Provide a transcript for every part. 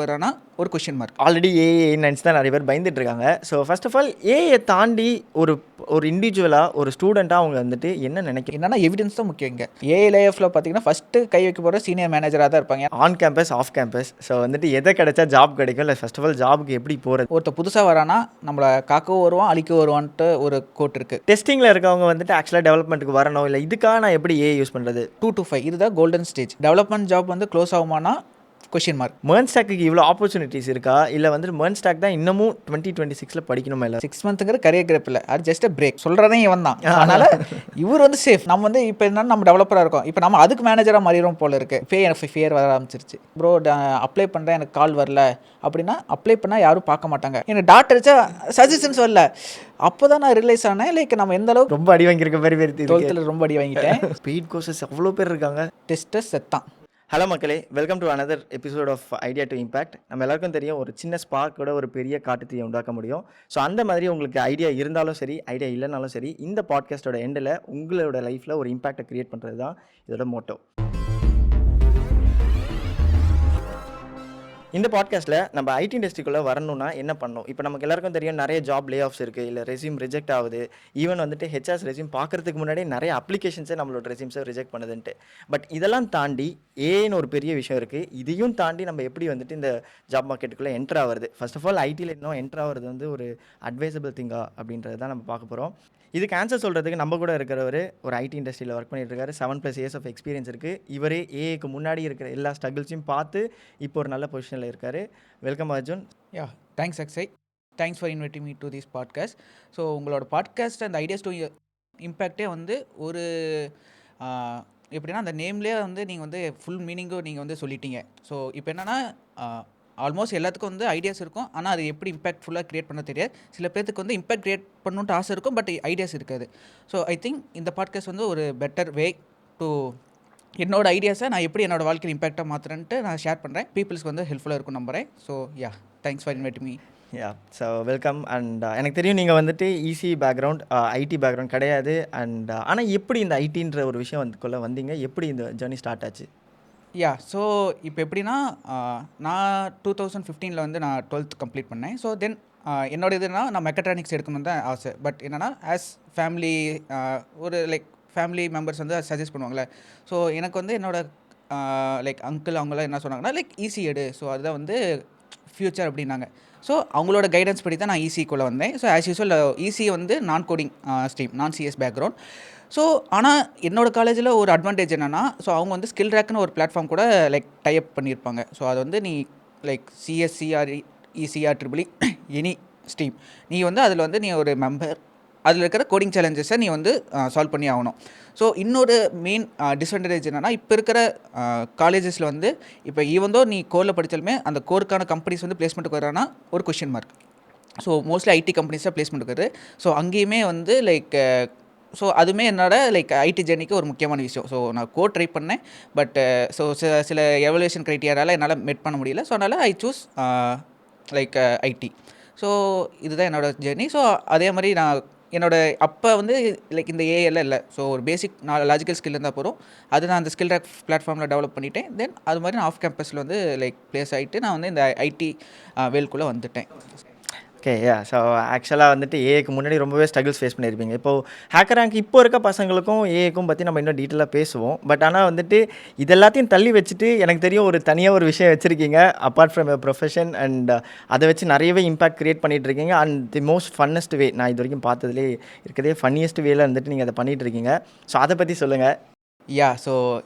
வரானா ஒரு question mark. Already AI நினச்சி தான் நிறைய பேர் பயந்துட்டு இருக்காங்க. So first of all AI தாண்டி ஒரு ஒரு இண்டிவிஜுவலாக ஒரு ஸ்டூடெண்ட்டாக அவங்க வந்துட்டு என்ன நினைக்கிறேன் என்னன்னா எவிடன்ஸ் தான் முக்கியம். இங்கே ஏஐ லேஆஃபில் பார்த்தீங்கன்னா ஃபஸ்ட்டு கை வைக்க போகிற சீனியர் மேனேஜராக தான் இருப்பாங்க. On campus off campus. So வந்துட்டு எதை கிடைச்சா ஜாப் கிடைக்கும், இல்லை ஃபர்ஸ்ட் ஆஃப் ஆல் ஜாபுக்கு எப்படி போகிறது. ஒருத்தர் புதுசாக வரானா நம்மளை காக்கவும் வருவான் அழிக்கவும் வருவான்ட்டு ஒரு கோட் இருக்குது. டெஸ்டிங்கில் இருக்கவங்க வந்துட்டு ஆக்சுவலாக டெவலப்மெண்ட்டுக்கு வரணும், இல்லை இதுக்காக நான் எப்படி ஏஐ யூஸ் பண்ணுறது. 2 to 5 இதுதான் கோல்டன் ஸ்டேஜ். டெவலப்மெண்ட் ஜாப் வந்து க்ளோஸ் ஆகுமானா கொஷின் மார்க். MERN ஸ்டாக்கு இவ்வளோ ஆப்பர்ச்சுனிட்டிஸ் இருக்கா, இல்லை வந்துட்டு MERN ஸ்டாக் தான் இன்னமும் 2026 படிக்கணுமா? இல்லை 6 மந்த்துங்கிற கரியர் கேப் இல்லை, அது ஜஸ்ட் பிரேக் சொல்கிறதே இவன் தான். அதனால் இவர் வந்து சேஃப். நம்ம வந்து இப்போ என்னன்னா நம்ம டெவலப்பராக இருக்கோம், இப்போ நம்ம அதுக்கு மேனேஜராக மாறிடும் போல இருக்குது. எனக்கு ஃபியர் வர ஆரம்பிச்சிருச்சு. ப்ரோ அப்ளை பண்ணுறேன் எனக்கு கால் வரல அப்படின்னா அப்ளை பண்ணால் யாரும் பார்க்க மாட்டாங்க. எனக்கு டாட் அடிச்சா சஜஷன்ஸ் வரல. அப்போ தான் நான் ரியலைஸ் ஆனேன் லைக் நம்ம எந்த அளவுக்கு ரொம்ப அடி வாங்கியிருக்க மாதிரி பேர் 12th ரொம்ப அடி வாங்கிட்டேன். ஸ்பீட் கோர்சஸ் அவ்வளோ பேர் இருக்காங்க. டெஸ்டர் செத்தான். ஹலோ மக்களே, welcome to another episode of idea to impact. நம்ம எல்லாருக்கும் தெரியும், ஒரு சின்ன ஸ்பார்க்கோட ஒரு பெரிய காட்டுத்தீயை உண்டாக்க முடியும். ஸோ அந்த மாதிரி உங்களுக்கு ஐடியா இருந்தாலும் சரி, ஐடியா இல்லைனாலும் சரி, இந்த பாட்காஸ்ட்டோட எண்டில் உங்களோட லைஃப்பில் ஒரு இம்பேக்டை க்ரியேட் பண்ணுறது தான் இதோட மோட்டோ. இந்த பாட்காஸ்ட்டில் நம்ம ஐடி இண்டஸ்ட்ரிக்குள்ளே வரணும்னா என்ன பண்ணணும். இப்போ நமக்கு எல்லாருக்கும் தெரியும், நிறைய ஜாப் லே ஆஃப்ஸ் இருக்குது, இல்லை ரெஸ்யூம் ரிஜெக்ட் ஆகுது. ஈவன் வந்துட்டு ஹெச்ஆர்ஸ் ரெஸ்யூம் பார்க்குறதுக்கு முன்னாடி நிறைய அப்ளிகேஷன்ஸே நம்மளோட ரெஸ்யூம்ஸை ரிஜெக்ட் பண்ணுதுன்ட்டு. பட் இதெல்லாம் தாண்டி ஏன்னு ஒரு பெரிய விஷயம் இருக்குது. இதையும் தாண்டி நம்ம எப்படி வந்துட்டு இந்த ஜாப் மார்க்கெட்டுக்குள்ளே என்ட்ரு ஆகுறது, ஃபர்ஸ்ட் ஆஃப் ஆல் ஐடியில் இன்னும் என்ட்ரு ஆகிறது வந்து ஒரு அட்வைசபிள் திங்கா அப்படின்றது தான் நம்ம பார்க்க போகிறோம். இதுக்கு ஆன்சர் சொல்கிறதுக்கு நம்ம கூட இருக்கிறவர் ஒரு ஐடி இண்டஸ்ட்ரியில் ஒர்க் பண்ணிட்டு இருக்காரு. 7+ இயர்ஸ் ஆஃப் எக்ஸ்பீரியன்ஸ் இருக்குது. இவரே ஏஐக்கு முன்னாடி இருக்கிற எல்லா ஸ்ட்ரகிள்ஸையும் பார்த்து இப்போ ஒரு நல்ல பொசிஷனில் இருக்கார். Welcome Arjun. Thanks Akshay. Thanks for inviting me to this podcast. So உங்களோட பாட்காஸ்ட் அந்த ஐடியாஸ் டு இம்பேக்டே வந்து ஒரு எப்படின்னா அந்த நேம்லேயே வந்து நீங்கள் வந்து ஃபுல் மீனிங்கும் நீங்கள் வந்து சொல்லிட்டீங்க. ஸோ இப்போ என்னென்னா ஆல்மோஸ்ட் எல்லாத்துக்கும் வந்து ஐடியாஸ் இருக்கும், ஆனால் அது எப்படி இம்பேக்ட்ஃபுல்லாக க்ரியேட் பண்ண தெரியாது. சில பேருக்கு வந்து இம்பேக்ட் க்ரியேட் பண்ணணுன்ட்டு ஆசை இருக்கும், பட் ஐடியாஸ் இருக்காது. ஸோ ஐ திங்க் இந்த பாட்காஸ்ட் வந்து ஒரு பெட்டர் வே டு என்னோட ஐடியாஸை நான் எப்படி என்னோடய வாழ்க்கையில் இம்பேக்டாக மாற்றுறேன்ட்டு நான் ஷேர் பண்ணுறேன். பீப்புள்ஸ்க்கு வந்து ஹெல்ப்ஃபுல்லாக இருக்கும் நம்புகிறேன். So thanks for inviting me. So welcome. And எனக்கு தெரியும் நீங்கள் வந்துட்டு ஈஸி பேக்ரவுண்ட், ஐடி பேக்ரவுண்ட் கிடையாது. அண்ட் ஆனால் எப்படி இந்த ஐடின்ற ஒரு விஷயம் வந்துக்குள்ளே வந்தீங்க, எப்படி இந்த ஜேர்னி ஸ்டார்ட் ஆச்சு? ஸோ இப்போ எப்படின்னா நான் 2015 வந்து நான் 12th கம்ப்ளீட் பண்ணேன். ஸோ தென் என்னோட இதுனா நான் மெக்கட்ரானிக்ஸ் எடுக்கணும்னு தான் ஆசை. பட் என்னென்னா ஆஸ் ஃபேமிலி ஒரு லைக் ஃபேமிலி மெம்பர்ஸ் வந்து சஜஸ்ட் பண்ணுவாங்களே. ஸோ எனக்கு வந்து என்னோட லைக் அங்கிள் அவங்களாம் என்ன சொன்னாங்கன்னா லைக் ஈஸி எடு, ஸோ அதுதான் வந்து ஃப்யூச்சர் அப்படின்னாங்க. ஸோ அவங்களோட கைடன்ஸ் படி தான் நான் ஈசிக்குள்ளே வந்தேன். ஸோ ஆஸ் யூஸ்வல் ஈஸி வந்து நான் கோடிங் ஸ்ட்ரீம், நான் சிஎஸ் பேக்ரவுண்ட். ஸோ ஆனால் என்னோடய காலேஜில் ஒரு அட்வான்டேஜ் என்னென்னா, ஸோ அவங்க வந்து ஸ்கில் ரேக்குன்னு ஒரு பிளாட்ஃபார்ம் கூட லைக் டைப் பண்ணியிருப்பாங்க. ஸோ அது வந்து நீ like CSCR ECR triple any stream நீ வந்து அதில் வந்து நீ ஒரு மெம்பர், அதில் இருக்கிற கோடிங் சேலஞ்சஸை நீ வந்து சால்வ் பண்ணி ஆகணும். ஸோ இன்னொரு மெயின் டிஸ்அட்வான்டேஜ் என்னென்னா, இப்போ இருக்கிற காலேஜஸில் வந்து இப்போ ஈவந்தோ நீ கோரில் படித்தாலுமே அந்த கோருக்கான கம்பெனிஸ் வந்து பிளேஸ்மெண்ட்டுக்கு வரானா ஒரு question mark. So mostly IT கம்பெனிஸாக பிளேஸ்மெண்ட்டுக்கு வருது. ஸோ அங்கேயுமே வந்து லைக் ஸோ அதுவுமே என்னோட லைக் ஐடி ஜேர்னிக்கு ஒரு முக்கியமான விஷயம். ஸோ நான் கோட் ட்ரை பண்ணேன், பட் ஸோ சில எவல்யூஷன் க்ரைட்டீரியாவில் என்னால் மெட் பண்ண முடியல. ஸோ அதனால் I choose like IT. So இதுதான் என்னோடய ஜேர்னி. ஸோ அதே மாதிரி நான் என்னோடய அப்போ வந்து லைக் இந்த ஏஎல்லாம் இல்லை. ஸோ ஒரு பேசிக் லாஜிக்கல் ஸ்கில் இருந்தால் போகிறோம். அது நான் அந்த ஸ்கில் ரேக் பிளாட்ஃபார்மில் டெவலப் பண்ணிட்டேன். தென் அது மாதிரி நான் ஆஃப் கேம்பஸில் வந்து லைக் ப்ளேஸ் ஆகிட்டு நான் வந்து இந்த ஐடி வேல்குள்ளே வந்துட்டேன். ஓகே. ஸோ ஆக்சுவலாக வந்துட்டு ஏஐக்கு முன்னாடி ரொம்பவே ஸ்ட்ரகிள்ஸ் ஃபேஸ் பண்ணியிருப்பீங்க. இப்போது ஹேக்கர் ரேங்க் இப்போ இருக்க பசங்களுக்கும் ஏஐக்கும் பற்றி நம்ம இன்னும் டீட்டெயிலாக பேசுவோம். பட் ஆனால் வந்துட்டு இது எல்லாத்தையும் தள்ளி வச்சுட்டு எனக்கு தெரியும் ஒரு தனியாக ஒரு விஷயம் வச்சுருக்கீங்க apart from your profession. And அதை வச்சு நிறையவே இம்பாக்ட் க்ரியேட் பண்ணிகிட்டு இருக்கீங்க. அண்ட் தி மோஸ்ட் ஃபன்னஸ்ட் வே, நான் இது வரைக்கும் பார்த்ததுலே இருக்கிறதே ஃபன்னியஸ்ட் வேல வந்துட்டு நீங்கள் அதை பண்ணிகிட்டு இருக்கீங்க. ஸோ அதை பற்றி சொல்லுங்கள். ஸோ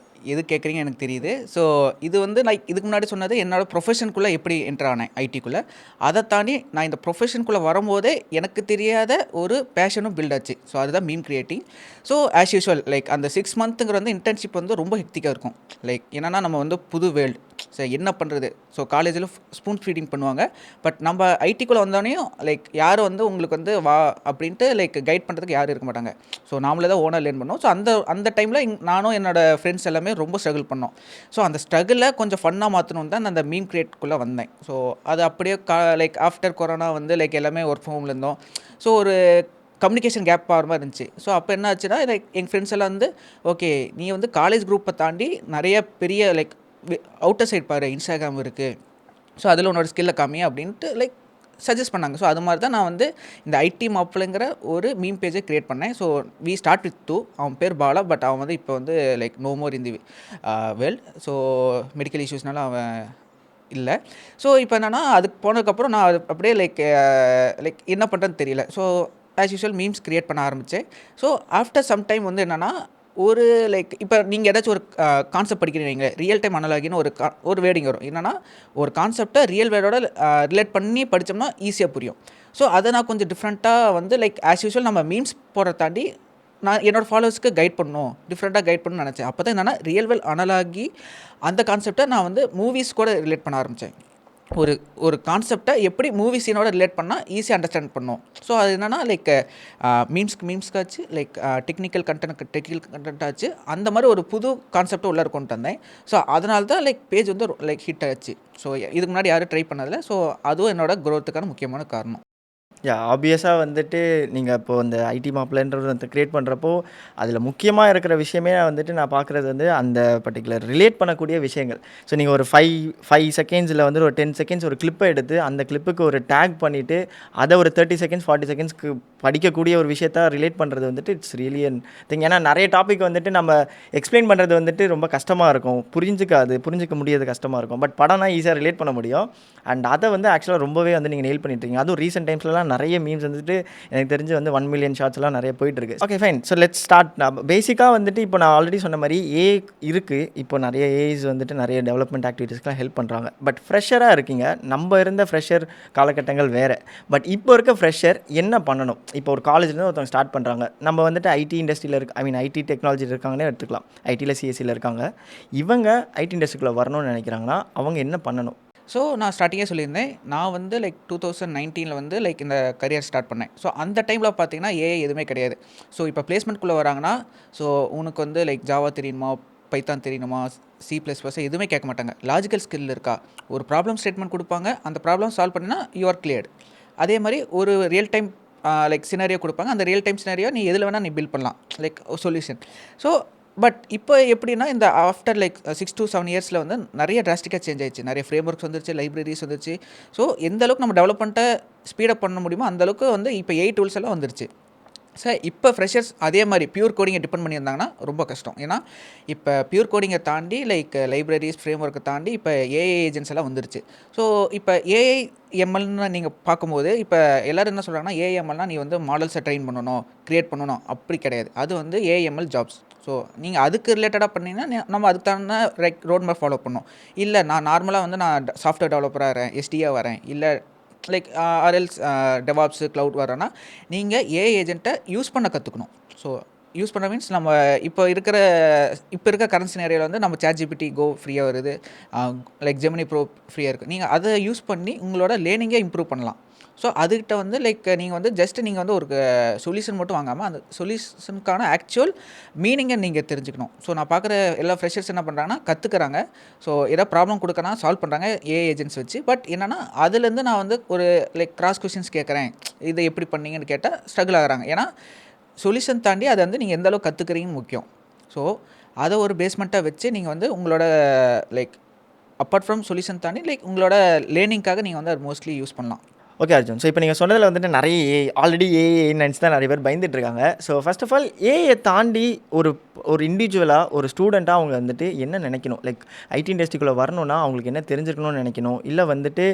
எது கேட்குறீங்க எனக்கு தெரியுது. ஸோ இது வந்து நான் இதுக்கு முன்னாடி சொன்னது என்னோடய ப்ரொஃபஷனுக்குள்ளே எப்படி என்ட்ரு ஆனேன் ஐடிக்குள்ளே. அதை தாண்டி நான் இந்த ப்ரொஃபஷனுக்குள்ளே வரும்போதே எனக்கு தெரியாத ஒரு பேஷனும் பில்ட் ஆச்சு. ஸோ அதுதான் meme creating. So as usual like அந்த 6 மந்த்துங்கிற வந்து இன்டர்ன்ஷிப் வந்து ரொம்ப ஹெக்டிக்காக இருக்கும். லைக் என்னென்னா நம்ம வந்து புது வேர்ல்டு, சரி என்ன பண்ணுறது. ஸோ காலேஜில் ஸ்பூன் ஃபீடிங் பண்ணுவாங்க, பட் நம்ம ஐடிக்குள்ளே வந்தோடனையும் லைக் யாரும் வந்து உங்களுக்கு வந்து வா அப்படின்ட்டு லைக் கைட் பண்ணுறதுக்கு யாரும் இருக்க மாட்டாங்க. ஸோ நாமளே தான் ஓனர் லேர்ன் பண்ணோம். ஸோ அந்த டைமில் நானும் என்னோடய ஃப்ரெண்ட்ஸ் எல்லாமே ரொம்ப ஸ்ட்ரகிள் பண்ணோம். ஸோ அந்த ஸ்ட்ரகிளை கொஞ்சம் ஃபன்னாக மாற்றணும் தான் அந்த மீம் கிரியேட்குள்ளே வந்தேன். ஸோ அது அப்படியே லைக் ஆஃப்டர் கொரோனா வந்து லைக் எல்லாமே ஒர்க் ஃப்ரம் ஹோமில் இருந்தோம். ஸோ ஒரு கம்யூனிகேஷன் கேப் ஆகிற மாதிரி இருந்துச்சு. ஸோ அப்போ என்ன ஆச்சுன்னா லைக் எங்கள் ஃப்ரெண்ட்ஸ் எல்லாம் வந்து ஓகே நீ வந்து காலேஜ் குரூப்பை தாண்டி நிறைய பெரிய லைக் அவுட்டர் சைட் பாரு, இன்ஸ்டாகிராம் இருக்குது, ஸோ அதில் உன்னோட ஸ்கில்லை காமி அப்படின்ட்டு லைக் சஜஸ்ட் பண்ணாங்க. ஸோ அது மாதிரி தான் நான் வந்து இந்த ஐடி மாப்பிள்ளைங்கிற ஒரு மீம் பேஜை க்ரியேட் பண்ணேன். So we start with 2. அவன் பேர் பாலா. பட் அவன் வந்து இப்போ வந்து like no more in the world. So medical இஷ்யூஸ்னால அவன் இல்லை. ஸோ இப்போ என்னென்னா அதுக்கு போனதுக்கப்புறம் நான் அது அப்படியே லைக் என்ன பண்ணுறதுன்னு தெரியல. So as usual memes create பண்ண ஆரம்பித்தேன். ஸோ ஆஃப்டர் சம் டைம் வந்து என்னென்னா ஒரு லைக் இப்போ நீங்கள் ஏதாச்சும் ஒரு கான்செப்ட் படிக்கிறீங்க, ரியல் டைம் அனலாகின்னு ஒரு வேர்டிங் வரும். என்னென்னா ஒரு கான்செப்டை ரியல் வேர்டோட ரிலேட் பண்ணி படித்தோம்னா ஈஸியாக புரியும். ஸோ அதை நான் கொஞ்சம் டிஃப்ரெண்ட்டாக வந்து லைக் ஆஸ் யூஷுவல் நம்ம மீம்ஸ் போடுறத தாண்டி நான் என்னோடய ஃபாலோவர்ஸ்க்கு கைட் பண்ணணும், டிஃப்ரெண்ட்டாக கைட் பண்ணணும்னு நினச்சேன். அப்போ தான் என்னென்னா ரியல் வேர்ல்ட் அனலாகி அந்த கான்செப்டை நான் வந்து மூவிஸ் கூட ரிலேட் பண்ண ஆரம்பித்தேன். ஒரு கான்செப்டை எப்படி மூவி சீனோட ரிலேட் பண்ணால் ஈஸியாக அண்டர்ஸ்டாண்ட் பண்ணும். ஸோ அது என்னென்னா லைக் மீம்ஸ்க்காச்சு லைக் டெக்னிக்கல் கண்டென்ட் ஆச்சு. அந்த மாதிரி ஒரு புது கான்செப்டை உள்ளே கொண்டு வந்தேன். ஸோ அதனால தான் லைக் பேஜ் வந்து லைக் ஹிட் ஆச்சு. ஸோ இதுக்கு முன்னாடி யாரும் ட்ரை பண்ணதில்லை. ஸோ அதுவும் என்னோட க்ரோத்துக்கான முக்கியமான காரணம். ஆப்வியஸாக வந்துட்டு நீங்கள் இப்போது அந்த ஐடி மாப்பிள்ளைன்றது வந்து க்ரியேட் பண்ணுறப்போ அதில் முக்கியமாக இருக்கிற விஷயமே வந்துட்டு நான் பார்க்குறது வந்து அந்த பர்டிகுலர் ரிலேட் பண்ணக்கூடிய விஷயங்கள். ஸோ நீங்கள் ஒரு 5 செகண்ட்ஸில் வந்து ஒரு 10 செகண்ட்ஸ் ஒரு கிளிப்பை எடுத்து அந்த கிளிப்புக்கு ஒரு டேக் பண்ணிவிட்டு அதை ஒரு 30 செகண்ட்ஸ் 40 செகண்ட்ஸ்க்கு படிக்கக்கூடிய ஒரு விஷயத்த ரிலேட் பண்ணுறது வந்துட்டு இட்ஸ் ரியலி அன் திங். ஏன்னா நிறைய டாபிக் வந்துட்டு நம்ம எக்ஸ்பிளைன் பண்ணுறது வந்துட்டு ரொம்ப கஷ்டமாக இருக்கும், புரிஞ்சிக்க முடியாது, கஷ்டமாக இருக்கும். பட் படம்னா ஈஸியாக ரிலேட் பண்ண முடியும். அண்ட் அதை வந்து ஆக்சுவலாக ரொம்பவே வந்து நீங்கள் நெயில் பண்ணிட்டுருக்கீங்க. அதுவும் ரீசெண்ட் டைம்ஸ்லாம் நிறைய மீம்ஸ் வந்துட்டு எனக்கு தெரிஞ்சு வந்து 1 மில்லியன் ஷார்ட்ஸ்லாம் நிறைய போயிட்டுருக்கு. Okay fine. So let's start. பேசிக்காக வந்துட்டு இப்போ நான் ஆல்ரெடி சொன்ன மாதிரி இருக்குது. இப்போ நிறைய ஏஐஸ் வந்துட்டு நிறைய டெவலப்மெண்ட் ஆக்டிவிட்டீஸ்க்குலாம் ஹெல்ப் பண்ணுறாங்க. பட் ஃப்ரெஷராக இருக்கீங்க. நம்ம இருந்த ஃப்ரெஷர் காலகட்டங்கள் வேறு. பட் இப்போ இருக்க ஃப்ரெஷர் என்ன பண்ணணும்? இப்போ ஒரு காலேஜ்லேருந்து ஒருத்தவங்க ஸ்டார்ட் பண்ணுறாங்க. நம்ம வந்துட்டு ஐடி இண்டஸ்ட்ரியில் ஐடி டெக்னாலஜி இருக்காங்கன்னே எடுத்துக்கலாம். ஐடியில் சிஎஸ்சியில் இருக்காங்க. இவங்க ஐடி இண்டஸ்ட்ரிக்குள்ளே வரணும்னு நினைக்கிறாங்கன்னா அவங்க என்ன பண்ணணும்? ஸோ நான் ஸ்டார்டிங்கே சொல்லியிருந்தேன். நான் வந்து லைக் 2019 வந்து லைக் இந்த கரியர் ஸ்டார்ட் பண்ணேன். ஸோ அந்த டைமில் பார்த்தீங்கன்னா ஏஐ எதுவுமே கிடையாது. ஸோ இப்போ பிளேஸ்மெண்ட்குள்ளே வராங்கன்னா ஸோ உனக்கு வந்து லைக் ஜாவா தெரியணுமா, பைத்தான் தெரியணுமா, C++ எதுவுமே கேட்க மாட்டாங்க. லாஜிக்கல் ஸ்கில் இருக்கா, ஒரு ப்ராப்ளம் ஸ்டேட்மெண்ட் கொடுப்பாங்க, அந்த ப்ராப்ளம் சால்வ் பண்ணினா யூ ஆர் கிளியர்டு. அதே மாதிரி ஒரு ரியல் டைம் லைக் சினாரியோ கொடுப்பாங்க. அந்த ரியல் டைம் சினாரியோ நீ எதில் வேணால் நீ பில்ட் பண்ணலாம் லைக் சொல்யூஷன். ஸோ பட் இப்போ எப்படின்னா இந்த ஆஃப்டர் லைக் 6 to 7 இயர்ஸில் வந்து நிறைய டிராஸ்டிக்காக சேஞ்ச் ஆயிடுச்சு. நிறைய ஃப்ரேம் ஒர்க்ஸ் வந்துருச்சு, லைப்ரரிஸ் வந்துருச்சு. ஸோ எந்த அளவுக்கு நம்ம டெவலப்மெண்ட்டை ஸ்பீடப் பண்ண முடியுமோ அந்தளவுக்கு வந்து இப்போ ஏஐ டூல்ஸ் எல்லாம் வந்துருச்சு. சார் இப்போ ஃப்ரெஷர்ஸ் அதே மாதிரி பியூர் கோடிங்கை டிபெண்ட் பண்ணியிருந்தாங்கன்னா ரொம்ப கஷ்டம். ஏன்னா இப்போ பியூர் கோடிங்கை தாண்டி லைக் லைப்ரரிஸ் ஃப்ரேம் ஒர்க்கை தாண்டி இப்போ ஏஐ ஏஜென்ட்ஸ் எல்லாம் வந்துருச்சு. ஸோ இப்போ ஏஐ எம்எல்னு நீங்கள் பார்க்கும்போது இப்போ எல்லோரும் என்ன சொல்கிறாங்கன்னா ஏஐஎம்எல்னால் நீ வந்து மாடல்ஸை ட்ரெயின் பண்ணணும், க்ரியேட் பண்ணணும். அப்படி கிடையாது. அது வந்து ஏஐஎம்எல் ஜாப்ஸ். ஸோ நீங்கள் அதுக்கு ரிலேட்டடாக பண்ணிங்கன்னா நம்ம அதுக்கு தகுந்த ரோட் மேப் ஃபாலோ பண்ணணும். இல்லை நான் நார்மலாக வந்து நான் சாஃப்ட்வேர் டெவலப்பராக வரேன், எஸ்டியாக வரேன், இல்லை லைக் ஆர்எல்ஸ் டெவாப்ஸு க்ளவுட் வரேன்னா நீங்கள் ஏஐ ஏஜென்ட்டை யூஸ் பண்ண கற்றுக்கணும். ஸோ யூஸ் பண்ண மீன்ஸ் நம்ம இப்போ இருக்க கரண்ட் சினாரியோவில் வந்து நம்ம ChatGPT Go ஃப்ரீயாக வருது, லைக் Gemini Pro ஃப்ரீயாக இருக்குது. நீங்கள் அதை யூஸ் பண்ணி உங்களோட லேர்னிங்கை இம்ப்ரூவ் பண்ணலாம். ஸோ அதுக்கிட்ட வந்து லைக் நீங்கள் வந்து நீங்கள் வந்து ஒரு சொல்யூஷன் மட்டும் வாங்காமல் அந்த சொல்யூஷனுக்கான ஆக்சுவல் மீனிங்கை நீங்கள் தெரிஞ்சுக்கணும். ஸோ நான் பார்க்குற எல்லா ஃப்ரெஷர்ஸ் என்ன பண்ணுறாங்கன்னா கற்றுக்குறாங்க. ஸோ ஏதாவது ப்ராப்ளம் கொடுக்கறனா சால்வ் பண்ணுறாங்க ஏஐ ஏஜென்ட்ஸ் வச்சு. பட் என்னென்னா அதுலேருந்து நான் வந்து ஒரு லைக் கிராஸ் கொஸ்டின்ஸ் கேட்குறேன், இதை எப்படி பண்ணீங்கன்னு கேட்டால் ஸ்ட்ரகிள் ஆகுறாங்க. ஏன்னா சொல்யூஷன் தாண்டி அதை வந்து நீங்கள் எந்த அளவுக்கு கற்றுக்குறீங்கன்னு முக்கியம். ஸோ அதை ஒரு பேஸ்மெண்ட்டாக வச்சு நீங்கள் வந்து உங்களோட லைக் அப்பார்ட் ஃப்ரம் சொல்யூஷன் தாண்டி லைக் உங்களோட லேர்னிங்காக நீங்கள் வந்து அது மோஸ்ட்லி யூஸ் பண்ணலாம். ஓகே அர்ஜுன். ஸோ இப்போ நீங்கள் சொன்னதில் வந்துட்டு நிறைய ஆல்ரெடி ஏஐ நினச்சி தான் நிறைய பேர் பயந்துட்டு இருக்காங்க. ஸோ ஃபர்ஸ்ட் ஆஃப் ஆல் ஏஐயை தாண்டி ஒரு இண்டிவிஜுவலாக ஒரு ஸ்டூடெண்ட்டாக அவங்க வந்துட்டு என்ன நினைக்கணும்? லைக் ஐடி இண்டஸ்ட்ரிக்குள்ளே வரணும்னா அவங்களுக்கு என்ன தெரிஞ்சிருக்கணும்னு நினைக்கணும்? இல்லை வந்துட்டு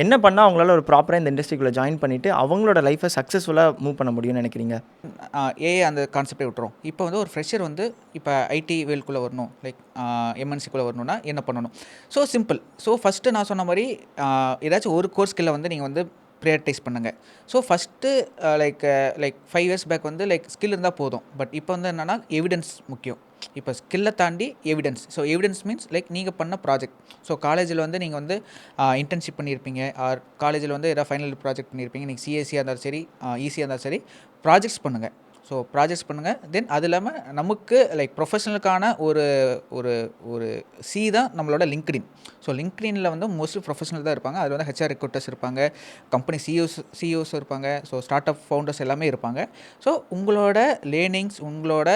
என்ன பண்ணால் அவங்களால ஒரு ப்ராப்பராக இந்த இண்டஸ்ட்ரிக்குள்ளே ஜாயின் பண்ணிவிட்டு அவங்களோட லைஃப்பை சக்ஸஸ்ஃபுல்லாக மூவ் பண்ண முடியும்னு நினைக்கிறீங்க? ஏஐ அந்த கான்செப்டே விட்டுரும். இப்போ வந்து ஒரு ஃப்ரெஷர் வந்து இப்போ ஐடி வேல்குள்ளே வரணும், லைக் எம்என்சிக்குள்ளே வரணும்னா என்ன பண்ணணும்? So simple. ஸோ ஃபஸ்ட்டு நான் சொன்ன மாதிரி ஏதாச்சும் ஒரு கோர்ஸ் ஸ்கில்லை வந்து நீங்கள் வந்து ப்ரையாரிட்டைஸ் பண்ணுங்கள். So first like 5 years back வந்து லைக் ஸ்கில் இருந்தால் போதும். பட் இப்போ வந்து என்னென்னா எவிடன்ஸ் முக்கியம். இப்போ ஸ்கில்லை தாண்டி evidence. So evidence means like நீங்கள் பண்ண ப்ராஜெக்ட். ஸோ காலேஜில் வந்து நீங்கள் வந்து இன்டர்ன்ஷிப் பண்ணியிருப்பீங்க, ஆர் காலேஜில் வந்து ஏதாவது ஃபைனல் ப்ராஜெக்ட் பண்ணியிருப்பீங்க. நீங்கள் சிஎஸ்சியாக இருந்தாலும் சரி, ஈஸியாக இருந்தாலும் சரி, ப்ராஜெக்ட்ஸ் பண்ணுங்கள். ஸோ ப்ராஜெக்ட்ஸ் பண்ணுங்கள். தென் அது இல்லாமல் நமக்கு லைக் ப்ரொஃபஷனலுக்கான ஒரு ஒரு ஒரு சி தான் நம்மளோட லிங்க்டின். ஸோ லிங்க்டினில் வந்து மோஸ்ட்லி ப்ரொஃபஷனல் தான் இருப்பாங்க. அதில் வந்து ஹெச்ஆர் ரெக்ரூட்டர்ஸ் இருப்பாங்க, கம்பெனி சிஇஓஸ் இருப்பாங்க, ஸோ ஸ்டார்ட் அப் ஃபவுண்டர்ஸ் எல்லாமே இருப்பாங்க. ஸோ உங்களோட லேர்னிங்ஸ், உங்களோட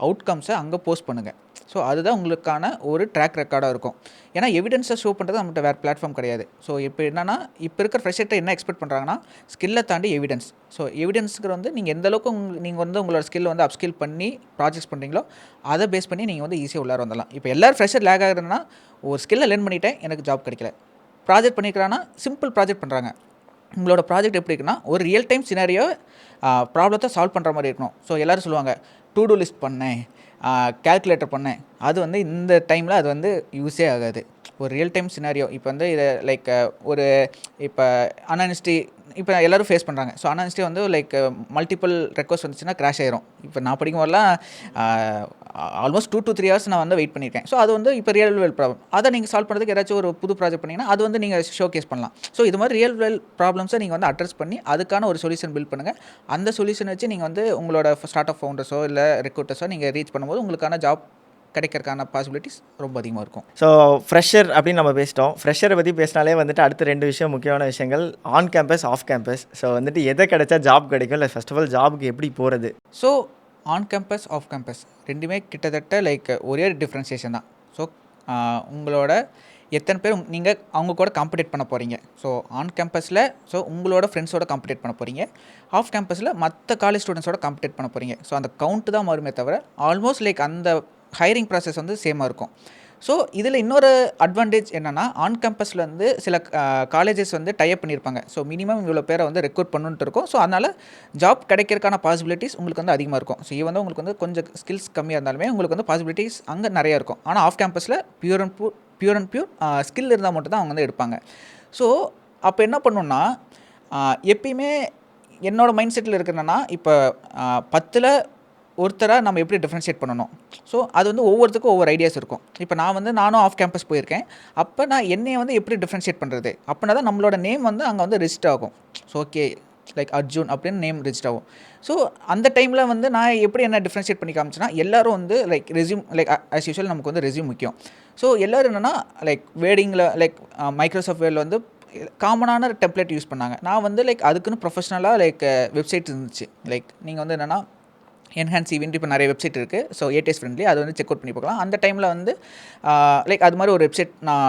அவுட்கம்ஸை அங்கே போஸ்ட் பண்ணுங்கள். ஸோ அதுதான் உங்களுக்கான ஒரு ட்ராக் ரெக்கார்டாக இருக்கும். ஏன்னா எவிடன்ஸை ஷோ பண்ணுறது நம்மகிட்ட வேறு பிளாட்ஃபார்ம் கிடையாது. ஸோ இப்போ என்னன்னா இப்போ இருக்கிற ஃப்ரெஷர்கிட்ட என்ன எக்ஸ்பெக்ட் பண்ணுறாங்கன்னா ஸ்கில்லை தாண்டி எவிடன்ஸ். ஸோ எவிடன்ஸுக்கு வந்து நீங்கள் எந்த அளவுக்கு நீங்கள் வந்து உங்களோட ஸ்கில் வந்து அப்ஸ்கில் பண்ணி ப்ராஜெக்ட்ஸ் பண்ணுறீங்களோ அதை பேஸ் பண்ணி நீங்கள் வந்து ஈஸியாக உள்ளார வந்துடலாம். இப்போ எல்லாரும் ஃப்ரெஷர் லேக் ஆகுதுன்னா ஒரு ஸ்கில்லை லேர்ன் பண்ணிட்டேன், எனக்கு ஜாப் கிடைக்கல. ப்ராஜெக்ட் பண்ணிக்கிறான்னா சிம்பிள் ப்ராஜெக்ட் பண்ணுறாங்க. உங்களோட ப்ராஜெக்ட் எப்படி இருக்குன்னா ஒரு ரியல் டைம் சினாரியோ ப்ராப்ளத்தை சால்வ் பண்ணுற மாதிரி இருக்கணும். ஸோ எல்லோரும் சொல்லுவாங்க டு டூ லிஸ்ட் பண்ணேன், கேல்குலேட்டர் பண்ணேன், அது வந்து இந்த டைமில் அது வந்து யூஸே ஆகாது. ஒரு ரியல் டைம் சினாரியோ இப்போ வந்து இதை லைக் ஒரு இப்போ அன்ஹானஸ்டி இப்போ எல்லோரும் ஃபேஸ் பண்ணுறாங்க. ஸோ அன்ஹானஸ்டி வந்து லைக் மல்டிபிள் ரெக்வஸ்ட் வந்துச்சுன்னா கிராஷ் ஆயிரும். இப்போ நான் படிக்கும் போதெல்லாம் ஆல்மோஸ்ட் 2 to 3 hours நான் வந்து வெயிட் பண்ணியிருக்கேன். ஸோ அது வந்து இப்போ ரியல் வேர்ல்ட் ப்ராப்ளம். அதை நீங்கள் சால்வ் பண்ணுறதுக்கு ஏதாச்சும் ஒரு புது ப்ராஜெக்ட் பண்ணிங்கன்னா அது வந்து நீங்கள் ஷோ கேஸ் பண்ணலாம். ஸோ இது மாதிரி ரியல் வேர்ல்ட் ப்ராப்ளம்ஸை நீங்கள் வந்து அட்ரஸ் பண்ணி அதுக்கான ஒரு சொல்யூஷன் பில்ட் பண்ணுங்கள். அந்த சொல்யூஷன் வச்சு நீங்கள் வந்து உங்களோட ஸ்டார்ட் அப் ஃபவுண்டர்ஸோ இல்லை ரெக்ரூட்டர்ஸோ நீங்கள் ரீச் பண்ணும்போது உங்களுக்கான ஜாப் கிடைக்கிறதுக்கான பாசிபிலிட்டிஸ் ரொம்ப அதிகமாக இருக்கும். ஸோ ஃப்ரெஷர் அப்படின்னு நம்ம பேசிட்டோம். ஃப்ரெஷரை பற்றி பேசினாலே வந்துட்டு அடுத்த 2 விஷயம் முக்கியமான விஷயங்கள் on campus, off campus. So வந்துட்டு எதை கிடைச்சா ஜாப் கிடைக்கும், இல்லை ஃபர்ஸ்ட் ஆஃப் ஆல் ஜாபுக்கு எப்படி போகிறது? So on campus, off campus ரெண்டுமே கிட்டத்தட்ட லைக் ஒரே டிஃப்ரென்சியேஷன் தான். ஸோ உங்களோட எத்தனை பேர் நீங்கள் அவங்க கூட காம்படேட் பண்ண போகிறீங்க. ஸோ ஆன் கேம்பஸில் ஸோ உங்களோட ஃப்ரெண்ட்ஸோட காம்படேட் பண்ண போகிறீங்க. ஆஃப் கேம்பஸில் மற்ற காலேஜ் ஸ்டூடெண்ட்ஸோட காம்படேட் பண்ண போகிறீங்க. ஸோ அந்த கவுண்ட்டு தான் மாறுமே தவிர ஆல்மோஸ்ட் லைக் அந்த ஹைரிங் ப்ராசஸ் வந்து சேமாக இருக்கும். ஸோ இதில் இன்னொரு அட்வான்டேஜ் என்னென்னா ஆன் கேம்பஸில் வந்து சில காலேஜஸ் வந்து டைப் பண்ணியிருப்பாங்க. ஸோ மினிமம் இவ்வளோ பேரை வந்து ரெக்ரூட் பண்ணுன்ட்டு இருக்கும். ஸோ அதனால் ஜாப் கிடைக்கிறதுக்கான பாசிபிலிட்டிஸ் உங்களுக்கு வந்து அதிகமாக இருக்கும். ஸோ இது வந்து உங்களுக்கு வந்து கொஞ்சம் ஸ்கில்ஸ் கம்மியாக இருந்தாலுமே உங்களுக்கு வந்து பாசிபிலிட்டிஸ் அங்கே நிறையா இருக்கும். ஆனால் ஆஃப் கேம்பஸில் பியூர் அண்ட் பியூர் ஸ்கில் இருந்தால் மட்டும் தான் அவங்க வந்து எடுப்பாங்க. ஸோ அப்போ என்ன பண்ணணுன்னா எப்பயுமே என்னோடய மைண்ட் செட்டில் இருக்கிறேன்னா இப்போ 10ல் ஒருத்தராக நம்ம எப்படி டிஃப்ரென்ஷியேட் பண்ணணும். ஸோ அது வந்து ஒவ்வொருத்துக்கும் ஒவ்வொரு ஐடியாஸ் இருக்கும். இப்போ நானும் ஆஃப் கேம்பஸ் போயிருக்கேன். அப்போ நான் என்னையை வந்து எப்படி டிஃப்ரென்ஷியேட் பண்ணுறது அப்படின்னா தான் நம்மளோட நேம் வந்து அங்கே வந்து ரெஜிஸ்டர் ஆகும். ஸோ ஓகே லைக் அர்ஜுன் அப்படின்னு நேம் ரெஜிஸ்டர் ஆகும். ஸோ அந்த டைமில் வந்து நான் எப்படி என்ன டிஃப்ரென்ஷியேட் பண்ணி காமிச்சேன்னா எல்லோரும் வந்து like resume like as usual நமக்கு வந்து ரெஸ்யூம் முக்கியம். ஸோ எல்லோரும் என்னென்னா லைக் வேர்டிங்கில் லைக் மைக்ரோசாஃப்ட் வேர்டில் வந்து காமனான டெம்ப்ளேட் யூஸ் பண்ணாங்க. நான் வந்து லைக் அதுக்குன்னு ப்ரொஃபஷ்னலாக லைக் வெப்சைட் இருந்துச்சு. லைக் நீங்கள் வந்து என்னென்னா என்ஹான்ஸ் ஈவெண்ட் இப்போ நிறைய வெப்சைட் இருக்குது. ஸோ ஏடிஎஸ் ஃப்ரெண்ட்லி அது வந்து செக் அவுட் பண்ணி பார்க்கலாம். அந்த டைமில் வந்து லைக் அது மாதிரி ஒரு வெப்சைட் நான்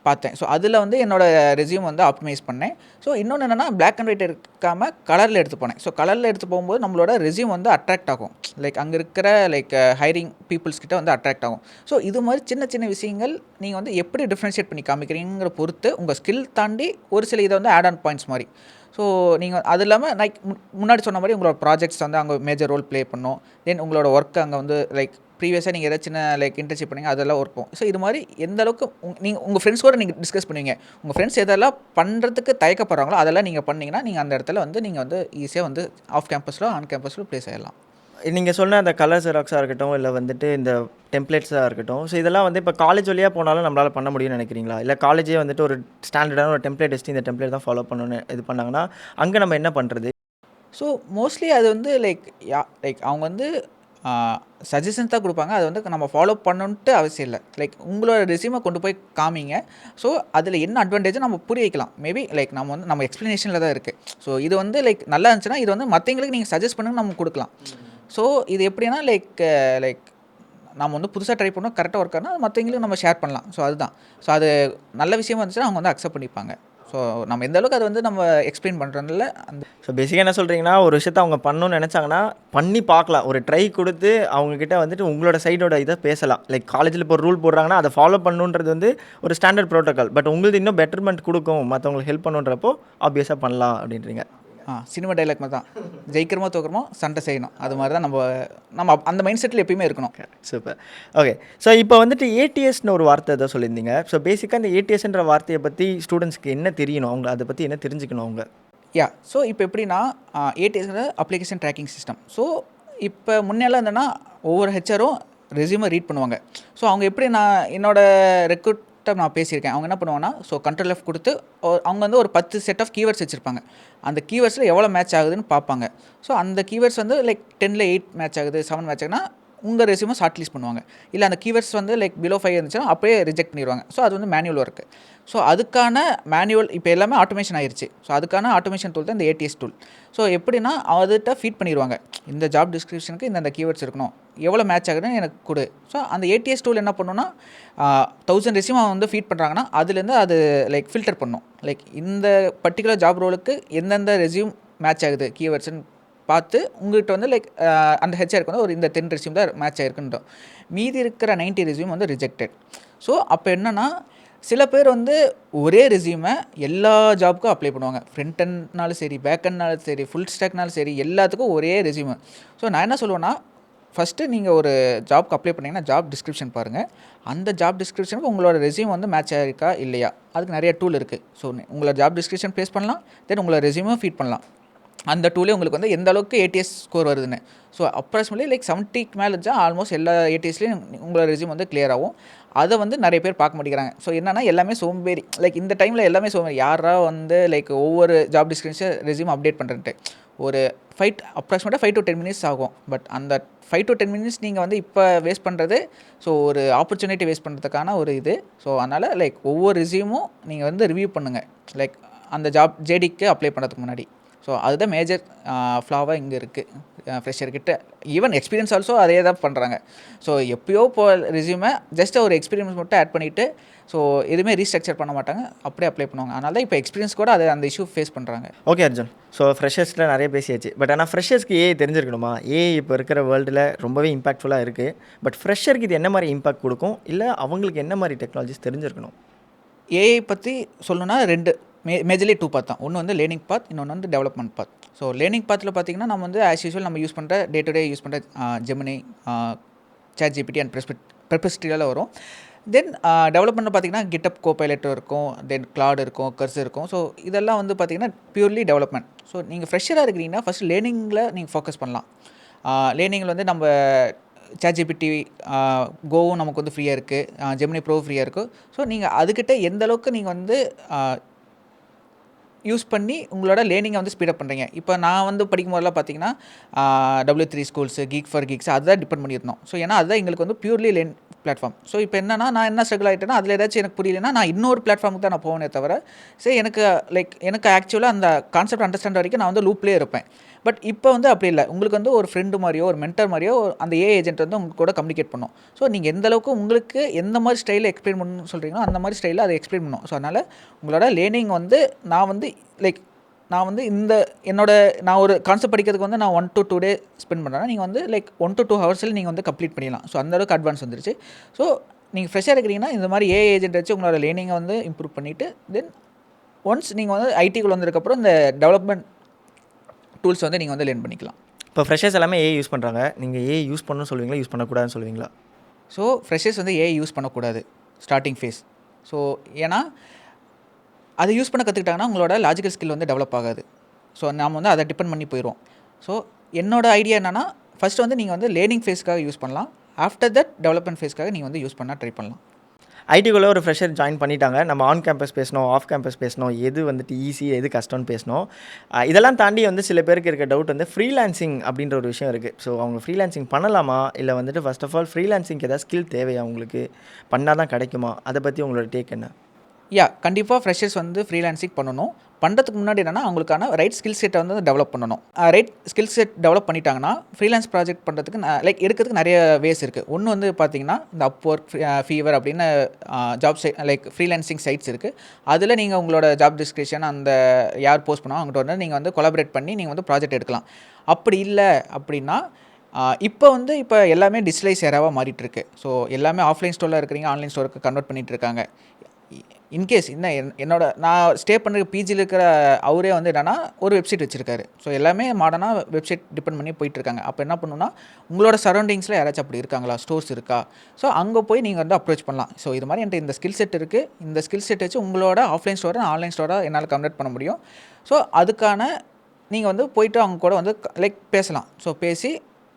பார்த்தேன். ஸோ அதில் வந்து என்னோடய ரெஸ்யூம் வந்து ஆப்டிமைஸ் பண்ணேன். ஸோ இன்னொன்று என்னென்னா பிளாக் அண்ட் ஒயிட் இருக்காமல் கலரில் எடுத்து போனேன். ஸோ கலரில் எடுத்து போகும்போது நம்மளோட ரெஸ்யூம் வந்து அட்ராக்ட் ஆகும். லைக் அங்கே இருக்கிற லைக் ஹைரிங் பீப்புள்ஸ் கிட்ட வந்து அட்ராக்ட் ஆகும். ஸோ இது மாதிரி சின்ன சின்ன விஷயங்கள் நீங்கள் வந்து எப்படி டிஃப்ரென்ஷியேட் பண்ணி காமிக்கிறீங்கிற பொறுத்து உங்கள் ஸ்கில் தாண்டி ஒரு சில இதை வந்து ஆட் ஆன் பாயிண்ட்ஸ் மாதிரி. ஸோ நீங்கள் அது இல்லாமல் லைக் முன்னாடி சொன்ன மாதிரி உங்களோட ப்ராஜெக்ட்ஸ் வந்து அங்கே மேஜர் ரோல் ப்ளே பண்ணும். தென் உங்களோட ஒர்க் அங்கே வந்து லைக் ப்ரீவியஸாக நீங்கள் ஏதாச்சும் சின்ன லைக் இன்டர்ன்ஷிப் பண்ணிங்க அதெல்லாம் ஒர்க் போகும். ஸோ இது மாதிரி எந்த அளவுக்கு நீங்கள் உங்கள் ஃப்ரெண்ட்ஸ் கூட நீங்கள் டிஸ்கஸ் பண்ணுவீங்க. உங்கள் ஃப்ரெண்ட்ஸ் எதெல்லாம் பண்ணுறதுக்கு தயக்கப்படுறாங்களோ அதெல்லாம் நீங்கள் பண்ணிங்கன்னா நீங்கள் அந்த இடத்துல வந்து நீங்கள் வந்து ஈஸியாக வந்து ஆஃப் கேம்பஸில் ஆன் கேம்பஸில் ப்ளேஸ் ஆகிடலாம். நீங்கள் சொன்ன அந்த கலர் ஜெராக்ஸாக இருக்கட்டும், இல்லை வந்துட்டு இந்த டெம்ப்ளேட்ஸாக இருக்கட்டும், ஸோ இதெல்லாம் வந்து இப்போ காலேஜ் வழியாக போனாலும் நம்மளால் பண்ண முடியும்னு நினைக்கிறீங்களா? இல்லை காலேஜே வந்துட்டு ஒரு ஸ்டாண்டர்டான ஒரு டெம்ப்ளேட் வச்சு இந்த டெம்ப்ளேட் தான் ஃபாலோ பண்ணணும்னு இது பண்ணாங்கன்னா அங்கே நம்ம என்ன பண்ணுறது? ஸோ மோஸ்ட்லி அது வந்து லைக் அவங்க வந்து சஜஷன்ஸ் தான் கொடுப்பாங்க. அது வந்து நம்ம ஃபாலோ பண்ணணுன்ட்டு அவசியம் இல்லை. லைக் உங்களோட ரெஸ்யூமை கொண்டு போய் காமிங்க. ஸோ அதில் என்ன அட்வான்டேஜ் நம்ம புரிய வைக்கலாம். மேபி லைக் நம்ம எக்ஸ்ப்ளனேஷனில் தான் இருக்குது. ஸோ இது வந்து லைக் நல்லா இருந்துச்சுன்னா இது வந்து மற்றவங்களுக்கு நீங்கள் சஜஸ்ட் பண்ணுங்க நம்ம கொடுக்கலாம். ஸோ இது எப்படின்னா லைக் நம்ம வந்து புதுசாக ட்ரை பண்ணோம் கரெக்டாக ஒர்க் ஆனால் மற்றவங்களுக்கு நம்ம ஷேர் பண்ணலாம். ஸோ அதுதான். ஸோ அது நல்ல விஷயமா இருந்துச்சுன்னா அவங்க வந்து அக்செப்ட் பண்ணிப்பாங்க. ஸோ நம்ம எந்த அளவுக்கு அதை வந்து நம்ம எக்ஸ்பிளைன் பண்ணுறதுல அந்த ஸோ பேசிக்காக என்ன சொல்கிறீங்கன்னா ஒரு விஷயத்தை அவங்க பண்ணணும்னு நினச்சாங்கன்னா பண்ணி பார்க்கலாம். ஒரு ட்ரை கொடுத்து அவங்கக்கிட்ட வந்துட்டு உங்களோட சைடோட இதை பேசலாம். லைக் காலேஜில் இப்போ ஒரு ரூல் போடுறாங்கன்னா அதை ஃபாலோ பண்ணணுன்றது வந்து ஒரு ஸ்டாண்டர்ட் ப்ரோட்டோக்கால். பட் உங்களுக்கு இன்னும் பெட்டர்மெண்ட் கொடுக்கும், மற்றவங்களுக்கு ஹெல்ப் பண்ணுன்றப்போ ஆப்வியஸாக பண்ணலாம் அப்படின்றீங்க. சினிமா டைலாக் மாதிரி தான், ஜெயிக்கிறமோ தோக்கிறமோ சண்டை செய்யணும். அது மாதிரி தான் நம்ம அந்த மைண்ட் செட்டில் எப்பயுமே இருக்கணும். சூப்பர். ஓகே. ஸோ இப்போ வந்துட்டு ஏடிஎஸ்னு ஒரு வார்த்தை ஏதோ சொல்லியிருந்தீங்க. ஸோ பேசிக்காக இந்த ஏடிஎஸ்ன்ற வார்த்தையை பற்றி ஸ்டூடெண்ட்ஸ்க்கு என்ன தெரியணும், அவங்க அதை பற்றி என்ன தெரிஞ்சுக்கணும் அவங்க? ஸோ இப்போ எப்படின்னா ஏடிஎஸ்ங்கிற அப்ளிகேஷன் ட்ராக்கிங் சிஸ்டம். ஸோ இப்போ முன்னெல்லாம் என்னென்னா ஒவ்வொரு ஹெச்ஆரும் ரெஸ்யூமை ரீட் பண்ணுவாங்க. ஸோ அவங்க எப்படி என்னோட ரெக்ரூட் நான் பேசியிருக்கேன். அவங்க என்ன பண்ணுவாங்கன்னா ஸோ கண்ட்ரோல் எஃப் கொடுத்து அவங்க வந்து ஒரு 10 செட் ஆஃப் கீவேர்ட்ஸ் வச்சுருப்பாங்க. அந்த கீவேர்ட்ஸில் எவ்வளோ மேட்ச் ஆகுதுன்னு பார்ப்பாங்க. ஸோ அந்த கீவேர்ட்ஸ் வந்து லைக் 10ல் 8 மேட்ச் ஆகுது, 7 மேட்ச் ஆகுதுன்னா உங்கள் ரெஸ்யூமை ஷார்ட் லிஸ்ட் பண்ணுவாங்க. இல்லை அந்த கீவேர்ட்ஸ் வந்து லைக் பிலோ 5 இருந்துச்சுன்னா அப்படியே ரிஜெக்ட் பண்ணிடுவாங்க. ஸோ அது வந்து மேனுவல் ஒர்க்கு. ஸோ அதுக்கான மேனுவல் இப்போ எல்லாமே ஆட்டோமேஷன் ஆயிருச்சு. ஸோ அதுக்கான ஆட்டோமேஷன் டூல் தான் இந்த ஏடிஎஸ் டூல். ஸோ எப்படின்னா அதுகிட்ட ஃபீட் பண்ணிடுவாங்க, இந்த ஜாப் டிஸ்கிரிப்ஷனுக்கு இந்த கீவேர்ட்ஸ் இருக்கணும், எவ்வளோ மேட்ச் ஆகுதுன்னு எனக்கு கொடு. ஸோ அந்த ஏடிஎஸ் டூல் என்ன பண்ணுன்னா 1000 ரெஸ்யூம் வந்து ஃபீட் பண்ணுறாங்கன்னா அதுலேருந்து அது லைக் ஃபில்டர் பண்ணும். லைக் இந்த பர்டிகுலர் ஜாப் ரோலுக்கு எந்தெந்த ரெஸ்யூம் மேட்ச் ஆகுது கீவேர்ட்ஸ்ன்னு பார்த்து உங்கள்கிட்ட வந்து லைக் அந்த ஹெச்ஆருக்கு வந்து ஒரு இந்த 10 ரெஸ்யூம் தான் மேட்ச் ஆகிருக்குன்றோம். மீதி இருக்கிற 90 ரெஸ்யூம் வந்து ரிஜெக்டட். ஸோ அப்போ என்னென்னா சில பேர் வந்து ஒரே ரெஸ்யூமை எல்லா ஜாப்புக்கும் அப்ளை பண்ணுவாங்க. ஃப்ரண்ட் எண்ட்னாலும் சரி, பேக் எண்ட்னாலும் சரி, ஃபுல் ஸ்டாக்னாலும் சரி, எல்லாத்துக்கும் ஒரே ரெஸ்யூமை. ஸோ நான் என்ன சொல்லுவேன்னா, ஃபஸ்ட்டு நீங்கள் ஒரு ஜாப்க்கு அப்ளை பண்ணிங்கன்னா ஜாப் டிஸ்கிரிப்ஷன் பாருங்கள். அந்த ஜாப் டிஸ்கிரிப்ஷனுக்கு உங்களோட ரெஸ்யூம் வந்து மேட்ச் ஆகிருக்கா இல்லையா, அதுக்கு நிறைய டூல் இருக்குது. ஸோ உங்களோட ஜாப் டிஸ்கிரிப்ஷன் ப்ளேஸ் பண்ணலாம், தென் உங்களோட ரெஸ்யூமும் ஃபீட் பண்ணலாம். அந்த டூலே உங்களுக்கு வந்து எந்த அளவுக்கு ஏடிஎஸ் ஸ்கோர் வருதுன்னு. ஸோ அப்ராக்சிமேட்லி லைக் 70க்கு மேலே இருந்துச்சா ஆல்மோஸ்ட் எல்லா ஏடிஎஸ்லேயும் உங்களோட ரெஸ்யூம் வந்து கிளியர் ஆகும். அதை வந்து நிறைய பேர் பார்க்க மாட்டேங்கிறாங்க. ஸோ என்னன்னா எல்லாமே சோம்பேறி. லைக் இந்த டைமில் எல்லாமே சோம்பேறி. யாரா வந்து லைக் ஒவ்வொரு ஜாப் டிஸ்கிரிப்ஷன் ரெஸ்யூம் அப்டேட் பண்ணுறேன்ட்டு ஒரு அப்ராக்சிமேட்டாக 5 to 10 மினிட்ஸ் ஆகும். பட் அந்த 5 to 10 மினிட்ஸ் நீங்கள் வந்து இப்போ வேஸ்ட் பண்ணுறது ஸோ ஒரு ஆப்பர்ச்சுனிட்டி வேஸ்ட் பண்ணுறதுக்கான ஒரு இது. ஸோ அதனால் லைக் ஒவ்வொரு ரெஸ்யூமும் நீங்கள் வந்து ரிவ்யூ பண்ணுங்கள், லைக் அந்த ஜாப் ஜேடிக்கு அப்ளை பண்ணுறதுக்கு முன்னாடி. ஸோ அதுதான் மேஜர் ஃப்ளாவாக இங்கே இருக்குது ஃப்ரெஷர்கிட்ட. ஈவன் எக்ஸ்பீரியன்ஸ் ஆல்சோ அதே தான் பண்ணுறாங்க. ஸோ எப்போயோ ரெஸ்யூமை ஜஸ்ட் ஒரு எக்ஸ்பீரியன்ஸ் மட்டும் ஆட் பண்ணிவிட்டு ஸோ எதுவுமே ரீஸ்ட்ரக்சர் பண்ண மாட்டாங்க, அப்படியே அப்ளை பண்ணுவாங்க. அதனால தான் இப்போ எக்ஸ்பீரியன்ஸ் கூட அது அந்த இஷ்யூ ஃபேஸ் பண்ணுறாங்க. ஓகே அர்ஜுன், ஸோ ஃப்ரெஷர்ஸில் நிறைய பேசியாச்சு. பட் ஆனால் ஃப்ரெஷர்ஸ்க்கு ஏஐ தெரிஞ்சிருக்கணுமா? ஏஐ இப்போ இருக்கிற வேர்ல்டில் ரொம்பவே இம்பாக்ட்ஃபுல்லாக இருக்குது. பட் ஃப்ரெஷருக்கு இது என்ன மாதிரி இம்பாக்ட் கொடுக்கும், இல்லை அவங்களுக்கு என்ன மாதிரி டெக்னாலஜிஸ் தெரிஞ்சிருக்கணும்? ஏஐ பற்றி சொல்லணும்னா மேஜர்லி 2 பார்ட் தான். ஒன்று வந்து லேர்னிங் பாத், இன்னொன்று வந்து டெவலப்மெண்ட் பாத். ஸோ லேர்னிங் பாத்தில் பார்த்தீங்கன்னா நம்ம வந்து ஆஸ் யூஸ்வல் நம்ம யூஸ் பண்ணுற டே டு டே யூஸ் பண்ணுற ஜெமினி, சாட் ஜிபிடி அண்ட் பெர்ப்ளெக்சிட்டிலாம் வரும். தென் டெவலப்மெண்ட் பார்த்தீங்கன்னா கிட்டப் கோபைலட் இருக்கும், தென் கிளாட் இருக்கும், கர்சர் இருக்கும். ஸோ இதெல்லாம் வந்து பார்த்தீங்கன்னா பியூர்லி டெவலப்மெண்ட். ஸோ நீங்கள் ஃப்ரெஷராக இருக்கிறீங்கன்னா ஃபஸ்ட் லேர்னிங்கில் நீங்கள் ஃபோக்கஸ் பண்ணலாம். லேர்னிங்கில் வந்து நம்ம சாட் ஜிபிடி, கோவும் நமக்கு வந்து ஃப்ரீயாக இருக்குது, ஜெமினி ப்ரோ ஃப்ரீயாக இருக்குது. ஸோ நீங்கள் அதுக்கிட்ட எந்த அளவுக்கு நீங்கள் வந்து யூஸ் பண்ணி உங்களோட லேர்னிங்கை வந்து ஸ்பீடப் பண்ணுறீங்க. இப்போ நான் வந்து படிக்கும் போதெல்லாம் பார்த்தீங்கன்னா W3 schools, geek for Geeks அதுதான் டிபெண்ட் பண்ணியிருந்தோம். ஸோ ஏன்னா அதுதான் எங்களுக்கு வந்து பியூர்லி லேர்ன் பிளாட்ஃபார்ம். ஸோ இப்போ என்னன்னா நான் என்ன ஸ்ட்ரகிள் ஆகிட்டேன்னா அதில் ஏதாச்சும் எனக்கு புரியலைன்னா நான் இன்னொரு பிளாட்ஃபார்முக்கு தான் நான் போவேனே தவிர சரி எனக்கு ஆக்சுவலாக அந்த கான்செப்ட் அண்டர்ஸ்டாண்ட் வரைக்கும் நான் வந்து லூப்லேயே இருப்பேன். பட் இப்போ வந்து அப்படி இல்லை. உங்களுக்கு வந்து ஒரு ஃப்ரெண்டு மாதிரியோ ஒரு மென்டர் மாதிரியோ அந்த ஏஐ ஏஜென்ட் வந்து உங்களுக்கு கூட கம்யூனிகேட் பண்ணும். ஸோ நீங்கள் எந்த அளவுக்கு உங்களுக்கு எந்த மாதிரி ஸ்டைலில் எக்ஸ்பிளைன் பண்ணணும்னு சொல்கிறீங்களோ அந்த மாதிரி ஸ்டைலில் அதை எக்ஸ்பிளைன் பண்ணும். ஸோ அதனால் உங்களோட லேர்னிங் வந்து நான் வந்து நான் ஒரு கான்செப்ட் படிக்கிறதுக்கு வந்து நான் 1 to 2 டே ஸ்பெண்ட் பண்ணுறேன்னா நீங்கள் வந்து லைக் 1 to 2 ஹவர்ஸில் நீங்கள் வந்து கம்ப்ளீட் பண்ணிடலாம். ஸோ அந்தளவுக்கு அட்வான்ஸ் வந்துருச்சு. ஸோ நீங்கள் ஃப்ரெஷ்ஷாக இருக்கிறீங்கன்னா இந்த மாதிரி ஏஐ ஏஜென்ட் வச்சு உங்களோட லேர்னிங்கை வந்து இம்ப்ரூவ் பண்ணிவிட்டு தென் ஒன்ஸ் நீங்கள் வந்து ஐடிக்குள்ளே வந்ததுக்கப்புறம் இந்த டெவலப்மெண்ட் டூல்ஸ் வந்து நீங்கள் வந்து லேர்ன் பண்ணிக்கலாம். இப்போ ஃப்ரெஷர்ஸ் எல்லாமே ஏஐ யூஸ் பண்ணுறாங்க. நீங்கள் ஏஐ யூஸ் பண்ணணும்னு சொல்லுவீங்களா, யூஸ் பண்ணக்கூடாதுன்னு சொல்லுவீங்களா? ஸோ ஃப்ரெஷர்ஸ் வந்து ஏஐ யூஸ் பண்ணக்கூடாது ஸ்டார்டிங் ஃபேஸ். ஸோ ஏன்னா அதை யூஸ் பண்ண கற்றுக்கிட்டாங்கன்னா உங்களோட லாஜிக்கல் ஸ்கில் வந்து டெவலப் ஆகாது. ஸோ நாம் வந்து அதை டிபெண்ட் பண்ணி போயிடும். ஸோ என்னோடய ஐடியா என்னென்னா ஃபஸ்ட்டு வந்து நீங்கள் வந்து லேர்னிங் ஃபேஸ்க்காக யூஸ் பண்ணலாம். ஆஃப்டர் தட் டெவலப்மெண்ட் ஃபேஸ்க்காக நீங்கள் வந்து யூஸ் பண்ண ட்ரை பண்ணலாம். ஐடிக்குள்ளே ஒரு ஃப்ரெஷர் ஜாயின் பண்ணிட்டாங்க. நம்ம ஆன் கேம்பஸ் பேசணும், ஆஃப் கேம்பஸ் பேசணும், எது வந்துட்டு ஈஸி எது கஷ்டம்னு பேசணும். இதெல்லாம் தாண்டி வந்து சில பேருக்கு இருக்க டவுட் வந்து ஃப்ரீலான்சிங் அப்படின்ற ஒரு விஷயம் இருக்குது. ஸோ அவங்க ஃப்ரீலான்சிங் பண்ணலாமா, இல்லை வந்துட்டு ஃபர்ஸ்ட் ஆஃப் ஆல் ஃப்ரீலான்சிங்க்கு ஏதாவது ஸ்கில் தேவையா, உங்களுக்கு பண்ணால் தான் கிடைக்குமா, அதை பற்றி உங்களோட டேக் என்ன? கண்டிப்பாக ஃப்ரெஷர்ஸ் வந்து ஃப்ரீலான்சிங் பண்ணணும். பண்ணுறதுக்கு முன்னாடி என்னென்னா அவங்களுக்கான ரைட் ஸ்கில் செட்டை வந்து டெவலப் பண்ணணும். ரைட் ஸ்கில் செட் டெவலப் பண்ணிட்டாங்கன்னா ஃப்ரீலான்ஸ் ப்ராஜெக்ட் பண்ணுறதுக்கு எடுக்கிறதுக்கு நிறைய வேஸ் இருக்குது. ஒன்று வந்து பார்த்தீங்கன்னா இந்த அப்வொர்க், ஃபீவர் அப்படின்னு job site like freelancing sites இருக்குது. அதில் நீங்கள் உங்களோட ஜாப் டிஸ்கிரிப்ஷன் அந்த யார் போஸ்ட் பண்ணுவோம் அவங்ககிட்ட வந்து நீங்கள் வந்து கொலாபரேட் பண்ணி நீங்கள் வந்து ப்ராஜெக்ட் எடுக்கலாம். அப்படி இல்லை அப்படின்னா இப்போ எல்லாமே டிஜிட்டலைஸ் ஏராவாக மாறிட்டுருக்கு. ஸோ எல்லாமே ஆஃப்லைன் ஸ்டோரில் இருக்கிறீங்க ஆன்லைன் ஸ்டோருக்கு கன்வெர்ட் பண்ணிகிட்டு இருக்காங்க. இன்கேஸ் நான் ஸ்டே பண்ணுற பிஜியில் இருக்கிற அவரே வந்து என்னென்னா ஒரு வெப்சைட் வச்சுருக்காரு. ஸோ எல்லாமே மாடர்னாக வெப்சைட் டிபெண்ட் பண்ணி போயிட்டுருக்காங்க. அப்போ என்ன பண்ணுன்னா உங்களோட சரௌண்டிங்ஸில் யாராச்சும் அப்படி இருக்காங்களா, ஸ்டோர்ஸ் இருக்கா, ஸோ அங்கே போய் நீங்கள் வந்து அப்ரோச் பண்ணலாம். ஸோ இது மாதிரி என்கிட்ட இந்த ஸ்கில் செட் இருக்குது, இந்த ஸ்கில் செட் வச்சு உங்களோட ஆஃப்லைன் ஸ்டோரை ஆன்லைன் ஸ்டோராக என்னால் கன்வெர்ட் பண்ண முடியும். ஸோ அதுக்கான நீங்கள் வந்து போய்ட்டு அவங்க கூட வந்து பேசலாம். ஸோ பேசி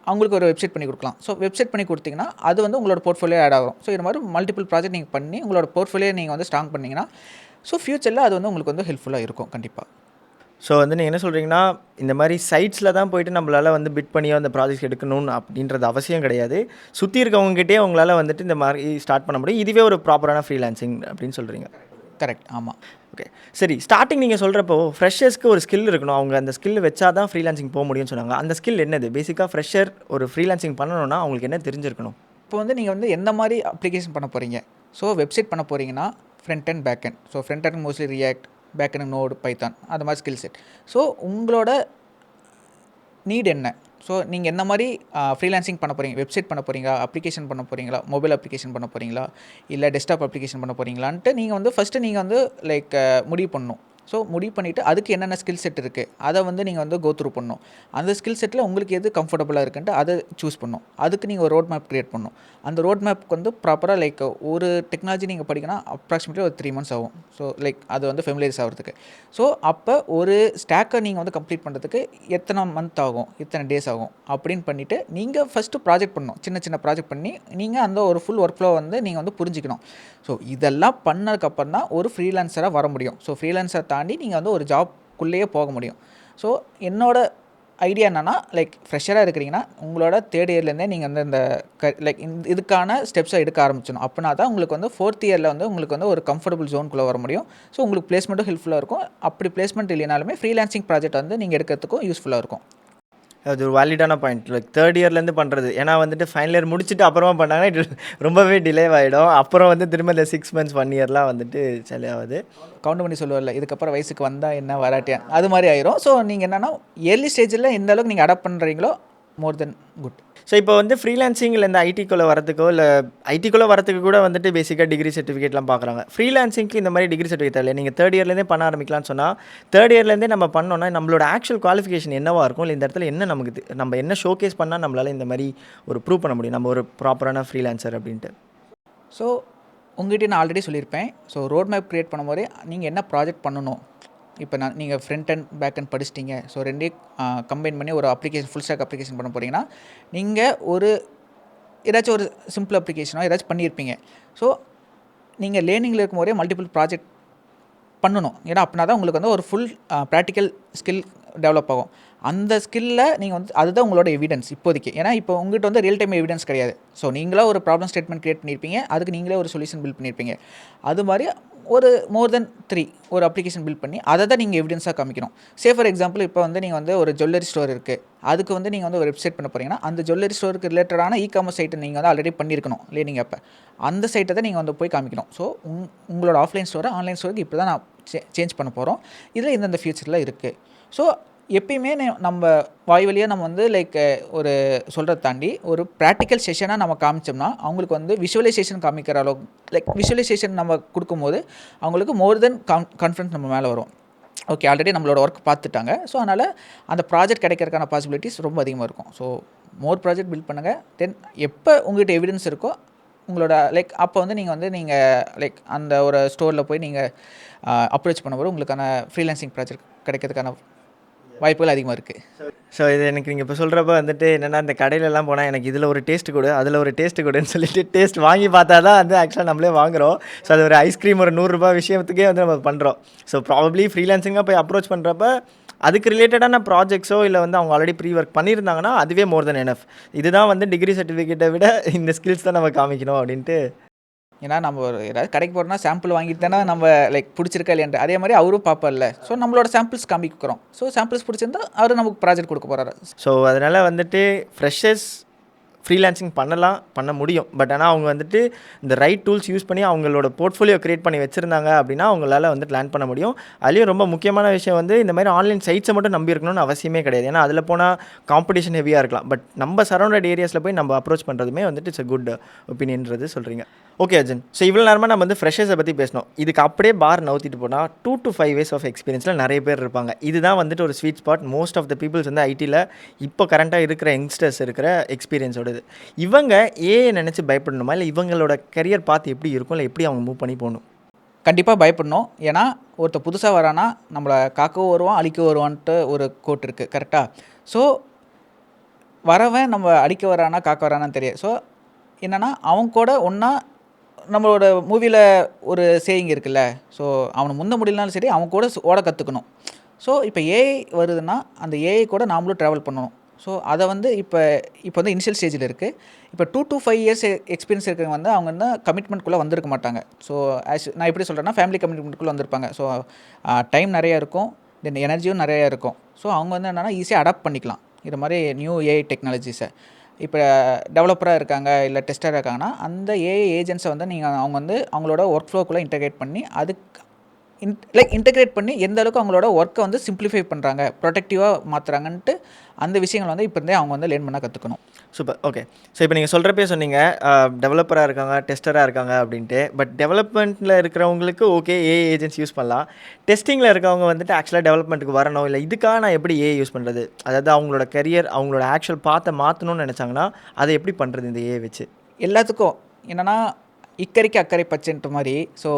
அவங்களுக்கு ஒரு வெப்சைட் பண்ணி கொடுக்கலாம். ஸோ வெப்சைட் பண்ணி கொடுத்தீங்கன்னா அது வந்து உங்களோட போர்ட்ஃபோலியோ ஆட் ஆகும். ஸோ இது மாதிரி மல்டிபிள் ப்ராஜெக்ட் நீங்கள் பண்ணி உங்களோட போர்ட்ஃபோலியோ நீங்கள் வந்து ஸ்ட்ராங் பண்ணிங்கன்னா ஸோ ஃப்யூச்சரில் அது வந்து உங்களுக்கு வந்து ஹெல்ப்ஃபுல்லாக இருக்கும் கண்டிப்பாக. ஸோ வந்து நீங்கள் என்ன சொல்கிறீங்கன்னா, இந்த மாரி சைட்ஸில் தான் போயிட்டு நம்மளால வந்து பிட் பண்ணியோ அந்த ப்ராஜெக்ட்ஸ் எடுக்கணும்னு அப்படின்றது அவசியம் கிடையாது. சுத்தி இருக்கவங்ககிட்டயே உங்களால வந்துட்டு இந்த மாரி ஸ்டார்ட் பண்ண முடியும். இதுவே ஒரு ப்ராப்பரான ஃப்ரீலான்சிங் அப்படின்னு சொல்கிறீங்க. கரெக்ட். ஆமாம். ஓகே. சரி, ஸ்டார்ட்டிங் நீங்கள் சொல்கிறப்போ ஃப்ரெஷர்ஸ்க்கு ஒரு ஸ்கில் இருக்கணும். அவங்க அந்த ஸ்கில் வச்சா தான் ஃப்ரீலான்சிங் போ முடியும்னு சொன்னாங்க. அந்த ஸ்கில் என்னது? பேசிக்கா ஃப்ரெஷர் ஒரு ஃப்ரீலான்சிங் பண்ணணும்னா அவங்களுக்கு என்ன தெரிஞ்சிருக்கணும்? இப்போ வந்து நீங்கள் வந்து எந்த மாதிரி அப்ளிகேஷன் பண்ண போகிறீங்க? ஸோ வெப்சைட் பண்ண போகிறீங்கன்னா front and back end. So front end mostly React, back end Node, Python அந்த மாதிரி ஸ்கில் செட். ஸோ உங்களோட நீட் என்ன? ஸோ நீங்கள் எந்த மாதிரி ஃப்ரீலான்சிங் பண்ண போகிறீங்க? வெப்சைட் பண்ண போகிறீங்களா? அப்ளிகேஷன் பண்ண போகிறீங்களா? மொபைல் அப்ளிகேஷன் பண்ண போகிறீங்களா? இல்லை டெஸ்க்டாப் அப்ளிகேஷன் பண்ண போகிறீங்களான்ட்டு நீங்கள் வந்து ஃபஸ்ட்டு நீங்கள் வந்து லைக் முடிவு பண்ணணும். ஸோ முடிவு பண்ணிவிட்டு அதுக்கு என்னென்ன ஸ்கில் செட் இருக்குது அதை வந்து நீங்கள் வந்து கோ த்ரூ பண்ணணும். அந்த ஸ்கில் செட்டில் உங்களுக்கு எது கம்ஃபர்டபுளாக இருக்குன்ட்டு அதை சூஸ் பண்ணணும். அதுக்கு நீங்கள் ஒரு ரோட் மேப் க்ரியேட் பண்ணணும். அந்த ரோட் மேப்க்கு வந்து ப்ராப்பராக லைக் ஒரு டெக்னாலஜி நீங்கள் படிக்கணும் அப்ராக்சிமேட்லி ஒரு 3 months ஆகும். ஸோ லைக் அது வந்து ஃபெமிலியர்ஸ் ஆகிறதுக்கு. ஸோ அப்போ ஒரு ஸ்டாக்கை நீங்கள் வந்து கம்ப்ளீட் பண்ணுறதுக்கு எத்தனை மந்த் ஆகும், எத்தனை டேஸ் ஆகும் அப்படின்னு பண்ணிவிட்டு நீங்கள் ஃபஸ்ட்டு ப்ராஜெக்ட் பண்ணணும். சின்ன சின்ன ப்ராஜெக்ட் பண்ணி நீங்கள் அந்த ஒரு ஃபுல் ஒர்க் ஃப்ளோ வந்து நீங்கள் வந்து புரிஞ்சிக்கணும். ஸோ இதெல்லாம் பண்ணதுக்கப்புறம் தான் ஒரு ஃப்ரீலான்சராக வர முடியும். ஸோ ஃப்ரீலான்சரை தாண்டி நீங்கள் வந்து ஒரு ஜாப்குள்ளேயே போக முடியும். ஸோ என்னோட ஐடியா என்னென்னா லைக் ஃப்ரெஷராக இருக்கிறீங்கன்னா உங்களோட 3rd இயர்லேருந்தே நீங்கள் வந்து இந்த லைக் இதுக்கான ஸ்டெப்ஸை எடுக்க ஆரம்பிச்சிடணும். அப்படின்னா தான் உங்களுக்கு வந்து 4th இயரில் வந்து உங்களுக்கு வந்து ஒரு கம்ஃபர்டபுள் ஜோனுக்குள்ளே வர முடியும். ஸோ உங்களுக்கு பிளேஸ்மெண்ட்டும் ஹெல்ப்ஃபுல்லாக இருக்கும். அப்படி பிளேஸ்மெண்ட் இல்லைனாலுமே ஃப்ரீலான்சிங் ப்ராஜெக்ட் வந்து நீங்கள் எடுக்கிறதுக்கும் யூஸ்ஃபுல்லாக இருக்கும். அது ஒரு வேலிடான பாயிண்ட். லைக் 3rd இயர்லேருந்து பண்ணுறது. ஏன்னா வந்துட்டு ஃபைனல் இயர் முடிச்சுட்டு அப்புறமா பண்ணாங்கன்னா இது ரொம்பவே டிலே ஆகிடும். அப்புறம் வந்து திரும்ப இந்த 6 months 1 yearலாம் வந்துட்டு செலே ஆகுது. கவுண்ட் பண்ணி சொல்லுவார்ல, இதுக்கப்புறம் வயசுக்கு வந்தால் என்ன வராட்டியா அது மாதிரி ஆயிரும். ஸோ நீங்கள் என்னென்னா ஏர்லி ஸ்டேஜில் எந்த அளவுக்கு நீங்கள் அடாப்ட் பண்ணுறீங்களோ மோர் தென் குட். ஸோ இப்போ வந்து ஃப்ரீலான்சிங்கில் இந்த ஐடிக்குள்ளே வரத்துக்கோ இல்லை ஐடிக்குள்ளே வரத்துக்கு கூட வந்துட்டு பேசிக்காக டிகிரி சர்டிஃபிகேட்லாம் பார்க்குறாங்க. ஃப்ரீலான்சிங்க்கு இந்த மாதிரி டிகிரி சர்டிஃபிகேட் இல்லை. நீங்கள் 3rd இயர்லேருந்தே பண்ண ஆரம்பிக்கலாம்னு சொன்னால் 3rd இயர்லேருந்தே நம்ம பண்ணோன்னா நம்மளோட ஆக்சுவல் குவாலிஃபிகேஷன் என்னவாக இருக்கும், இல்லை இந்த இடத்துல என்ன நமக்கு நம்ம என்ன ஷோகேஸ் பண்ணால் நம்மளால் இந்த மாதிரி ஒரு ப்ரூவ் பண்ண முடியும் நம்ம ஒரு ப்ராப்பரான ஃப்ரீலான்சர் அப்படின்ட்டு. ஸோ உங்கள்கிட்ட நான் ஆல்ரெடி சொல்லியிருப்பேன். ஸோ ரோட் மேப் க்ரியேட் பண்ணும்போதே நீங்கள் என்ன ப்ராஜெக்ட் பண்ணணும். இப்போ நீங்கள் ஃப்ரண்ட் அண்ட் பேக் அண்ட் படிச்சிட்டிங்க. ஸோ ரெண்டையும் கம்பைன் பண்ணி ஒரு அப்ளிகேஷன் ஃபுல் ஸ்டாக் அப்ளிகேஷன் பண்ண போகிறீங்கன்னா நீங்கள் ஒரு ஏதாச்சும் ஒரு சிம்பிள் அப்ளிகேஷனோ ஏதாச்சும் பண்ணியிருப்பீங்க. ஸோ நீங்கள் லேர்னிங்கில் இருக்கும் போதே மல்டிபிள் ப்ராஜெக்ட் பண்ணணும். ஏன்னா அப்படின்னா தான் உங்களுக்கு வந்து ஒரு ஃபுல் ப்ராக்டிக்கல் ஸ்கில் டெவலப் ஆகும். அந்த ஸ்கில்லை நீங்கள் வந்து அதுதான் உங்களோட எவிடன்ஸ் இப்போதைக்கு. ஏன்னா இப்போ உங்கள்கிட்ட வந்து ரியல் டைம் எவிடன்ஸ் கிடையாது. ஸோ நீங்களாக ஒரு ப்ராப்ளம் ஸ்டேட்மெண்ட் க்ரியேட் பண்ணியிருப்பீங்க. அதுக்கு நீங்களே ஒரு சொல்யூஷன் பில்ட் பண்ணியிருப்பீங்க. அது மாதிரி ஒரு மோர் தென் 3 ஒரு அப்ளிகேஷன் பில்ட் பண்ணி அதை தான் நீங்கள் எவிடன்ஸாக காமிக்கணும். ஃபார் எக்ஸாம்பிள் இப்போ வந்து நீங்கள் வந்து ஒரு ஜுவல்லரி ஸ்டோர் இருக்குது. அதுக்கு வந்து நீங்கள் வந்து ஒரு வெப்சைட் பண்ண போகிறீங்கன்னா அந்த ஜுவல்லரி ஸ்டோருக்கு ரிலேட்டடான இ-காமர்ஸ் சைட்டை நீங்கள் வந்து ஆல்ரெடி பண்ணியிருக்கணும் லேர்னிங் அப்போ. அந்த சைட்டை தான் நீங்கள் வந்து போய் காமிக்கணும். ஸோ உங்களோட ஆஃப்லைன் ஸ்டோரை ஆன்லைன் ஸ்டோருக்கு இப்படி தான் நான் சேஞ்ச் பண்ண போகிறோம். இதில் இந்தந்த ஃபியூச்சரில் இருக்குது. ஸோ எப்பயுமே நம்ம வாய் வழியாக நம்ம வந்து லைக் ஒரு சொல்கிறத தாண்டி ஒரு ப்ராக்டிக்கல் செஷனாக நம்ம காமிச்சோம்னா அவங்களுக்கு வந்து விஷுவலைசேஷன் காமிக்கிற அளவுக்கு லைக் விஷுவலைசேஷன் நம்ம கொடுக்கும்போது அவங்களுக்கு மோர் தென் கான்ஃபிடன்ஸ் நம்ம மேலே வரும். ஓகே, ஆல்ரெடி நம்மளோட ஒர்க் பார்த்துட்டாங்க. ஸோ அதனால் அந்த ப்ராஜெக்ட் கிடைக்கிறதுக்கான பாசிபிலிட்டிஸ் ரொம்ப அதிகமாக இருக்கும். ஸோ மோர் ப்ராஜெக்ட் பில்ட் பண்ணுங்கள். தென் எப்போ உங்கள்கிட்ட எவிடன்ஸ் இருக்கோ உங்களோட லைக் அப்போ வந்து நீங்கள் லைக் அந்த ஒரு ஸ்டோரில் போய் நீங்கள் அப்ரோச் பண்ணும்போது உங்களுக்கான ஃப்ரீலான்சிங் ப்ராஜெக்ட் கிடைக்கிறதுக்கான வாய்ப்புகள் அதிகமாக இருக்குது. ஸோ இது எனக்கு நீங்கள் இப்போ சொல்கிறப்ப வந்துட்டு என்னென்னா இந்த கடையிலலாம் போனால் எனக்கு இதில் ஒரு டேஸ்ட் கொடு அதில் ஒரு டேஸ்ட் கொடுன்னு சொல்லிட்டு டேஸ்ட் வாங்கி பார்த்தா தான் வந்து ஆக்சுவலாக நம்மளே வாங்குகிறோம். ஸோ அது ஒரு ஐஸ்கிரீம் ஒரு 100 ரூபாய் விஷயத்துக்கே வந்து நம்ம பண்ணுறோம். ஸோ ப்ராபப்ளி ஃப்ரீலான்சிங்காக போய் அப்ரோச் பண்ணுறப்ப அதுக்கு ரிலேட்டடான ப்ராஜெக்ட்ஸோ இல்லை வந்து அவங்க ஆல்ரெடி ப்ரீ ஒர்க் பண்ணியிருந்தாங்கன்னா அதுவே மோர் தென் எனஃப். இதுதான் வந்து டிகிரி சர்டிஃபிகேட்டை விட இந்த ஸ்கில்ஸ் தான் நம்ம காமிக்கணும் அப்படின்ட்டு. ஏன்னா நம்ம ஒரு ஏதாவது கடைக்கு போகிறோம்னா சாம்பிள் வாங்கிட்டு தானே நம்ம லைக் பிடிச்சிருக்கா இல்லையான்ட்டு அதே மாதிரி அவரும் பார்ப்பல. ஸோ நம்மளோட சாம்பிள்ஸ் காமிக்கிறோம். ஸோ சாம்பிள்ஸ் பிடிச்சிருந்தா அவர் நமக்கு ப்ராஜெக்ட் கொடுக்க போகிறாரு. ஸோ அதனால் வந்துட்டு ஃப்ரெஷர்ஸ் ஃப்ரீலான்சிங் பண்ண முடியும். பட் ஆனால் அவங்க வந்துட்டு இந்த ரைட் டூல்ஸ் யூஸ் பண்ணி அவங்களோட போர்ட்ஃபோலியோ க்ரியேட் பண்ணி வச்சுருந்தாங்க அப்படின்னா அவங்களால வந்துட்டு லேர்ன் பண்ண முடியும். அதுலேயும் ரொம்ப முக்கியமான விஷயம் வந்து இந்த மாதிரி ஆன்லைன் சைட்ஸை மட்டும் நம்பி இருக்கணும்னு அவசியமே கிடையாது. ஏன்னா அதில் போனால் காம்படிஷன் ஹெவியாக இருக்கலாம். பட் நம்ம சரௌண்டட் ஏரியாஸில் போய் நம்ம அப்ரோச் பண்ணுறதுமே வந்துட்டு இட்ஸ் அ குட் ஒப்பீனியன்றது சொல்கிறீங்க. ஓகே அர்ஜுன், ஸோ இவ்வளோ நேரமாக நம்ம வந்து ஃப்ரெஷர்ஸை பற்றி பேசணும். இதுக்கு அப்படியே பார் நவுத்திட்டு போனால் 2 to 5 years ஆஃப் எக்ஸ்பீரியன்ஸில் நிறைய பேர் இருப்பாங்க. இதுதான் வந்துட்டு ஒரு sweet spot. Most of the peoples வந்து ஐடியில் இப்போ கரண்ட்டாக இருக்கிற யங்ஸ்டர்ஸ் இருக்கிற எக்ஸ்பீரியன்ஸோடது. இவங்க ஏஐ நினச்சி பயப்படணுமா, இல்லை இவங்களோட கரியர் பார்த்து எப்படி இருக்கும், இல்லை எப்படி அவங்க மூவ் பண்ணி போகணும்? கண்டிப்பாக பயப்படணும். ஏன்னா ஒருத்தர் புதுசாக வரானா நம்மளை காக்கவும் வருவான் அழிக்க வருவான்ட்டு ஒரு கோட் இருக்குது கரெக்டாக. ஸோ வரவன் நம்ம அழிக்க வரானா காக்க வரானான்னு தெரியாது. ஸோ என்னென்னா அவங்க கூட ஒன்றா நம்மளோட மூவியில் ஒரு சேயிங் இருக்குல்ல, ஸோ அவனை முந்த முடியலனாலும் சரி அவன் கூட ஓட கற்றுக்கணும். ஸோ இப்போ ஏஐ வருதுன்னா அந்த ஏஐ கூட நாமளும் ட்ராவல் பண்ணணும். ஸோ அதை வந்து இப்போ வந்து இனிஷியல் ஸ்டேஜில் இருக்குது. இப்போ 2 to 5 இயர்ஸ் எக்ஸ்பீரியன்ஸ் இருக்கிறவங்க வந்து அவங்க வந்து கமிட்மெண்ட்குள்ளே வந்திருக்க மாட்டாங்க. ஸோ நான் எப்படி சொல்கிறேன்னா ஃபேமிலி கமிட்மெண்ட்குள்ளே வந்திருப்பாங்க. ஸோ டைம் நிறையா இருக்கும், தென் எனர்ஜியும் நிறையா இருக்கும். ஸோ அவங்க வந்து என்னென்னா ஈஸியாக அடாப்ட் பண்ணிக்கலாம் இது மாதிரி நியூ ஏஐ டெக்னாலஜிஸை. இப்போ டெவலப்பராக இருக்காங்க இல்லை டெஸ்டராக இருக்காங்கன்னா அந்த ஏஐ ஏஜென்ட்ஸை வந்து அவங்க வந்து அவங்களோட ஒர்க் ஃப்ளோக்குள்ளே இன்டெகிரேட் பண்ணி அதுக்கு இன்டெகிரேட் பண்ணி எந்த அளவுக்கு அவங்களோட ஒர்க்கை வந்து சிம்பிளிஃபை பண்ணுறாங்க, ப்ரொடக்டிவாக மாற்றுறாங்கன்ட்டு அந்த விஷயங்கள் வந்து இப்போ இருந்தே அவங்க வந்து லேர்ன் பண்ண கற்றுக்கணும். சூப்பர். ஓகே. ஸோ இப்போ நீங்கள் சொல்கிறப்பே சொன்னீங்க டெவலப்பராக இருக்காங்க, டெஸ்டராக இருக்காங்க அப்படின்ட்டு. பட் டெவலப்மெண்ட்டில் இருக்கிறவங்களுக்கு ஓகே ஏஐ ஏஜென்ட்ஸ் யூஸ் பண்ணலாம். டெஸ்டிங்கில் இருக்கவங்க வந்துட்டு ஆக்சுவலாக டெவலப்மெண்ட்டுக்கு வரணும், இல்லை இதுக்காக நான் எப்படி ஏஐ யூஸ் பண்ணுறது, அதாவது அவங்களோட கரியர் அவங்களோட ஆக்சுவல் பாத்தை மாற்றணும்னு நினச்சாங்கன்னா அதை எப்படி பண்ணுறது இந்த ஏஐ வச்சு? எல்லாத்துக்கும் என்னென்னா இக்கரைக்கு அக்கறை பச்சைன்ற மாதிரி. ஸோ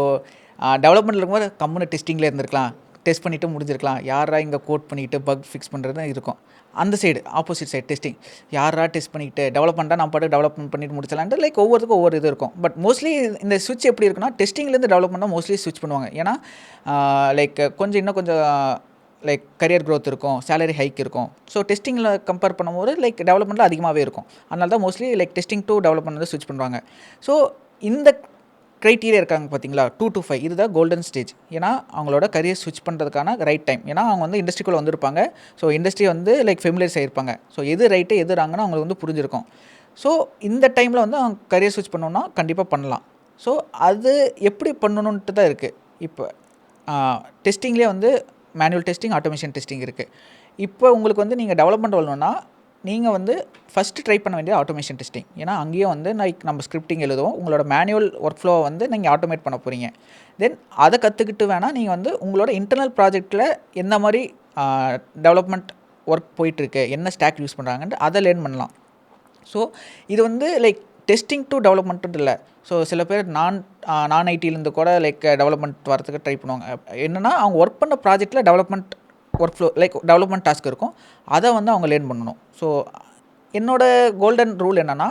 டெவலப்மெண்ட்டில் இருக்கும்போது கம்முன்னு டெஸ்டிங்கில் இருந்திருக்கலாம், டெஸ்ட் பண்ணிவிட்டு முடிஞ்சிருக்கலாம். யாரா இங்கே கோட் பண்ணிக்கிட்டு பக் ஃபிக்ஸ் பண்ணுறது இருக்கும். அந்த சைடு ஆப்போசிட் சைடு டெஸ்டிங் யாரா டெஸ்ட் பண்ணிக்கிட்டு டெவலப்மெண்ட்டாக நான் பாட்டு டெவலப்மெண்ட் பண்ணிட்டு முடிச்சலான்ட்டு லைக் ஒவ்வொருத்துக்கும் ஒவ்வொரு இது இருக்கும். பட் மோஸ்ட்லி இந்த ஸ்விட்ச் எப்படி இருக்குன்னா டெஸ்டிங்லேருந்து டெவலப்மெண்ட்டாக மோஸ்ட்லி ஸ்விட்ச் பண்ணுவாங்க. ஏன்னா லைக் இன்னும் கொஞ்சம் லைக் கரியர் க்ரோத் இருக்கும், சேலரி ஹைக் இருக்கும். ஸோ டெஸ்டிங்கில் கம்பேர் பண்ணும்போது லைக் டெவலப்மெண்ட்டில் அதிகமாகவே இருக்கும். அதனால தான் mostly like testing to development வந்து ஸ்விட்ச் பண்ணுவாங்க. ஸோ இந்த க்ரைட்டீரியா இருக்காங்க பார்த்தீங்களா, 2 to 5 இதுதான் கோல்டன் ஸ்டேஜ். ஏன்னா அவங்களோட கரியர் ஸ்விட்ச் பண்ணுறதுக்கான ரைட் டைம். ஏன்னா அவங்க வந்து இண்டஸ்ட்ரிக்குள்ளே வந்திருப்பாங்க. ஸோ இண்டஸ்ட்ரி வந்து லைக் ஃபெமிலியர்ஸ் ஆகிருப்பாங்க. ஸோ எது ரைட்டு எது ராங்குன்னு அவங்களுக்கு வந்து புரிஞ்சிருக்கும். ஸோ இந்த டைமில் வந்து அவங்க கரியர் ஸ்விட்ச் பண்ணணுன்னா கண்டிப்பாக பண்ணலாம். ஸோ அது எப்படி பண்ணணுன்ட்டு தான் இருக்குது. இப்போ டெஸ்டிங்லேயே வந்து மேனுவல் டெஸ்டிங், ஆட்டோமேஷன் டெஸ்டிங் இருக்குது. இப்போ உங்களுக்கு வந்து நீங்கள் டெவலப்மெண்ட் வரணுன்னா நீங்கள் வந்து ஃபஸ்ட்டு ட்ரை பண்ண வேண்டிய ஆட்டோமேஷன் டெஸ்டிங். ஏன்னா அங்கேயும் வந்து நம்ம ஸ்கிரிப்டிங் எழுதுவோம். உங்களோட மேனுவல் ஒர்க் ஃப்ளோவை வந்து நீங்கள் ஆட்டோமேட் பண்ண போகிறீங்க. தென் அதை கற்றுக்கிட்டு வேணால் நீங்கள் வந்து உங்களோட இன்டர்னல் ப்ராஜெக்ட்டில் எந்த மாதிரி டெவலப்மெண்ட் ஒர்க் போயிட்டுருக்கு, என்ன ஸ்டாக் யூஸ் பண்ணுறாங்கன்ட்டு அதை லேர்ன் பண்ணலாம். ஸோ இது வந்து லைக் டெஸ்டிங் டு டெவலப்மெண்ட்டு இல்லை. ஸோ சில பேர் நான் ஐடியிலேருந்து கூட லைக் டெவலப்மெண்ட் வரதுக்கு ட்ரை பண்ணுவாங்க. என்னென்னா அவங்க ஒர்க் பண்ண ப்ராஜெக்ட்டில் development work flow like development task இருக்கும். அதை வந்து அவங்க லேர்ன் பண்ணணும். ஸோ என்னோடய கோல்டன் ரூல் என்னென்னா,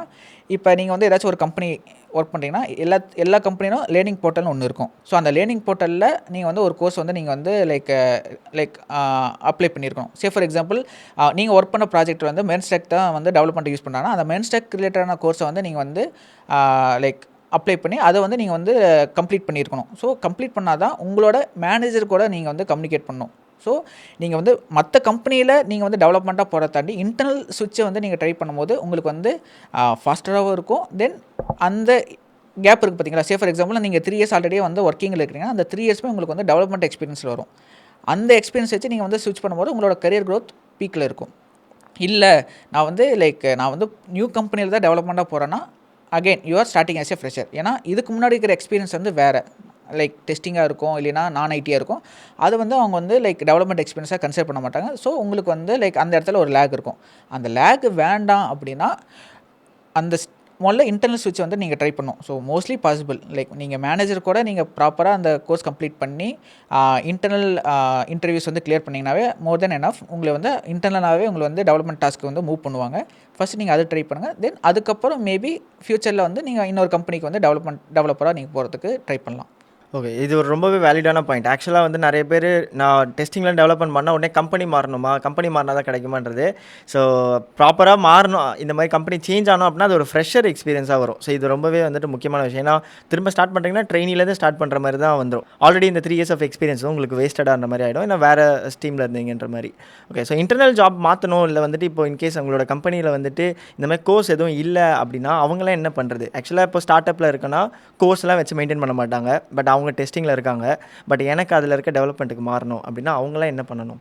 இப்போ நீங்கள் வந்து ஏதாச்சும் ஒரு கம்பெனி ஒர்க் பண்ணுறீங்கன்னா எல்லா கம்பெனியும் லேர்னிங் போர்ட்டல்னு ஒன்று இருக்கும். ஸோ அந்த லேர்னிங் போர்ட்டலில் நீங்கள் வந்து ஒரு கோர்ஸ் வந்து நீங்கள் வந்து லைக் அப்ளை பண்ணியிருக்கணும். ஃபார் எக்ஸாம்பிள் நீங்கள் ஒர்க் பண்ண ப்ராஜெக்ட் வந்து மெயின் ஸ்டாக் தான் வந்து டெவலப்மெண்ட் யூஸ் பண்ணுறாங்கன்னா அந்த மெயின் ஸ்டாக் ரிலேட்டடான கோர்ஸை வந்து நீங்கள் வந்து லைக் அப்ளை பண்ணி அதை வந்து நீங்கள் வந்து கம்ப்ளீட் பண்ணியிருக்கணும். ஸோ கம்ப்ளீட் பண்ணால் தான் உங்களோட மேனேஜர் கூட நீங்கள் வந்து கம்யூனிகேட் பண்ணணும். ஸோ நீங்கள் வந்து மற்ற கம்பெனியில் நீங்கள் வந்து டெவலப்மெண்ட்டாக போகிறத தாண்டி இன்டர்னல் ஸ்விட்சை வந்து நீங்கள் ட்ரை பண்ணும்போது உங்களுக்கு வந்து ஃபாஸ்டராகவும் இருக்கும். தென் அந்த கேப் இருக்குது பார்த்தீங்களா. ஃபார் எக்ஸாம்பிள் நீங்கள் 3 இயர்ஸ் ஆல்ரெடி வந்து ஒர்க்கிங்கில் இருக்கிறீங்கன்னா அந்த 3 இயர்ஸ்மே உங்களுக்கு வந்து டெவலப்மெண்ட் எக்ஸ்பீரியன்ஸில் வரும். அந்த எக்ஸ்பீரியன்ஸ் வச்சு நீங்கள் வந்து ஸ்விட்ச் பண்ணும்போது உங்களோட கரியர் க்ரோத் பீக்கில் இருக்கும். இல்லை நான் வந்து நியூ கம்பெனியில் தான் டெவலப்மெண்ட்டாக போகிறேன்னா again you are starting as a fresher. ஏன்னா இதுக்கு முன்னாடி இருக்கிற எக்ஸ்பீரியன்ஸ் வந்து வேறு லைக் டெஸ்டிங்காக இருக்கும், இல்லைனா நான் ஐடியாக இருக்கும். அது வந்து அவங்க வந்து லைக் டெவலப்மெண்ட் எக்ஸ்பீரியன்ஸாக கன்சிடர் பண்ண மாட்டாங்க. ஸோ உங்களுக்கு வந்து லைக் அந்த இடத்துல ஒரு லேக் இருக்கும். அந்த லேக் வேண்டாம் அப்படின்னா அந்த முதல்ல இன்டர்னல் ஸ்விட்ச் வந்து நீங்கள் ட்ரை பண்ணணும். ஸோ மோஸ்ட்லி பாசிபிள் லைக் நீங்கள் மேனேஜர் கூட நீங்கள் ப்ராப்பராக அந்த கோர்ஸ் கம்ப்ளீட் பண்ணி இன்டர்னல் இன்டர்வியூஸ் வந்து கிளியர் பண்ணிங்கனாவே மோர் தென் எனஃப். உங்களை வந்து இன்டர்னலாகவே உங்களை வந்து டெவலப்மெண்ட் டாஸ்க்கு வந்து மூவ் பண்ணுவாங்க. ஃபஸ்ட்டு நீங்கள் அதை ட்ரை பண்ணுங்கள். தென் அதுக்கப்புறம் மேபி ஃப்யூச்சரில் வந்து நீங்கள் இன்னொரு கம்பெனிக்கு வந்து டெவலப்பராக நீங்கள் போகிறதுக்கு ட்ரை பண்ணலாம். ஓகே. இது ஒரு ரொம்பவே வேலிடான பாயிண்ட். ஆக்சுவலாக வந்து நிறைய பேர் நான் டெஸ்டிங்லாம் டெவலப்மெண்ட் பண்ணால் உடனே கம்பெனி மாறணுமா, கம்பெனி மாறினா தான் கிடைக்குமான்றது. ஸோ ப்ராப்பராக மாறணும், இந்த மாதிரி கம்பெனி சேஞ்ச் ஆனோம் அப்படின்னா அது ஒரு ஃப்ரெஷர் எக்ஸ்பீரியன்ஸாக வரும். ஸோ இது ரொம்பவே வந்துட்டு முக்கியமான விஷயம். ஏன்னா திரும்ப ஸ்டார்ட் பண்ணுறீங்கன்னா ட்ரெயினிலேருந்து ஸ்டார்ட் பண்ணுற மாதிரி தான் வந்துடும். ஆல்ரெடி இந்த 3 இயர்ஸ் ஆஃப் எக்ஸ்பீரியன்ஸ் உங்களுக்கு வேஸ்டடான மாதிரி ஆகிடும், இல்லை வேறு ஸ்டீமில் இருந்தீங்கன்ற மாதிரி. ஓகே. ஸோ இன்டர்னல் ஜாப் மாற்றணும், இல்லை வந்துட்டு இப்போ இன்கேஸ் அவங்களோட கம்பெனியில் வந்துட்டு இந்த மாதிரி கோர்ஸ் எதுவும் இல்லை அப்படின்னா அவங்களாம் என்ன பண்ணுறது? ஆக்சுவலாக இப்போ ஸ்டார்ட் அப்பில் இருக்குன்னா கோர்ஸ்லாம் வச்சு மெயின்டைன் பண்ண மாட்டாங்க. பட் அவங்க டெஸ்டிங்கில் இருக்காங்க. பட் எனக்கு அதில் இருக்க டெவலப்மெண்ட்டுக்கு மாறணும் அப்படின்னா அவங்களாம் என்ன பண்ணணும்?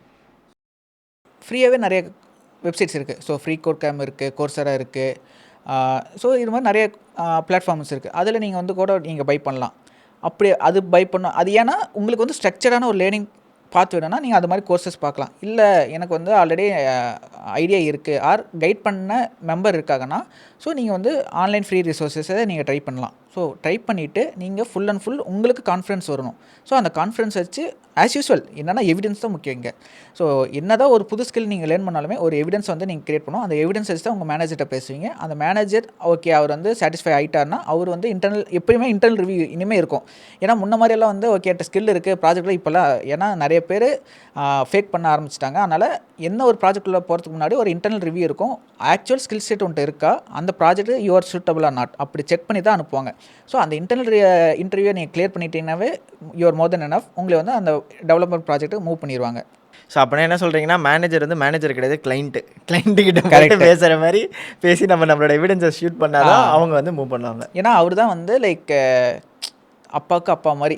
ஃப்ரீயாகவே நிறைய வெப்சைட்ஸ் இருக்குது. ஸோ ஃப்ரீ கோட் கேம் இருக்குது, கோர்சரா இருக்குது. ஸோ இது மாதிரி நிறைய பிளாட்ஃபார்ம்ஸ் இருக்குது. அதில் நீங்கள் வந்து கூட நீங்கள் பை பண்ணலாம். அப்படி அது பை பண்ணணும். அது ஏன்னா உங்களுக்கு வந்து ஸ்ட்ரக்சரான ஒரு லேர்னிங் பார்த்து வேணும்னா நீங்கள் அது மாதிரி கோர்சஸ் பார்க்கலாம். இல்லை எனக்கு வந்து ஆல்ரெடி ஐடியா இருக்குது ஆர் கைட் பண்ண மெம்பர் இருக்காங்கன்னா ஸோ நீங்கள் வந்து ஆன்லைன் ஃப்ரீ ரிசோர்ஸஸை நீங்கள் ட்ரை பண்ணலாம். ஸோ ட்ரை பண்ணிவிட்டு நீங்கள் ஃபுல் அண்ட் ஃபுல் உங்களுக்கு கான்ஃபிடன்ஸ் வரணும். ஸோ அந்த கான்ஃபிடன்ஸ் வச்சு ஆஸ் யூஸ்வல் என்னென்னா எவிடன்ஸ் தான் முக்கியம் இங்கே. ஸோ என்னதான் ஒரு புது ஸ்கில் நீங்கள் லேர்ன் பண்ணாலுமே ஒரு எவிடன்ஸ் வந்து நீங்கள் கிரியேட் பண்ணணும். அந்த எவிடன்ஸ் வச்சு தான் உங்கள் மேனேஜர்கிட்ட பேசுவீங்க. அந்த மேனேஜர் ஓகே அவர் வந்து சாட்டிஸ்ஃபை ஆகிட்டார்னா அவர் வந்து எப்பயுமே இன்டர்னல் ரிவ்யூ இனிமேல் இருக்கும். ஏன்னா முன்ன மாதிரியெல்லாம் வந்து ஓகே ஸ்கில் இருக்குது ப்ராஜெக்ட்டில் இப்போல்லாம் ஏன்னா நிறைய பேர் ஃபேக் பண்ண ஆரம்பிச்சிட்டாங்க. அதனால் என்ன ஒரு ப்ராஜெக்ட்டில் போகிறதுக்கு முன்னாடி ஒரு இன்டர்னல் ரிவ்யூ இருக்கும். ஆக்சுவல் ஸ்கில் செட் ஒன்று இருக்கா, அந்த project you're suitable or not அப்படி செக் பண்ணி தான் அனுப்புவாங்க. ஸோ அந்த இன்டர்னல் இன்டர்வியூ நீங்கள் கிளியர் பண்ணிட்டீங்கன்னாவே யூஆர் மோர் தென் எனஃப். உங்களை வந்து அந்த டெவலப்மெண்ட் ப்ராஜெக்ட்டுக்கு மூவ் பண்ணிடுவாங்க. ஸோ அப்படின்னா என்ன சொல்கிறீங்கன்னா மேனேஜர் வந்து மேனேஜர் கிடையாது கிளைண்ட்டுக்கிட்ட கரெக்டாக பேசுகிற மாதிரி பேசி நம்மளோட எவிடன்ஸை ஷூட் பண்ணாதான் அவங்க வந்து மூவ் பண்ணுவாங்க. ஏன்னா அவர் தான் வந்து லைக் அப்பாவுக்கு அப்பா மாதிரி.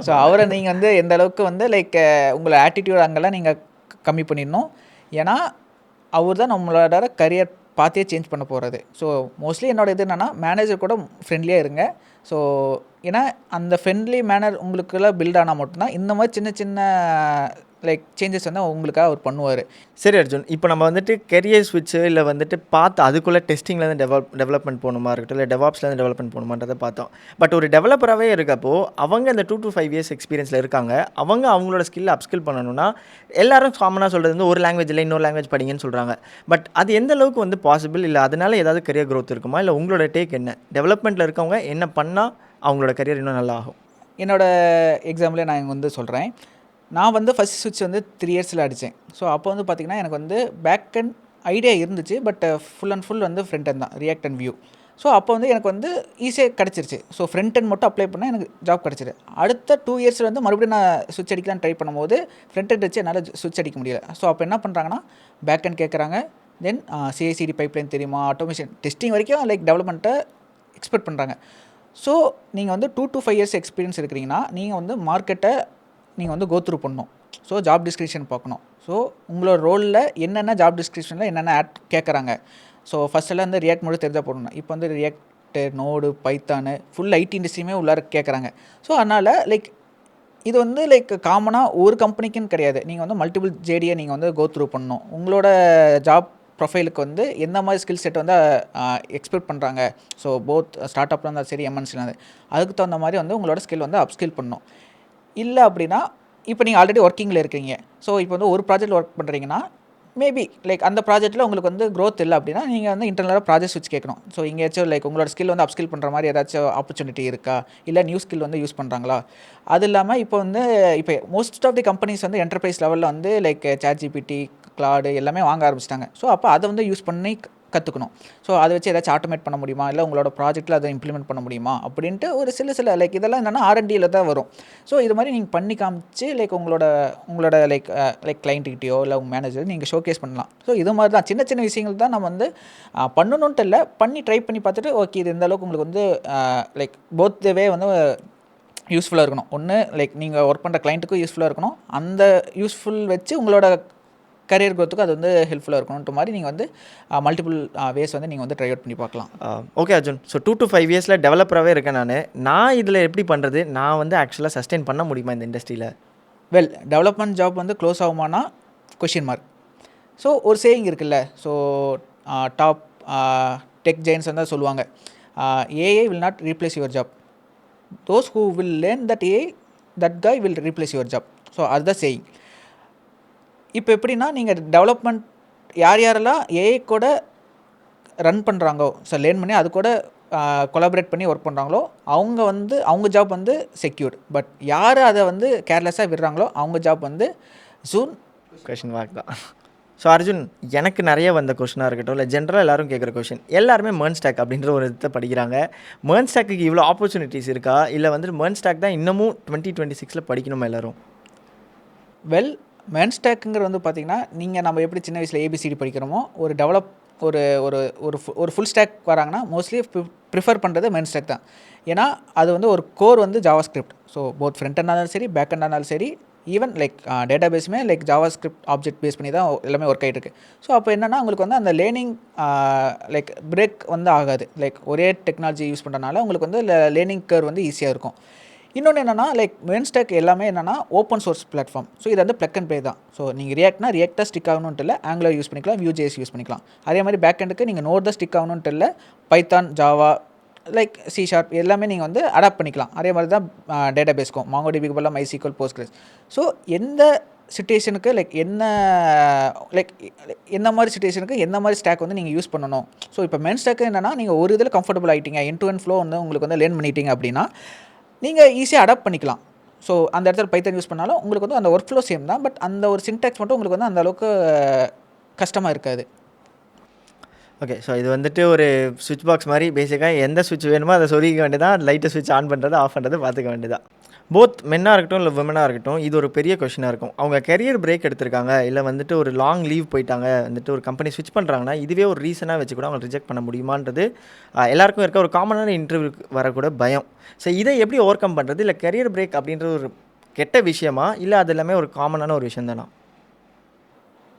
ஸோ அவரை நீங்கள் வந்து எந்த அளவுக்கு வந்து லைக் உங்களை ஆட்டிடியூட் அங்கெல்லாம் நீங்கள் கம்மி பண்ணிடணும். ஏன்னா அவர் தான் நம்மளோட கரியர் பார்த்தே சேஞ்ச் பண்ண போகிறது. ஸோ மோஸ்ட்லி என்னோட இது என்னென்னா மேனேஜர் கூட ஃப்ரெண்ட்லியாக இருங்க. ஸோ ஏன்னா அந்த ஃப்ரெண்ட்லி மேனர் உங்களுக்குலாம் பில்ட் ஆனால் மட்டும்தான் இந்த மாதிரி சின்ன சின்ன லைக் சேஞ்சஸ் வந்து உங்களுக்காக அவர் பண்ணுவார். சரி அர்ஜுன், இப்போ நம்ம வந்துட்டு கெரியர் ஸ்விட்ச்சு இல்லை வந்துட்டு பார்த்து அதுக்குள்ளே டெஸ்டிங்லேருந்து டெவலப்மெண்ட் போகணுமா இருக்கட்டும், இல்லை டெவாப்ஸ்லேருந்து டெவலப்மெண்ட் போகணுமான்றதை பார்த்தோம். பட் ஒரு டெவலப்பராகவே இருக்கப்போ அவங்க இந்த 2 to 5 years எக்ஸ்பீரியன்ஸில் இருக்காங்க. அவங்களோட ஸ்கில் அப்ஸ்கில் பண்ணணும்னா எல்லாரும் காமனாக சொல்கிறது வந்து ஒரு லாங்குவேஜ் இல்லை இன்னொரு லாங்குவேஜ் படிங்கன்னு சொல்கிறாங்க. பட் அது எந்த அளவுக்கு வந்து பாசிபிள், இல்லை அதனால ஏதாவது கரியர் க்ரோத் இருக்குமா, இல்லை உங்களோட டேக் என்ன? டெவலப்மெண்ட்டில் இருக்கவங்க என்ன பண்ணால் அவங்களோட கரியர் இன்னும் நல்லா ஆகும்? என்னோட எக்ஸாம்பிளே நான் வந்து சொல்கிறேன். நான் வந்து ஃபஸ்ட் ஸ்விட்ச் வந்து 3 yearsல அடித்தேன். ஸோ அப்போ வந்து பார்த்திங்கன்னா எனக்கு வந்து பேக் அண்ட் ஐடியா இருந்துச்சு. பட் ஃபுல் அண்ட் ஃபுல் வந்து ஃப்ரண்ட் அண்ட் தான், ரியாக்ட் அண்ட் வியூ. ஸோ அப்போ வந்து எனக்கு வந்து ஈஸியாக கிடச்சிருச்சு. ஸோ ஃப்ரண்ட் அண்ட் மட்டும் அப்ளை பண்ணால் எனக்கு ஜாப் கிடச்சிது. அடுத்த 2 years வந்து மறுபடியும் நான் ஸ்விட்ச் அடிக்கலாம் ட்ரை பண்ணும்போது ஃப்ரண்ட் அண்ட் வச்சு என்னால் ஸ்விட்ச் அடிக்க முடியல. ஸோ அப்போ என்ன பண்ணுறாங்கன்னா பேக் அண்ட் கேட்குறாங்க. தென் சிஐசிடி பைப்லைன் தெரியுமா, ஆட்டோமேஷன் டெஸ்டிங் வரைக்கும் லைக் டெவலப்மெண்ட்டை எக்ஸ்பெக்ட் பண்ணுறாங்க. ஸோ நீங்கள் வந்து 2 to 5 years எக்ஸ்பீரியன்ஸ் இருக்கிறீங்கன்னா நீங்கள் வந்து மார்க்கெட்டை நீங்கள் வந்து கோத்ரூ பண்ணணும். ஸோ ஜாப் டிஸ்கிரிப்ஷன் பார்க்கணும். ஸோ உங்களோட ரோலில் என்னென்ன ஜாப் டிஸ்கிரிப்ஷனில் என்னென்ன ஆட் கேட்குறாங்க. ஸோ ஃபஸ்ட்டெல்லாம் வந்து ரியாக்ட் மட்டும் தெரிஞ்சால் போடணும். இப்போ வந்து react, node, python full IT இண்டஸ்ட்ரியுமே உள்ளார கேட்குறாங்க. ஸோ அதனால் லைக் இது வந்து லைக் காமனாக ஒரு கம்பெனிக்குன்னு கிடையாது. நீங்கள் வந்து மல்டிபிள் ஜேடியை நீங்கள் வந்து கோத்ரூ பண்ணணும். உங்களோட ஜாப் ப்ரொஃபைலுக்கு வந்து எந்த மாதிரி ஸ்கில் செட் வந்து எக்ஸ்பெக்ட் பண்ணுறாங்க. ஸோ போத் ஸ்டார்ட் அப்பில் இருந்தாலும் சரி எம்என்சியில் அதுக்கு தகுந்த மாதிரி வந்து உங்களோட ஸ்கில் வந்து அப்ஸ்கில் பண்ணணும். இல்லை அப்படின்னா இப்போ நீங்கள் ஆல்ரெடி ஒர்க்கிங்கில் இருக்கீங்க. ஸோ இப்போ வந்து ஒரு ப்ராஜெக்ட் ஒர்க் பண்ணுறீங்கன்னா மேபி லைக் அந்த ப்ராஜெக்ட்டில் உங்களுக்கு வந்து க்ரோத் இல்லை அப்படின்னா நீங்கள் வந்து இன்டர்னலாக ப்ராஜெக்ட் ஸ்விட்ச் கேட்கணும். ஸோ எங்கேயாச்சும் லைக் உங்களோட ஸ்கில் வந்து அப்ஸ்கில் பண்ணுற மாதிரி ஏதாச்சும் ஆப்பர்ச்சுனிட்டி இருக்கா, இல்லை நியூ ஸ்கில் வந்து யூஸ் பண்ணுறாங்களா. அது இல்லாமல் இப்போ வந்து இப்போ மோஸ்ட் ஆஃப் தி கம்பெனிஸ் வந்து என்டர்பிரைஸ் லெவலில் வந்து லைக் ChatGPT, கிளாடு எல்லாமே வாங்க ஆரம்பிச்சிட்டாங்க. ஸோ அப்போ அதை வந்து யூஸ் பண்ணி கற்றுக்கணும். ஸோ அதை வச்சு ஏதாச்சும் ஆட்டோமேட் பண்ண முடியுமா, இல்லை உங்களோட ப்ராஜெக்ட்டில் அதை இம்ப்ளிமெண்ட் பண்ண முடியுமா அப்படின்ட்டு ஒரு சில லைக் இதெல்லாம் என்னென்னா R&Dயில் தான் வரும். ஸோ இது மாதிரி நீங்கள் பண்ணி காமிச்சு லைக் உங்களோட லைக் கிளைண்ட்டுக்கிட்டேயோ இல்லை உங்கள் மேனேஜர் நீங்கள் ஷோகேஸ் பண்ணலாம். ஸோ இது மாதிரி தான் சின்ன சின்ன விஷயங்கள் தான் நம்ம வந்து பண்ணணுன்ட்டு இல்லை, பண்ணி ட்ரை பண்ணி பார்த்துட்டு ஓகே இது இந்த அளவுக்கு உங்களுக்கு வந்து லைக் போத் வே வந்து யூஸ்ஃபுல்லாக இருக்கணும். ஒன்று லைக் நீங்கள் ஒர்க் பண்ணுற கிளைண்ட்டுக்கும் யூஸ்ஃபுல்லாக இருக்கணும். அந்த யூஸ்ஃபுல் வச்சு உங்களோட கரியர் க்ரோத்துக்கு அது வந்து ஹெல்ப்ஃபுல்லாக இருக்கணுன்ற மாதிரி நீங்கள் வந்து மல்டிபிள் வேஸ் வந்து நீங்கள் வந்து ட்ரை அவுட் பண்ணி பார்க்கலாம். ஓகே அர்ஜுன், ஸோ 2 to 5 yearsல டெவலப்பராகவே இருக்கேன் நான் இதில் எப்படி பண்ணுறது, நான் வந்து ஆக்சுவலாக சஸ்டெயின் பண்ண முடியுமா இந்த இண்டஸ்ட்ரியில்? வெல் டெவலப்மெண்ட் ஜாப் வந்து க்ளோஸ் ஆகுமானா கொஷின் மார்க். ஸோ ஒரு சேயிங் இருக்குல்ல, ஸோ டாப் டெக் ஜெயின்ஸ் வந்து சொல்லுவாங்க AI will not replace your job, those who will learn that AI that காய் will replace your job. So அதுதான் சேயிங். இப்போ எப்படின்னா நீங்கள் டெவலப்மெண்ட் யாரெல்லாம் ஏஐ கூட ரன் பண்ணுறாங்களோ, ஸோ லேர்ன் பண்ணி அது கூட கொலாபரேட் பண்ணி ஒர்க் பண்ணுறாங்களோ அவங்க ஜாப் வந்து செக்யூர்டு. பட் யார் அதை வந்து கேர்லெஸ்ஸாக விடுறாங்களோ அவங்க ஜாப் வந்து சூன் கொஷின் மார்க் தான். ஸோ அர்ஜுன், எனக்கு நிறைய வந்த கொஷினாக இருக்கட்டும், இல்லை ஜென்ரலாக எல்லோரும் கேட்குற கொஷின், எல்லாருமே MERN ஸ்டாக் அப்படின்ற ஒரு இதை படிக்கிறாங்க. MERN ஸ்டாக்கு இவ்வளோ ஆப்பர்ச்சுனிட்டிஸ் இருக்கா, இல்லை வந்து MERN ஸ்டாக் தான் இன்னமும் 2026 படிக்கணுமா எல்லோரும்? வெல் MERN ஸ்டாக்குங்கிறது வந்து பார்த்திங்கன்னா நம்ம எப்படி சின்ன வயசில் ஏபிசிடி படிக்கிறோமோ ஒரு ஒரு ஒரு ஒரு ஃபுல் ஸ்டாக் வராங்கன்னா மோஸ்ட்லி ப்ரிஃபர் பண்ணுறது MERN ஸ்டாக் தான். ஏன்னா அது வந்து ஒரு கோர் வந்து ஜாவாஸ்கிரிப்ட். ஸோ போத் ஃப்ரண்ட் இருந்தாலும் சரி பேக் இருந்தாலும் சரி, ஈவன் லைக் டேட்டா பேஸுமே லைக் ஜாவாஸ்கிரிப்ட் ஆப்ஜெக்ட் பேஸ் பண்ணி தான் எல்லாமே ஒர்க் ஆகிட்டு இருக்கு. ஸோ அப்போ என்னென்னா உங்களுக்கு வந்து அந்த லேர்னிங் லைக் பிரேக் வந்து ஆகாது. லைக் ஒரே டெக்னாலஜி யூஸ் பண்ணுறதுனால உங்களுக்கு வந்து லேர்னிங் கர்வ் வந்து ஈஸியாக இருக்கும். இன்னொன்று என்னென்னா லைக் மென்ஸ்டெக் எல்லாமே என்னென்னா ஓப்பன் சோர்ஸ் பிளாட்ஃபார்ம். ஸோ இது வந்து ப்ளக் அண்ட் ப்ளே தான். ஸோ நீங்கள் ரியாக்ட்னா ரியாக்ட் தான் ஸ்டிக் ஆகணுன்ட்டு இல்லை, ஆங்குலர் யூஸ் பண்ணிக்கலாம், Vue.js யூஸ் பண்ணிக்கலாம். அதே மாதிரி பேக் எண்டுக்கு நீங்கள் நோட் தான் ஸ்டிக் ஆகணுன்ட்டு இல்லை, பைத்தான், ஜாவா, லைக் C# எல்லாமே நீங்கள் வந்து அடாப்ட் பண்ணிக்கலாம். அதே மாதிரி தான் டேட்டா பேஸ்க்கும் MongoDBக்கு பதிலாக MySQL, Postgres. ஸோ எந்த சிச்சுவேஷனுக்கு லைக் லைக் எந்த மாதிரி சிச்சுவேஷனுக்கு எந்த மாதிரி ஸ்டாக் வந்து நீங்கள் யூஸ் பண்ணணும். ஸோ இப்போ மெயின் ஸ்டாக்கு என்னென்னா நீங்கள் ஒரு இதில் கம்ஃபர்டபுள் ஆகிட்டீங்க, எண்ட் டு எண்ட் ஃப்ளோ வந்து உங்களுக்கு வந்து லேர்ன் பண்ணிட்டீங்க அப்படின்னா நீங்கள் ஈஸியாக அடாப்ட் பண்ணிக்கலாம். ஸோ அந்த இடத்துல பைத்தன் யூஸ் பண்ணாலும் உங்களுக்கு வந்து அந்த ஒர்க் ஃப்ளோ சேம் தான், பட் அந்த ஒரு சின்டாக்ஸ் மட்டும் உங்களுக்கு வந்து அந்த அளவுக்கு கஷ்டமாக இருக்காது. ஓகே. ஸோ இது வந்துட்டு ஒரு ஸ்விட்ச் பாக்ஸ் மாதிரி பேசிக்காக எந்த ஸ்விட்ச் வேணுமோ அதை சொல்லிக்க வேண்டியதான், லைட்டை ஸ்விட்ச் ஆன் பண்ணுறது ஆஃப் பண்ணுறது பார்த்துக்க வேண்டியதான். போத் மென்னாக இருக்கட்டும் இல்லை விமனாக இருக்கட்டும், இது ஒரு பெரிய கொஷினாக இருக்கும். அவங்க கெரியர் பிரேக் எடுத்திருக்காங்க, இல்லை வந்துட்டு ஒரு லாங் லீவ் போயிட்டாங்க, வந்துட்டு ஒரு கம்பெனி ஸ்விட்ச் பண்ணுறாங்கன்னா இதுவே ஒரு ரீசனாக வச்சு கூட அவங்க ரிஜெக்ட் பண்ண முடியுமான்றது எல்லாருக்கும் இருக்க ஒரு காமனான இன்டர்வியூக்கு வரக்கூட பயம். ஸோ இதை எப்படி ஓவர் கம் பண்ணுறது? இல்லை கெரியர் பிரேக் அப்படின்றது ஒரு கெட்ட விஷயமா, இல்லை அது எல்லாமே ஒரு காமனான ஒரு விஷயம் தானா?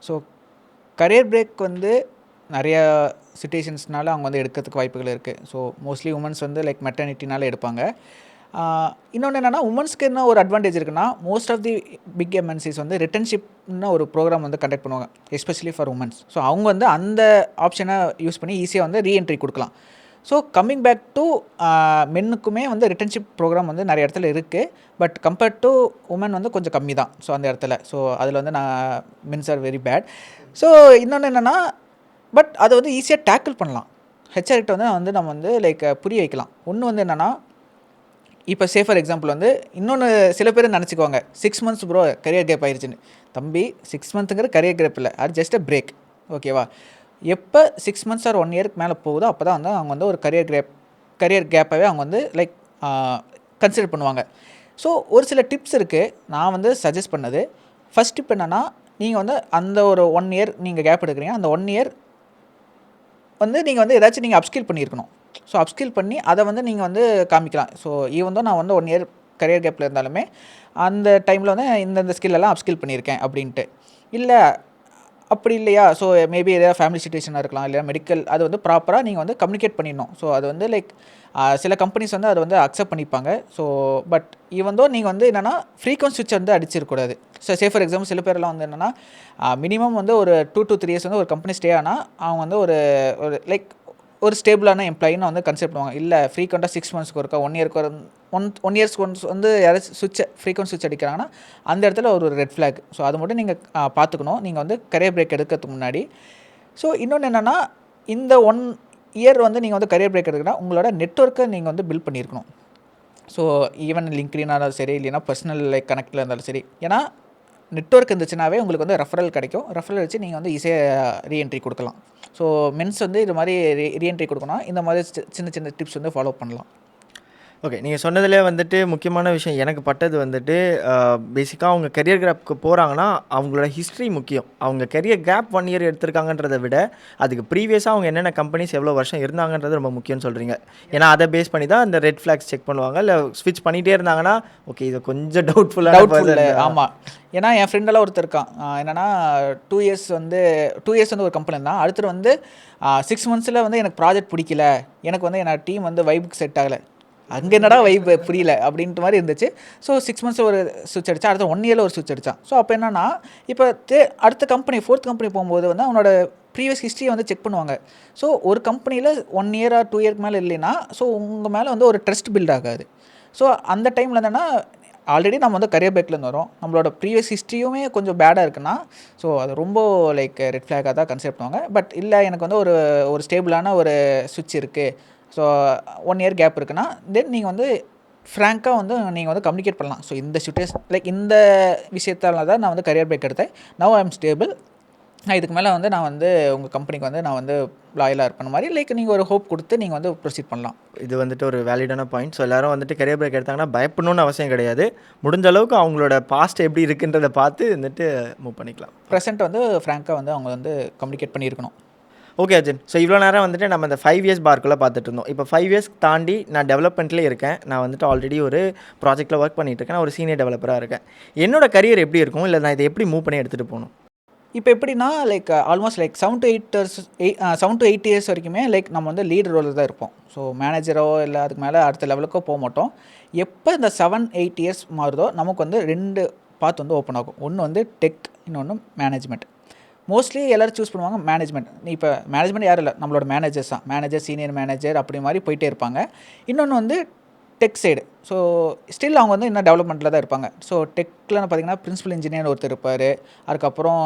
ஸோ கரியர் பிரேக் வந்து நிறைய சிச்சுவேஷன்ஸ்னால அவங்க வந்து எடுக்கிறதுக்கு வாய்ப்புகள் இருக்குது. ஸோ மோஸ்ட்லி உமன்ஸ் வந்து லைக் மெட்டர்னிட்டினால எடுப்பாங்க. இன்னொன்று என்னென்னா உமன்ஸ்க்கு என்ன ஒரு அட்வான்டேஜ் இருக்குன்னா, most of the big MNCs வந்து ரிட்டர்ன்ஷிப்னு ஒரு ப்ரோக்ராம் வந்து கண்டக்ட் பண்ணுவாங்க, எஸ்பெஷலி ஃபார் உமன்ஸ். ஸோ அவங்க வந்து அந்த ஆப்ஷனை யூஸ் பண்ணி ஈஸியாக வந்து ரீஎன்ட்ரி கொடுக்கலாம். ஸோ கம்மிங் பேக் டு மென்னுக்குமே வந்து ரிட்டர்ன்ஷிப் ப்ரோக்ராம் வந்து நிறைய இடத்துல இருக்குது, பட் கம்பேர்ட் டு உமன் வந்து கொஞ்சம் கம்மி தான். ஸோ அந்த இடத்துல ஸோ அதில் வந்து mens are very bad. So இன்னொன்று என்னென்னா, பட் அதை வந்து ஈஸியாக டேக்கிள் பண்ணலாம். ஹெச்ஆர்கிட்ட வந்து நம்ம வந்து லைக் புரிய வைக்கலாம். ஒன்று வந்து என்னென்னா, இப்போ ஃபார் எக்ஸாம்பிள் வந்து இன்னொன்று சில பேர் நினச்சிக்குவாங்க 6 months ப்ரோ கரியர் கேப் ஆயிடுச்சுன்னு. தம்பி 6 monthங்கிற கரியர் கேப் இல்லை, அது ஜஸ்ட் அ பிரேக். ஓகேவா? எப்போ 6 months ஆர் 1 year மேலே போகுதோ அப்போ தான் வந்து அவங்க வந்து ஒரு கரியர் கேப்பாகவே அவங்க வந்து லைக் கன்சிடர் பண்ணுவாங்க. ஸோ ஒரு சில டிப்ஸ் இருக்குது நான் வந்து சஜஸ்ட் பண்ணது. ஃபஸ்ட் டிப் என்னென்னா, நீங்கள் வந்து அந்த ஒரு 1 year நீங்கள் கேப் எடுக்கிறீங்க, அந்த 1 year வந்து நீங்கள் வந்து ஏதாச்சும் நீங்கள் அப்ஸ்கில் பண்ணியிருக்கணும். ஸோ அப்ஸ்கில் பண்ணி அதை வந்து நீங்கள் வந்து காமிக்கலாம். ஸோ ஈவன் தான் நான் வந்து 1 year கரியர் கேப்பில் இருந்தாலுமே அந்த டைமில் வந்து இந்த ஸ்கில்லெல்லாம் அப்ஸ்கில் பண்ணியிருக்கேன் அப்படின்ட்டு. இல்லை அப்படி இல்லையா, ஸோ மேபி எதாவது ஃபேமிலி சிச்சுவேஷனாக இருக்கலாம், இல்லையா மெடிக்கல், அது வந்து ப்ராப்பராக நீங்கள் வந்து கம்யூனிகேட் பண்ணிடணும். ஸோ அது வந்து லைக் சில கம்பெனிஸ் வந்து அதை வந்து அக்செப்ட் பண்ணிப்பாங்க. ஸோ பட் ஈவன் தோ நீங்கள் வந்து என்னென்னா ஃப்ரீக்வன்ட் ஸ்விட்ச் வந்து அடிச்சிருக்கூடாது. ஸோ ஃபார் எக்ஸாம்பிள் சில பேரெல்லாம் வந்து என்னென்னா மினிமம் வந்து ஒரு 2 to 3 years வந்து ஒரு கம்பெனி ஸ்டே ஆனால் அவங்க வந்து ஒரு லைக் ஒரு ஸ்டேபிளான எம்ப்ளாயின்னு வந்து கன்செப்ட் பண்ணுவாங்க. இல்லை ஃப்ரீக்வெண்ட்டாக 6 monthsக்கு ஒருக்கா 1 yearக்கு ஒரு ஒன் இயர்ஸ்க்கு ஒன்ஸ் வந்து யாராச்சும் ஃப்ரீக்வெண்ட் ஸ்விட்ச் அடிக்கிறாங்கன்னா அந்த இடத்துல ஒரு ரெட் ஃப்ளாக். ஸோ அது மட்டும் நீங்கள் பார்த்துக்கணும் நீங்கள் வந்து கரியர் பிரேக் எடுக்கிறதுக்கு முன்னாடி. ஸோ இன்னொன்று என்னென்னா, இந்த 1 year வந்து நீங்கள் வந்து கரியர் பிரேக் எடுக்கிறீங்கன்னா உங்களோட நெட்வொர்க்கை நீங்கள் வந்து பில்ட் பண்ணியிருக்கணும். ஸோ ஈவன் லிங்க்டினாக இருந்தாலும் சரி, இல்லைனா பர்சனல் லைக் கனெக்டில் இருந்தாலும் சரி. ஏன்னா நெட்வொர்க் இருந்துச்சுனாவே உங்களுக்கு வந்து ரெஃபரல் கிடைக்கும். ரெஃபரல் வச்சு நீங்கள் வந்து ஈஸியாக ரீஎன்ட்ரி கொடுக்கலாம். ஸோ மென்ஸ் வந்து இது மாதிரி ரீஎன்ட்ரி கொடுக்கணும், இந்த மாதிரி சின்ன சின்ன டிப்ஸ் வந்து ஃபாலோ பண்ணலாம். ஓகே. நீங்கள் சொன்னதிலே வந்துட்டு முக்கியமான விஷயம் எனக்கு பட்டது வந்துட்டு பேசிக்காக அவங்க கெரியர் கேப்புக்கு போகிறாங்கன்னா அவங்களோட ஹிஸ்ட்ரி முக்கியம். அவங்க கெரியர் கேப் 1 year எடுத்திருக்காங்கன்றதை விட அதுக்கு ப்ரீவியஸாக அவங்க என்னென்ன கம்பெனிஸ் எவ்வளோ வருஷம் இருந்தாங்கன்றது ரொம்ப முக்கியம்னு சொல்கிறீங்க. ஏன்னா அதை பேஸ் பண்ணி தான் இந்த ரெட் ஃப்ளாக்ஸ் செக் பண்ணுவாங்க. இல்லை ஸ்விட்ச் பண்ணிகிட்டே இருந்தாங்கன்னா ஓகே இது கொஞ்சம் டவுட்ஃபுல்லாக. ஆமாம், ஏன்னா என் ஃப்ரெண்டெல்லாம் ஒருத்தர் இருக்கான். என்னென்னா 2 years வந்து ஒரு கம்பெனி தான். அடுத்து வந்து 6 months வந்து எனக்கு ப்ராஜெக்ட் பிடிக்கல, எனக்கு வந்து என்னோட டீம் வந்து வைப்புக்கு செட் ஆகலை, அங்கே என்னடா வைப் புரியல அப்படின்ட்டு மாதிரி இருந்துச்சு. ஸோ 6 months ஒரு சுவிட்ச் அடித்தா, அடுத்த 1 year ஒரு சுவிட்ச் அடித்தான். ஸோ அப்போ என்னென்னா, இப்போ அடுத்த கம்பெனி 4th கம்பெனி போகும்போது வந்து அவனோட ப்ரீவியஸ் ஹிஸ்ட்ரியை வந்து செக் பண்ணுவாங்க. ஸோ ஒரு கம்பெனியில் 1 year or 2 yearக்கு மேலே இல்லைன்னா ஸோ உங்கள் மேலே வந்து ஒரு ட்ரஸ்ட் பில்ட் ஆகாது. ஸோ அந்த டைமில் என்னென்னா ஆல்ரெடி நம்ம வந்து கரியர் பேக்லேருந்து வரோம், நம்மளோட ப்ரீவியஸ் ஹிஸ்ட்ரியுமே கொஞ்சம் பேடாக இருக்குன்னா ஸோ அது ரொம்ப லைக் ரெட் ஃப்ளாகாக தான் கன்சிடர் பண்ணுவாங்க. பட் இல்லை எனக்கு வந்து ஒரு ஸ்டேபிளான ஒரு சுவிட்ச் இருக்குது, ஸோ 1 year கேப் இருக்குன்னா தென் நீங்கள் வந்து ஃப்ராங்காக வந்து நீங்கள் வந்து கம்யூனிகேட் பண்ணலாம். ஸோ இந்த சிச்சுவேஷன் லைக் இந்த விஷயத்தால தான் நான் வந்து கரியர் பிரேக் எடுத்தேன், நவ் ஐ எம் ஸ்டேபிள், நான் இதுக்கு மேலே வந்து நான் வந்து உங்கள் கம்பெனிக்கு வந்து நான் வந்து லாயலாக இருப்பேன் மாதிரி லைக் நீங்கள் ஒரு ஹோப் கொடுத்து நீங்கள் வந்து ப்ரொசீட் பண்ணலாம். இது வந்துட்டு ஒரு வேலிடான பாயிண்ட். ஸோ எல்லோரும் வந்துட்டு கரியர் பிரேக் எடுத்தாங்கன்னா பயப்படணும்னு அவசியம் கிடையாது. முடிஞ்ச அளவுக்கு அவங்களோட பாஸ்ட் எப்படி இருக்குன்றதை பார்த்து வந்துட்டு மூவ் பண்ணிக்கலாம். ப்ரெசென்ட் வந்து ஃப்ராங்காக வந்து அவங்க வந்து கம்யூனிகேட் பண்ணியிருக்கணும். ஓகே அர்ஜுன், ஸோ இவ்வளோ நேரம் வந்துட்டு நம்ம இந்த 5 years பார்க்குள்ளே பார்த்துட்டு இருந்தோம். இப்போ 5 years தாண்டி நான் டெவலப்மெண்ட்லேயே இருக்கேன், நான் வந்துட்டு ஆல்ரெடி ஒரு ப்ராஜெக்ட்டில் ஒர்க் பண்ணிகிட்டு இருக்கேன், நான் ஒரு சீனியர் டெவலப்பராக இருக்கேன். என்னோட கரியர் எப்படி இருக்கும், இல்லை நான் இதை எப்படி மூவ் பண்ணி எடுத்துகிட்டு போகணும்? இப்போ எப்படின்னா like almost like 7 to 8 years வரைக்குமே லைக் நம்ம வந்து லீட் ரோலில் தான் இருப்போம். ஸோ மேனேஜரோ இல்லை அதுக்கு மேலே அடுத்த லெவலுக்கோ போக மாட்டோம். எப்போ இந்த 7-8 இயர்ஸ் மாறுதோ நமக்கு வந்து 2 பாத் வந்து ஓப்பன் ஆகும். ஒன்று வந்து டெக், இன்னொன்று மேனேஜ்மெண்ட். மோஸ்ட்லி எல்லோரும் சூஸ் பண்ணுவாங்க மேனேஜ்மெண்ட். இப்போ மேனேஜ்மெண்ட் யாரும் இல்லை, நம்மளோட மேனேஜர்ஸ் தான். மேனேஜர், சீனியர் மேனேஜர் அப்படி மாதிரி போயிட்டே இருப்பாங்க. இன்னொன்று வந்து டெக் சைடு. ஸோ ஸ்டில் அவங்க வந்து இன்னும் டெவலப்மெண்ட்டில் தான் இருப்பாங்க. ஸோ டெக்கில் பார்த்தீங்கன்னா பிரின்சிபல் இன்ஜினியர் ஒருத்தர் இருப்பார். அதுக்கப்புறம்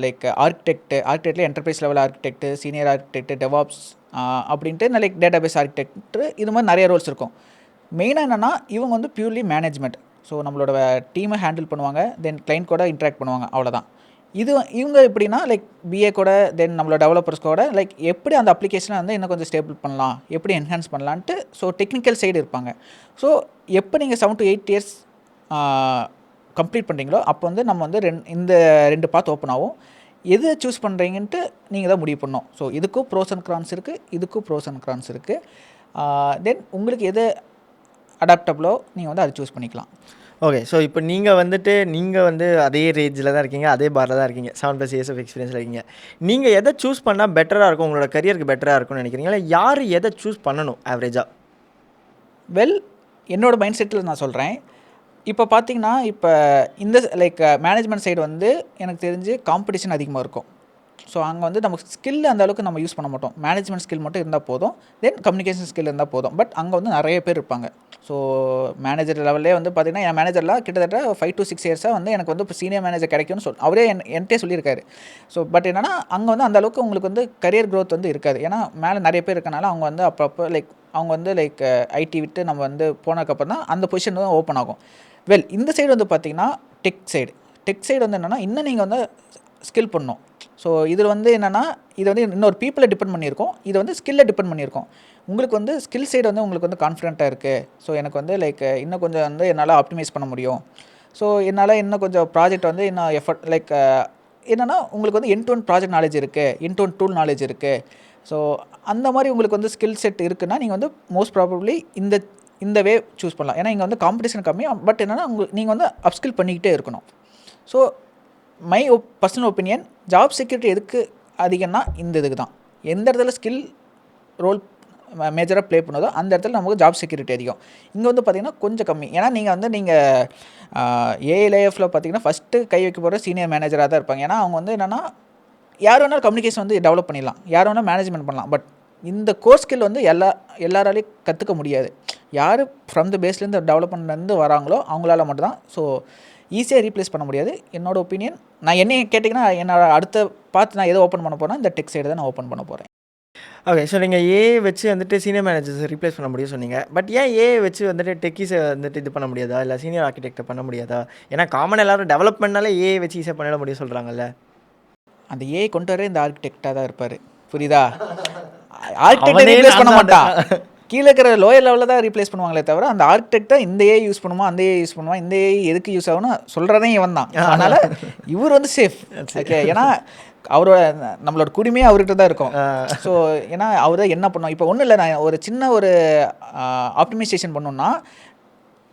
லைக் ஆர்கிடெக்டில் enterprise level architect, senior architect, DevOps அப்படின்ட்டு லைக் டேட்டாபேஸ் ஆர்கிடெக்ட், இது மாதிரி நிறைய ரோல்ஸ் இருக்கும். மெயினாக என்னென்னா இவங்க வந்து பியூர்லி மேனேஜ்மெண்ட். ஸோ நம்மளோட டீமை ஹேண்டில் பண்ணுவாங்க, தென் கிளைண்ட் கூட இன்ட்ராக்ட் பண்ணுவாங்க, அவ்வளோதான். இவங்க எப்படின்னா லைக் பிஏ கூட, தென் நம்மளோட டெவலப்பர்ஸ் கூட லைக் எப்படி அந்த அப்ளிகேஷனை வந்து இன்னும் கொஞ்சம் ஸ்டேபிள் பண்ணலாம், எப்படி என்ஹான்ஸ் பண்ணலான்ட்டு ஸோ டெக்னிக்கல் சைடு இருப்பாங்க. ஸோ எப்போ நீங்கள் 7 to 8 இயர்ஸ் கம்ப்ளீட் பண்ணுறீங்களோ அப்போ வந்து நம்ம வந்து இந்த 2 பாத் ஓப்பன் ஆகும். எது சூஸ் பண்ணுறீங்கன்ட்டு நீங்கள் தான் முடிவு பண்ணணும். ஸோ இதுக்கும் ப்ரோஸ் அண்ட் கான்ஸ் இருக்குது, இதுக்கும் ப்ரோஸ் அண்ட் கான்ஸ் இருக்குது. தென் உங்களுக்கு எது அடாப்டபிளோ நீங்கள் வந்து அதை சூஸ் பண்ணிக்கலாம். ஓகே. ஸோ இப்போ நீங்கள் வந்து அதே ரேஞ்சில் தான் இருக்கீங்க, அதே பாரில் தான் இருக்கீங்க, 7+ இயர்ஸ் ஆஃப் எக்ஸ்பீரியன்ஸில் இருக்கீங்க. நீங்கள் எதை சூஸ் பண்ணால் பெட்டராக இருக்கும், உங்களோட கரியருக்கு பெட்டராக இருக்கும்னு நினைக்கிறீங்களா? யார் எதை சூஸ் பண்ணணும் ஆவரேஜாக? வெல், என்னோடய மைண்ட் செட்டில் நான் சொல்கிறேன். இப்போ பார்த்தீங்கன்னா இப்போ இந்த லைக் மேனேஜ்மெண்ட் சைடு வந்து எனக்கு தெரிஞ்சு காம்படிஷன் அதிகமாக இருக்கும். ஸோ அங்கே வந்து நமக்கு ஸ்கில் அந்த அளவுக்கு நம்ம யூஸ் பண்ண மாட்டோம். மேனேஜ்மெண்ட் ஸ்கில் மட்டும் இருந்தால் போதும், தென் கம்யூனிகேஷன் ஸ்கில் இருந்தால் போதும். பட் அங்கே வந்து நிறைய பேர் இருப்பாங்க. ஸோ மேனேஜர் லெவல்லே வந்து பார்த்திங்கன்னா என் மேனேஜர்லாம் கிட்டத்தட்ட 5 to 6 இயர்ஸாக வந்து எனக்கு வந்து இப்போ சீனியர் மேனேஜர் கிடைக்கும்னு அவரே என்கிட்டே சொல்லியிருக்காரு. ஸோ பட் என்னென்னா அங்கே வந்து அந்தளவுக்கு உங்களுக்கு வந்து கரியர் க்ரோத் வந்து இருக்காது. ஏன்னா மேலே நிறைய பேர் இருக்கனால அவங்க வந்து அப்பப்போ லைக் அவங்க வந்து லைக் ஐடி விட்டு நம்ம வந்து போனதுக்கப்புறம் தான் அந்த பொசிஷன் தான் ஓப்பன் ஆகும். வெல், இந்த சைடு வந்து பார்த்திங்கன்னா டெக் சைடு வந்து என்னென்னா இன்னும் நீங்கள் வந்து ஸ்கில் பண்ணணும். ஸோ இதில் வந்து என்னென்னா இது வந்து இன்னொரு பீப்புளை டிபெண்ட் பண்ணியிருக்கோம், இது வந்து ஸ்கில்லை டிபெண்ட் பண்ணியிருக்கோம். உங்களுக்கு வந்து ஸ்கில் சைடு வந்து உங்களுக்கு வந்து கான்ஃபிடென்ட்டாக இருக்குது. ஸோ எனக்கு வந்து லைக் இன்னும் கொஞ்சம் வந்து என்னால் ஆப்டிமைஸ் பண்ண முடியும். ஸோ என்னால் இன்னும் கொஞ்சம் ப்ராஜெக்ட் வந்து இன்னும் எஃபர்ட் லைக் என்னென்னா உங்களுக்கு வந்து end to end project knowledge இருக்குது, end to end tool knowledge இருக்குது. ஸோ அந்த மாதிரி உங்களுக்கு வந்து ஸ்கில் செட் இருக்குன்னா நீங்கள் வந்து மோஸ்ட் ப்ராபப்ளி இந்த வே சூஸ் பண்ணலாம். ஏன்னா இங்கே வந்து காம்படிஷன் கம்மி. பட் என்னென்னா நீங்கள் வந்து அப்ஸ்கில் பண்ணிக்கிட்டே இருக்கணும். So my personal opinion, job security எதுக்கு அதிகம்னா இந்த இதுக்கு தான். எந்த இடத்துல ஸ்கில் ரோல் மேஜராக ப்ளே பண்ணுதோ அந்த இடத்துல நமக்கு ஜாப் செக்யூரிட்டி அதிகம். இங்கே வந்து பார்த்திங்கன்னா கொஞ்சம் கம்மி. ஏன்னா நீங்கள் ஏஐ லேஎஃப்பில் பார்த்தீங்கன்னா ஃபஸ்ட்டு கை வைக்க போகிற சீனியர் மேனேஜராக தான் இருப்பாங்க. ஏன்னா அவங்க வந்து என்னென்னா யார் வேணாலும் கம்யூனிகேஷன் வந்து டெவலப் பண்ணிடலாம், யார் வேணால் மேனேஜ்மெண்ட் பண்ணலாம். பட் இந்த கோர் ஸ்கில் வந்து எல்லாராலையும் கற்றுக்க முடியாது. யார் ஃப்ரம் த பேஸ்லேருந்து டெவலப்மெண்ட்லேருந்து வராங்களோ அவங்களால மட்டும்தான். ஸோ ஈஸியாக ரீப்ளேஸ் பண்ண முடியாது. என்னோட ஒப்பீனியன், நான் என்னையை கேட்டிங்கன்னா என்னோட அடுத்த பார்த்து நான் எதை ஓப்பன் பண்ண போகிறேன், இந்த டெக் சைடு தான் நான் ஓப்பன் பண்ண போகிறேன். ஓகே. ஸோ நீங்கள் ஏஐ வச்சு வந்துட்டு சீனியர் மேனேஜர்ஸை ரீப்ளேஸ் பண்ண முடியும் சொன்னீங்க. பட் ஏன் ஏஐ வச்சு வந்துட்டு டெக்கீஸை வந்துட்டு இது பண்ண முடியாதா, இல்லை சீனியர் ஆர்கிடெக்டை பண்ண முடியாதா? ஏன்னா காமன் எல்லாரும் டெவலப்மெண்ட்னாலே ஏஐ வச்சு ஈஸியாக பண்ணிட முடியும் சொல்கிறாங்கல்ல. அந்த ஏஐ கொண்டு வர இந்த ஆர்கிடெக்டாக தான் இருப்பார், புரியுதா? ஆர்கிடெக்டை ரீப்ளேஸ் பண்ண மாட்டான், கீழே இருக்கிற லோயர் லெவலில் தான் ரீப்ளேஸ் பண்ணுவாங்களே தவிர அந்த ஆர்கிடெக்டை இந்த ஏஐ யூஸ் பண்ணுமா, அந்த ஏஐ யூஸ் பண்ணுமா, இந்த ஏஐ எதுக்கு யூஸ் ஆகும்னு சொல்கிறதே இவன் தான். அதனால் இவர் வந்து சேஃப். ஓகே. ஏன்னா அவரோட நம்மளோட குடிமையே அவர்கிட்ட தான் இருக்கும். ஸோ ஏன்னா அவர் தான் என்ன பண்ணோம். இப்போ ஒன்றும் இல்லை, நான் ஒரு சின்ன ஒரு ஆப்டிமைசேஷன் பண்ணோன்னா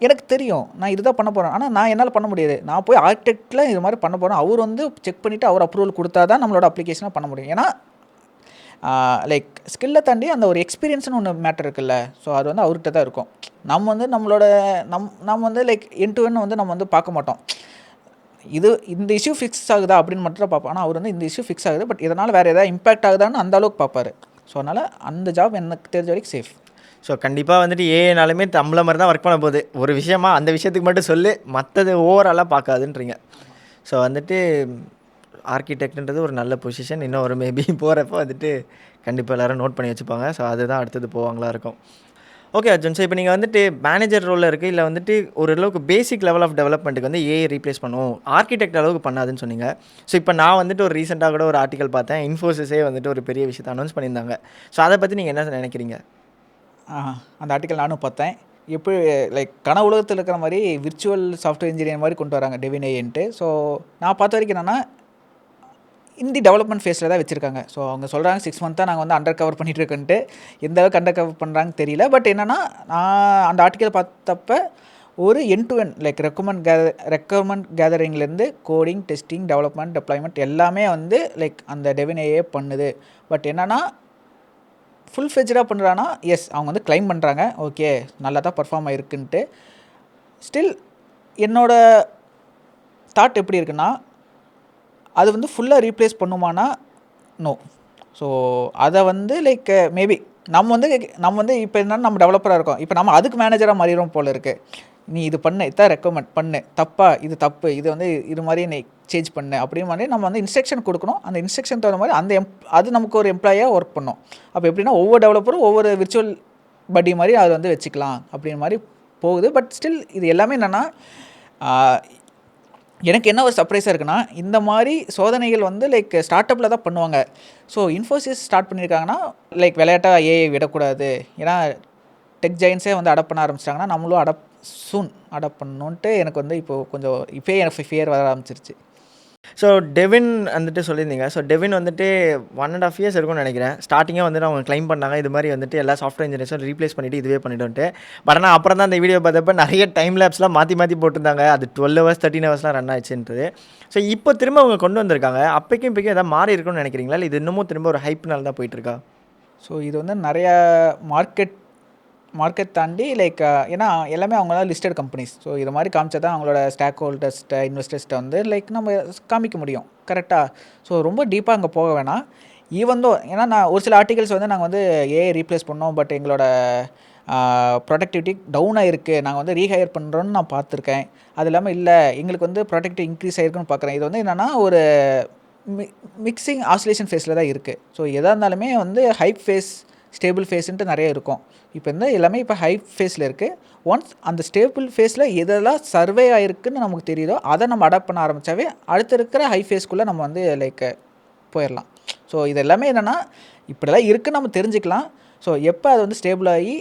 எனக்கு தெரியும் நான் இதுதான் பண்ண போகிறேன். ஆனால் நான் என்னால் பண்ண முடியாது. நான் போய் ஆர்கிடெக்டில் இது மாதிரி பண்ண போகிறேன். அவர் வந்து செக் பண்ணிவிட்டு அவர் அப்ரூவல் கொடுத்தா தான் நம்மளோட அப்ளிகேஷனாக பண்ண முடியும். ஏன்னா லைக் ஸ்கில்லை தாண்டி அந்த ஒரு எக்ஸ்பீரியன்ஸ்னு ஒன்று மேட்டர் இருக்குல்ல. ஸோ அது வந்து அவர்கிட்ட தான் இருக்கும். நம்ம வந்து நம்மளோட நம்ம வந்து லைக் என் டு என் வந்து நம்ம வந்து பார்க்க மாட்டோம். இந்த இஷ்யூ ஃபிக்ஸ் ஆகுதா அப்படின்னு மட்டும் தான் பார்ப்போம். ஆனால் அவர் வந்து இந்த இஷ்யூ ஃபிக்ஸ் ஆகுது, பட் இதனால் வேறு ஏதாவது இம்பாக்ட் ஆகுதான்னு அந்த அளவுக்கு பார்ப்பார். ஸோ அதனால் அந்த ஜாப் எனக்கு தெரிஞ்ச வரைக்கும் சேஃப். ஸோ கண்டிப்பாக வந்துட்டு ஏஐனாலுமே நம்மள மாதிரி தான் ஒர்க் பண்ண போகுது. ஒரு விஷயமா அந்த விஷயத்துக்கு மட்டும் சொல்லி மற்றது ஓவராலாக பார்க்காதுன்றீங்க. ஸோ வந்துட்டு ஆர்கிடெக்ட்ன்றது ஒரு நல்ல பொசிஷன். இன்னும் ஒரு மேபி போகிறப்போ வந்துட்டு கண்டிப்பாக எல்லோரும் நோட் பண்ணி வச்சுப்பாங்க. ஸோ அதுதான் அடுத்தது போவாங்களா இருக்கும். ஓகே அர்ஜுன், ஸோ இப்போ நீங்கள் வந்துட்டு மேனேஜர் ரோலில் இருக்குது, இல்லை வந்துட்டு ஓரளவுக்கு பேசிக் லெவல் ஆஃப் டெவலப்மெண்ட்டுக்கு வந்து ஏஐ ரீப்ளேஸ் பண்ணும், ஆர்கிடெக்ட் அளவுக்கு பண்ணாதுன்னு சொன்னீங்க. ஸோ இப்போ நான் வந்துட்டு ஒரு ரீசெண்டாக கூட ஒரு ஆர்டிக்கல் பார்த்தேன், இன்ஃபோசிஸே வந்துட்டு ஒரு பெரிய விஷயத்தை அனௌன்ஸ் பண்ணியிருந்தாங்க. ஸோ அதை பற்றி நீங்கள் என்ன நினைக்கிறீங்க? அந்த ஆர்டிக்கல் நானும் பார்த்தேன். எப்படி லைக் கன உலகத்தில் இருக்கிற மாதிரி விர்ச்சுவல் சாஃப்ட்வேர் இன்ஜினியர் மாதிரி கொண்டு வராங்க டெவின் ஏன்ட்டு. ஸோ நான் பார்த்த வரைக்கும் என்னென்னா இந்த டெவலப்மெண்ட் ஃபேஸில் தான் வச்சுருக்காங்க. ஸோ அவங்க சொல்கிறாங்க 6 மந்த்தாக நாங்கள் வந்து அண்டர் கவர் பண்ணிகிட்டு இருக்கேன்ட்டு. எந்த அளவுக்கு அண்டர் கவர் பண்ணுறாங்கன்னு தெரியல. பட் என்னென்னா நான் அந்த ஆர்டிக்கல் பார்த்தப்ப ஒரு end to end like requirement கேதரிங்லேருந்து கோடிங், டெஸ்டிங், டெவலப்மெண்ட், டெப்ளாய்மெண்ட் எல்லாமே வந்து லைக் அந்த டெவின் ஏஏ பண்ணுது. பட் என்னென்னா ஃபுல் ஃபெஜ்டாக பண்ணுறான்னா எஸ் அவங்க வந்து கிளைம் பண்ணுறாங்க ஓகே நல்லா தான் பர்ஃபார்ம் ஆயிருக்குன்ட்டு. ஸ்டில் என்னோட தாட் எப்படி இருக்குன்னா அது வந்து ஃபுல்லாக ரீப்ளேஸ் பண்ணுமானா நோ. ஸோ அதை வந்து லைக் மேபி நம்ம வந்து இப்போ என்னன்னா நம்ம டெவலப்பராக இருக்கோம், இப்போ நம்ம அதுக்கு மேனேஜராக மாறிடும் போல இருக்குது. நீ இது பண்ணு, இதான் ரெக்கமெண்ட் பண்ணு, தப்பா இது தப்பு, இது வந்து இது மாதிரி நீ சேஞ்ச் பண்ணு அப்படின்னு மாதிரி நம்ம வந்து இன்ஸ்ட்ரக்ஷன் கொடுக்கணும். அந்த இன்ஸ்ட்ரக்ஷன் தகுந்த மாதிரி அது நமக்கு ஒரு எம்ப்ளாயாக ஒர்க் பண்ணும். அப்போ எப்படின்னா ஒவ்வொரு டெவலப்பரும் ஒவ்வொரு விர்ச்சுவல் படி மாதிரி அதை வந்து வச்சுக்கலாம் அப்படின்னு மாதிரி போகுது. பட் ஸ்டில் இது எல்லாமே என்னென்னா எனக்கு என்ன ஒரு சர்ப்ரைஸாக இருக்குன்னா இந்த மாதிரி சோதனைகள் வந்து லைக் ஸ்டார்ட் அப்பில் தான் பண்ணுவாங்க. ஸோ இன்ஃபோசிஸ் ஸ்டார்ட் பண்ணியிருக்காங்கன்னா லைக் விளையாட்டாக ஏஐ விடக்கூடாது, ஏன்னா டெக் ஜெயின்ஸே வந்து அடாப்ட் பண்ண ஆரம்பிச்சிட்டாங்கன்னா நம்மளும் அடாப்ட் பண்ணணுன்ட்டு எனக்கு வந்து இப்போது கொஞ்சம் இப்போயே எனக்கு ஃபியர் வர ஆரம்பிச்சிருச்சு. ஸோ டெவின் வந்துட்டு சொல்லியிருந்தீங்க. ஸோ டெவின் வந்துட்டு 1.5 இயர்ஸ் இருக்கும்னு நினைக்கிறேன். ஸ்டார்டிங்காக வந்துட்டு அவங்க கிளைம் பண்ணாங்க இது மாதிரி வந்துட்டு எல்லா சாஃப்ட்வேர் இன்ஜினியர்ஸும் ரீப்ளேஸ் பண்ணிவிட்டு இதுவே பண்ணிவிட்டு. பட் ஆனால் அப்புறம் தான் அந்த வீடியோ பார்த்தப்ப நிறைய டைம் லேப்ஸ்லாம் மாற்றி போட்டிருந்தாங்க. அது 12 ஹவர்ஸ் 13 ஹவர்ஸ்லாம் ரன் ஆயிடுச்சுன்றது. ஸோ இப்போ திரும்ப அவங்க கொண்டு வந்திருக்காங்க. அப்போக்கும் இப்போக்கும் எதாவது மாறி இருக்குன்னு நினைக்கிறீங்களா, இல்லை இது இன்னமும் திரும்ப ஒரு ஹைப்னால தான் போயிட்டுருக்கா? ஸோ இது வந்து நிறையா மார்க்கெட் தாண்டி லைக் ஏன்னா எல்லாமே அவங்களாம் லிஸ்டட் கம்பெனிஸ். ஸோ இது மாதிரி காமிச்சா தான் அவங்களோட ஸ்டாக் ஹோல்டர்ஸ்கிட்ட இன்வெஸ்டர்ஸ்கிட்ட வந்து லைக் நம்ம காமிக்க முடியும் கரெக்டாக. ஸோ ரொம்ப டீப்பாக அங்கே போக வேணாம். ஈவந்தோ ஏன்னா நான் ஒரு சில ஆர்டிகல்ஸ் வந்து நாங்கள் வந்து ஏஐ ரீப்ளேஸ் பண்ணோம் பட் எங்களோட ப்ரொடக்டிவிட்டி டவுன் ஆகிருக்கு, நாங்கள் வந்து ரீஹையர் பண்ணுறோன்னு நான் பார்த்துருக்கேன். அது இல்லாமல் இல்லை எங்களுக்கு வந்து ப்ரொடக்டிவிட்டி இன்க்ரீஸ் ஆகிருக்குன்னு பார்க்குறேன். இது வந்து என்னென்னா ஒரு மிக்சிங் ஆசிலேஷன் ஃபேஸில் தான் இருக்குது. ஸோ எதாக இருந்தாலுமே வந்து ஹைப் ஃபேஸ் ஸ்டேபிள் ஃபேஸுன்ட்டு நிறைய இருக்கும். இப்போ வந்து எல்லாமே இப்போ ஹைப் ஃபேஸில் இருக்குது. ஒன்ஸ் அந்த ஸ்டேபிள் ஃபேஸில் எதெல்லாம் சர்வே ஆகிருக்குன்னு நமக்கு தெரியுதோ அதை நம்ம அடாப்ட் பண்ண ஆரம்பித்தாவே அடுத்து இருக்கிற ஹை ஃபேஸ்க்குள்ளே நம்ம வந்து லைக் போயிடலாம். ஸோ இது எல்லாமே என்னென்னா இப்படிலாம் இருக்குன்னு நம்ம தெரிஞ்சுக்கலாம். ஸோ எப்போ அது வந்து ஸ்டேபிள் ஆகி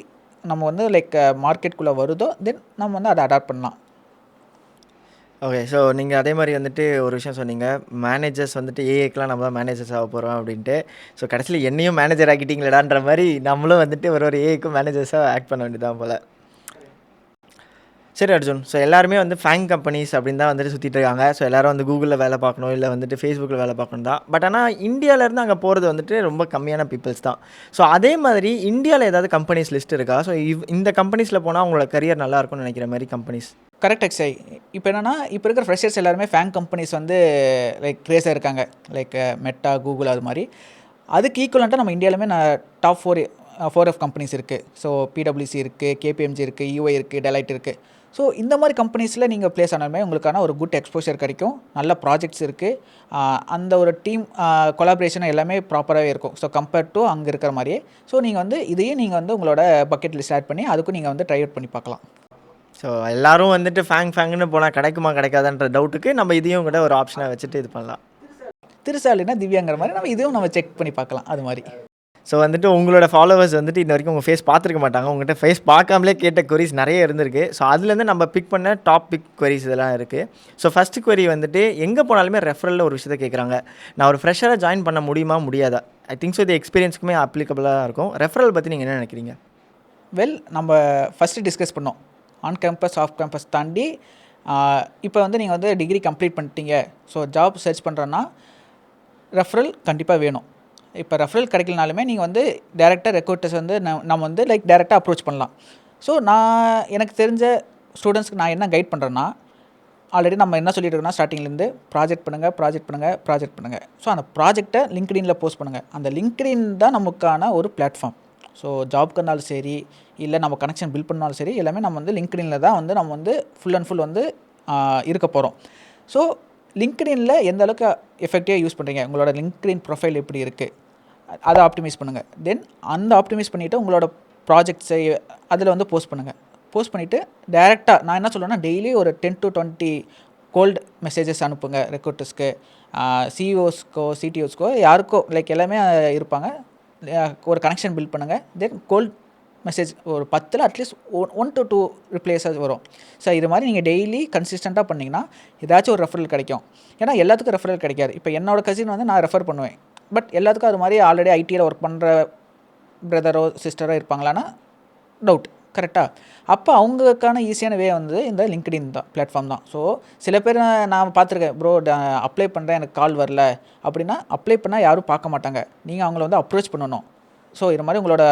நம்ம வந்து லைக் மார்க்கெட்டுக்குள்ளே வருதோ தென் நம்ம வந்து அதை அடாப்ட் பண்ணலாம். ஓகே. ஸோ நீங்கள் அதே மாதிரி வந்துட்டு ஒரு விஷயம் சொன்னீங்க, மேனேஜர்ஸ் வந்துட்டு ஏஐக்கெலாம் நம்ம தான் மேனேஜர்ஸ் ஆக போகிறோம் அப்படின்ட்டு. ஸோ கடைசியில் என்னையும் மேனேஜர் ஆக்கிட்டீங்களடான்ற மாதிரி நம்மளும் வந்துட்டு ஒரு ஏஐக்கும் மேனேஜர்ஸாக ஆக்ட் பண்ண வேண்டியதான் போல். சரி அர்ஜுன், ஸோ எல்லாருமே வந்து ஃபேங் கம்பெனிஸ் அப்படின்னு தான் வந்துட்டு சுற்றிட்டு இருக்காங்க. ஸோ எல்லோரும் வந்து கூகுளில் வேலை பார்க்கணும், இல்லை வந்துட்டு ஃபேஸ்புக்கில் வேலை பார்க்கணும் தான். பட் ஆனால் இந்தியாவிலேருந்து அங்கே போகிறது வந்துட்டு ரொம்ப கம்மியான பீப்புள்ஸ் தான். ஸோ அதே மாதிரி இந்தியாவில் ஏதாவது கம்பெனிஸ் லிஸ்ட் இருக்கா? ஸோ இந்த கம்பெனிஸில் போனால் அவங்களோட கரியர் நல்லாயிருக்கும்னு நினைக்கிற மாதிரி கம்பெனிஸ்? கரெக்ட் எக்ஸை. இப்போ என்னென்னா இப்போ இருக்கிற ஃப்ரெஷர்ஸ் எல்லாருமே ஃபேங் கம்பெனிஸ் வந்து லைக் க்ரேஸாக இருக்காங்க. லைக் மெட்டா, கூகுள் அது மாதிரி. அதுக்கு ஈக்குவலண்ட்டாக நம்ம இந்தியாவிலுமே டாப் 4 கம்பெனிஸ் இருக்குது. ஸோ பிடபிள்யூசி இருக்குது, கேபிஎம்ஜி இருக்குது, யூஐ இருக்குது, டெலைட் இருக்குது. ஸோ இந்த மாதிரி கம்பெனிஸில் நீங்கள் ப்ளேஸ் ஆனாலுமே உங்களுக்கான ஒரு குட் எக்ஸ்போஷர் கிடைக்கும். நல்ல ப்ராஜெக்ட்ஸ் இருக்குது. அந்த ஒரு டீம் கொலாபரேஷன் எல்லாமே ப்ராப்பராகவே இருக்கும். ஸோ கம்பேர்ட் டு அங்கே இருக்கிற மாதிரியே. ஸோ நீங்கள் வந்து இதையும் நீங்கள் வந்து உங்களோட பக்கெட் லிஸ்ட் ஆட் பண்ணி அதுக்கும் நீங்கள் வந்து ட்ரை அவுட் பண்ணி பார்க்கலாம். ஸோ எல்லோரும் வந்துட்டு ஃபேங்குன்னு போனால் கிடைக்குமா கிடைக்காதுன்ற டவுட்டுக்கு நம்ம இதையும் கூட ஒரு ஆப்ஷனாக வச்சுட்டு இது பண்ணலாம். திருசாலினா திவ்யாங்கிற மாதிரி நம்ம இதையும் நம்ம செக் பண்ணி பார்க்கலாம் அது மாதிரி. ஸோ வந்துட்டு உங்களோட ஃபாலோவர்ஸ் வந்துட்டு இன்ன வரைக்கும் உங்கள் ஃபேஸ் பார்த்துருக்க மாட்டாங்க. உங்கள்கிட்ட ஃபேஸ் பார்க்காமலே கேட்ட கொரிஸ் நிறைய இருந்திருக்கு. ஸோ அதுலேருந்து நம்ம பிக் பண்ண டாப் பிக் கொரிஸ் இதெல்லாம் இருக்குது. ஸோ ஃபஸ்ட்டு கொரி வந்துட்டு எங்கே போனாலுமே ரெஃபரலில் ஒரு விஷயத்தை கேட்குறாங்க. நான் ஒரு ஃப்ரெஷராக ஜாயின் பண்ண முடியுமா முடியாதா? ஐ திங்க் ஸோ இது எக்ஸ்பீரியன்ஸுக்குமே அப்ளிகபிளாக இருக்கும். ரெஃபரல் பற்றி நீங்கள் என்ன நினைக்கிறீங்க? வெல், நம்ம ஃபஸ்ட்டு டிஸ்கஸ் பண்ணோம் ஆன் கேம்பஸ் ஆஃப் கேம்பஸ் தாண்டி. இப்போ வந்து நீங்கள் வந்து டிகிரி கம்ப்ளீட் பண்ணிட்டீங்க, ஸோ ஜாப் சர்ச் பண்ணுறோன்னா ரெஃபரல் கண்டிப்பாக வேணும். இப்போ ரெஃபரல் கிடைக்கலனாலுமே நீங்கள் வந்து டேரெக்டாக ரெக்ரூட்டர்ஸ் வந்து நம்ம வந்து லைக் டேரெக்டாக அப்ரோச் பண்ணலாம். ஸோ எனக்கு தெரிஞ்ச ஸ்டூடெண்ட்ஸ்க்கு நான் என்ன கைட் பண்ணுறேன்னா, ஆல்ரெடி நம்ம என்ன சொல்லிட்டு இருக்கோம்னா ஸ்டார்டிங்லேருந்து ப்ராஜெக்ட் பண்ணுங்கள். ஸோ அந்த ப்ராஜெக்டை லிங்க்டின்ல போஸ்ட் பண்ணுங்கள். அந்த லிங்க்டின் தான் நமக்கான ஒரு பிளாட்ஃபார்ம். ஸோ ஜாப்க்கு இருந்தாலும் சரி, இல்லை நம்ம கனெக்ஷன் பில்ட் பண்ணாலும் சரி, எல்லாமே நம்ம வந்து லிங்க்டின்ல தான் வந்து நம்ம வந்து ஃபுல் அண்ட் ஃபுல் வந்து இருக்க போகிறோம். ஸோ லிங்க்டின்ல எந்த அளவுக்கு எஃபெக்டிவாக யூஸ் பண்ணுறீங்க, உங்களோட லிங்க்டின் ப்ரொஃபைல் எப்படி இருக்குது, அதை ஆப்டிமைஸ் பண்ணுங்கள். தென் அந்த ஆப்டிமைஸ் பண்ணிவிட்டு உங்களோட ப்ராஜெக்ட்ஸை அதில் வந்து போஸ்ட் பண்ணுங்கள். போஸ்ட் பண்ணிவிட்டு டேரெக்டாக நான் என்ன சொல்லுவேன்னா டெய்லி ஒரு 10 to 20 கோல்டு மெசேஜஸ் அனுப்புங்க ரெக்ரூட்டர்ஸ்க்கு, சிஇஓஸ்க்கோ சிடிஓஸ்க்கோ யாருக்கோ லைக் எல்லாமே இருப்பாங்க. ஒரு கனெக்ஷன் பில்ட் பண்ணுங்கள். தென் கோல்ட் மெசேஜ் ஒரு 10ல் அட்லீஸ்ட் 1 to 2 ரிப்ளைஸாக வரும். ஸோ இது மாதிரி நீங்கள் டெய்லி கன்சிஸ்டண்ட்டாக பண்ணிங்கன்னா ஏதாச்சும் ஒரு ரெஃபரல் கிடைக்கும். ஏன்னா எல்லாத்துக்கும் ரெஃபரல் கிடைக்காது. இப்போ என்னோட கசின் வந்து நான் ரெஃபர் பண்ணுவேன். பட் எல்லாத்துக்கும் அது மாதிரி ஆல்ரெடி ஐடியில் ஒர்க் பண்ணுற பிரதரோ சிஸ்டரோ இருப்பாங்களான்னா டவுட். கரெக்டாக? அப்போ அவங்களுக்கான ஈஸியான வே வந்து இந்த லிங்க்டின் தான் பிளாட்ஃபார்ம் தான். ஸோ சில பேர் நான் பார்த்துருக்கேன், ப்ரோ அப்ளை பண்ணுறேன் எனக்கு கால் வரல அப்படின்னா, அப்ளை பண்ணால் யாரும் பார்க்க மாட்டாங்க. நீங்கள் அவங்கள வந்து அப்ரோச் பண்ணணும். ஸோ இது மாதிரி உங்களோட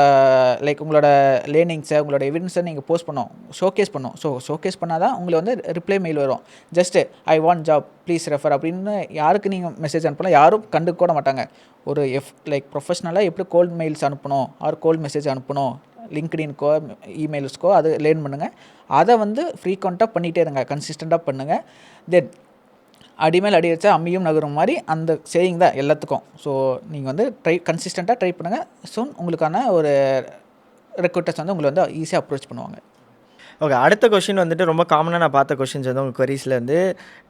உங்களோட லேர்னிங்ஸை உங்களோட எவிடன்ஸை நீங்கள் போஸ்ட் பண்ணோம், ஷோகேஸ் பண்ணோம். ஸோ ஷோகேஸ் பண்ணால் தான் உங்களுக்கு வந்து ரிப்ளை மெயில் வரும். Just I want job please refer அப்படின்னு யாருக்கு நீங்கள் மெசேஜ் அனுப்பலாம், யாரும் கண்டுக்க கூட மாட்டாங்க. ஒரு ப்ரொஃபஷ்னலாக எப்படி கோல்ட் மெயில்ஸ் அனுப்பணும் ஆர் கோல்ட் மெசேஜ் அனுப்பணும், லிங்க்டின்கோ இமெயில்ஸ்க்கோ அது லேர்ன் பண்ணுங்கள். அதை வந்து ஃப்ரீக்வெண்ட்டாக பண்ணிகிட்டே இருங்க, கன்சிஸ்டண்ட்டாக பண்ணுங்கள். தென் அடிமேல் அடி வச்சா அம்மியும் நகரும் மாதிரி அந்த சேயிங் தான் எல்லாத்துக்கும். ஸோ நீங்கள் வந்து கன்சிஸ்டண்ட்டாக ட்ரை பண்ணுங்கள். சூன் உங்களுக்கான ஒரு ரெக்ரூட்டர்ஸ் வந்து உங்களை வந்து ஈஸியாக அப்ரோச் பண்ணுவாங்க. ஓகே, அடுத்த கொஷின் வந்துட்டு ரொம்ப காமனாக நான் பார்த்த கொஷின்ஸ் வந்து உங்கள் queries-ல வந்து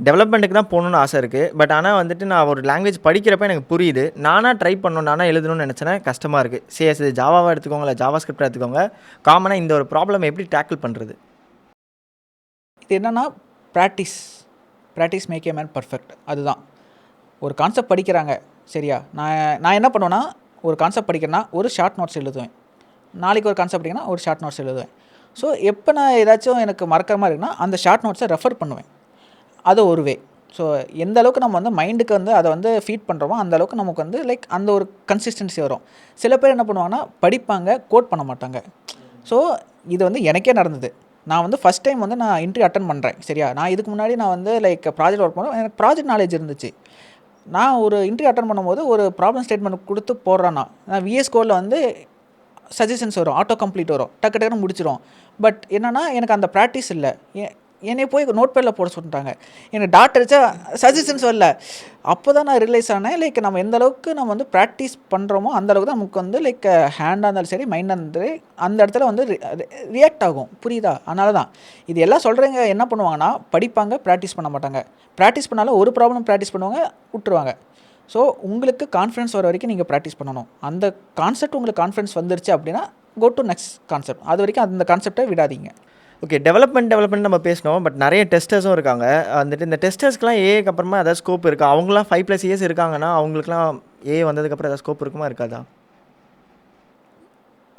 டெவலப்மெண்ட்டுக்கு தான் போகணுன்னு ஆசை இருக்குது. பட் ஆனால் வந்துட்டு நான் ஒரு லாங்குவேஜ் படிக்கிறப்ப எனக்கு புரியுது, நானாக ட்ரை பண்ணணும், நானாக எழுதணும்னு நினச்சேன்னா கஷ்டமாக இருக்குது. சிஎஸ் ஜாவாவாக எடுத்துக்கோங்க, இல்லை ஜாவா ஸ்கிரிப்டாக எடுத்துக்கோங்க, காமனாக இந்த ஒரு ப்ராப்ளம் எப்படி டேக்கிள் பண்ணுறது? இது என்னென்னா practice make a man perfect. அதுதான். ஒரு கான்செப்ட் படிக்கிறாங்க சரியா, நான் என்ன பண்ணுவேன்னா, ஒரு கான்செப்ட் படிக்கிறேன்னா ஒரு ஷார்ட் நோட்ஸ் எழுதுவேன். நாளைக்கு ஒரு கான்செப்ட் படிக்கிறேன்னா ஒரு ஷார்ட் நோட்ஸ் எழுதுவேன். ஸோ எப்போ நான் ஏதாச்சும் எனக்கு மறக்கிற மாதிரி இருக்குன்னா அந்த ஷார்ட் நோட்ஸை ரெஃபர் பண்ணுவேன். அது ஒரு வே. ஸோ எந்த அளவுக்கு நம்ம வந்து மைண்டுக்கு வந்து அதை வந்து ஃபீட் பண்ணுறோமோ அந்த அளவுக்கு நமக்கு வந்து அந்த ஒரு கன்சிஸ்டன்சி வரும். சில பேர் என்ன பண்ணுவாங்கன்னா படிப்பாங்க, கோட் பண்ண மாட்டாங்க. ஸோ இது வந்து எனக்கே நடந்தது. நான் வந்து ஃபஸ்ட் டைம் வந்து நான் இன்டர்வியூ அட்டன் பண்ணுறேன் சரியா. நான் இதுக்கு முன்னாடி நான் வந்து ப்ராஜெக்ட் ஒர்க் பண்ணுவேன், எனக்கு ப்ராஜெக்ட் நாலேஜ் இருந்துச்சு. நான் ஒரு இன்டர்வியூ அட்டன் பண்ணும்போது ஒரு ப்ராப்ளம் ஸ்டேட்மெண்ட் கொடுத்து போடுறேன்னா நான் விஎஸ் கோடில் வந்து சஜஷன்ஸ் வரும், ஆட்டோ கம்ப்ளீட் வரும், டக்கு டக்குன்னு முடிச்சிடும். பட் என்னென்னா எனக்கு அந்த ப்ராக்டிஸ் இல்லை. என்னை போய் நோட் பேடில் போட சொல்லிட்டாங்க, எனக்கு டாட் அடிச்சா சஜஷன்ஸ் வரல. அப்போ தான் நான் ரியலைஸ் ஆனேன் நம்ம எந்த அளவுக்கு நம்ம வந்து ப்ராக்டிஸ் பண்ணுறோமோ அந்த அளவுக்கு தான் நமக்கு வந்து ஹேண்டாக இருந்தாலும் சரி மைண்டாக இருந்தாலும் அந்த இடத்துல வந்து ரியாக்ட் ஆகும். புரியுதா? அதனால தான் இது எல்லாம் சொல்கிறவங்க என்ன பண்ணுவாங்கன்னா படிப்பாங்க, ப்ராக்டிஸ் பண்ண மாட்டாங்க. ப்ராக்டிஸ் பண்ணாலும் ஒரு ப்ராப்ளம் ப்ராக்டிஸ் பண்ணுவாங்க, விட்டுருவாங்க. ஸோ உங்களுக்கு கான்ஃபிடன்ஸ் வர வரைக்கும் நீங்கள் ப்ராக்டிஸ் பண்ணணும். அந்த கான்செப்ட் உங்களுக்கு கான்ஃபிடன்ஸ் வந்துருச்சு அப்படின்னா கோ டு நெக்ஸ்ட் கான்செப்ட். அது வரைக்கும் அந்த கான்செப்டை விடாதீங்க. ஓகே, டெவலப்மெண்ட் நம்ம பேசினோம். பட் நிறைய டெஸ்டர்ஸும் இருக்காங்க. வந்துட்டு இந்த டெஸ்டர்ஸ்க்குலாம் ஏக்கு அப்புறமா ஏதாவது ஸ்கோப் இருக்கா? அவங்களாம் 5+ இயர்ஸ் இருக்காங்கன்னா அவங்களுக்குலாம் வந்ததுக்கப்புறம் ஏதாவது ஸ்கோப் இருக்குமா இருக்காதா?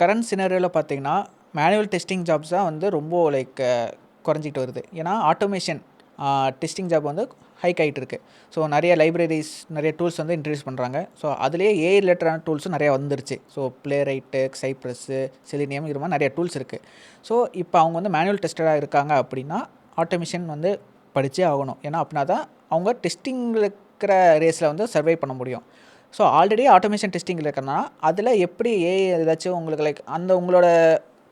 கரண்ட் சினாரியோவில் பார்த்தீங்கன்னா மேனுவல் டெஸ்டிங் ஜாப்ஸ் தான் வந்து ரொம்ப குறைஞ்சிக்கிட்டு வருது. ஏன்னா ஆட்டோமேஷன் டெஸ்டிங் ஜாப் வந்து ஹைக் ஆகிட்டு இருக்குது. ஸோ நிறைய லைப்ரரிஸ், நிறைய டூல்ஸ் வந்து இன்ட்ரடியூஸ் பண்ணுறாங்க. ஸோ அதுலேயே ஏஐ ரிலேட்டடான டூல்ஸும் நிறையா வந்துருச்சு. ஸோ ப்ளேரைட்டு, சைப்ரஸ்ஸு, செலினியம் இது மாதிரி நிறைய டூல்ஸ் இருக்குது. ஸோ இப்போ அவங்க வந்து மேனுவல் டெஸ்டராக இருக்காங்க அப்படின்னா ஆட்டோமேஷன் வந்து படித்தே ஆகணும். ஏன்னா அப்படின்னா தான் அவங்க டெஸ்டிங்கில் இருக்கிற ரேஸில் வந்து சர்வை பண்ண முடியும். ஸோ ஆல்ரெடி ஆட்டோமேஷன் டெஸ்டிங்கில் இருக்கிறனா அதில் எப்படி ஏஐ ஏதாச்சும் உங்களுக்கு அந்த உங்களோட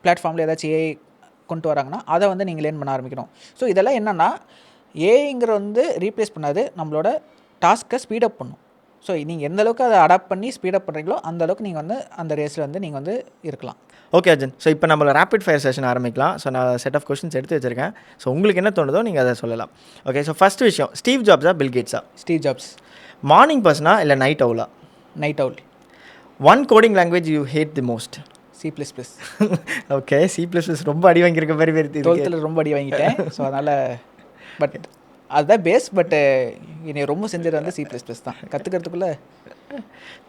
பிளாட்ஃபார்மில் ஏதாச்சும் ஏஐ கொண்டு வராங்கன்னா அதை வந்து நீங்கள் லேர்ன் பண்ண ஆரம்பிக்கணும். ஸோ இதெல்லாம் என்னென்னா ஏஐங்கிற வந்து ரீப்ளேஸ் பண்ணாது, நம்மளோட டாஸ்க்கை ஸ்பீடப் பண்ணும். ஸோ நீங்கள் எந்த அளவுக்கு அதை அடாப்ட் பண்ணி ஸ்பீடப் பண்ணுறீங்களோ அந்த அளவுக்கு நீங்கள் வந்து அந்த ரேஸில் வந்து நீங்கள் வந்து இருக்கலாம். ஓகே அர்ஜுன், ஸோ இப்போ நம்மள ரேபிட் ஃபயர் செஷன் ஆரம்பிக்கலாம். ஸோ நான் செட் ஆஃப் கொஸ்டின்ஸ் எடுத்து வச்சிருக்கேன். ஸோ உங்களுக்கு என்ன தோணுதோ நீங்கள் அதை சொல்லலாம். ஓகே, ஸோ ஃபஸ்ட் விஷயம், ஸ்டீவ் ஜாப்ஸா பில் கேட்ஸா? Steve Jobs. மார்னிங் பர்சனா இல்லை நைட் அவுலா? Night owl. One coding language you hate the most? C++. Okay, C++ ரொம்ப அடி வாங்கியிருக்க மாதிரி பேர் 12th ரொம்ப அடி வாங்கிட்டேன். ஸோ அதனால் பட் அதுதான் பேஸ். பட்டு என்னை ரொம்ப செஞ்சது வந்து C++ தான் கற்றுக்கிறதுக்குள்ளே.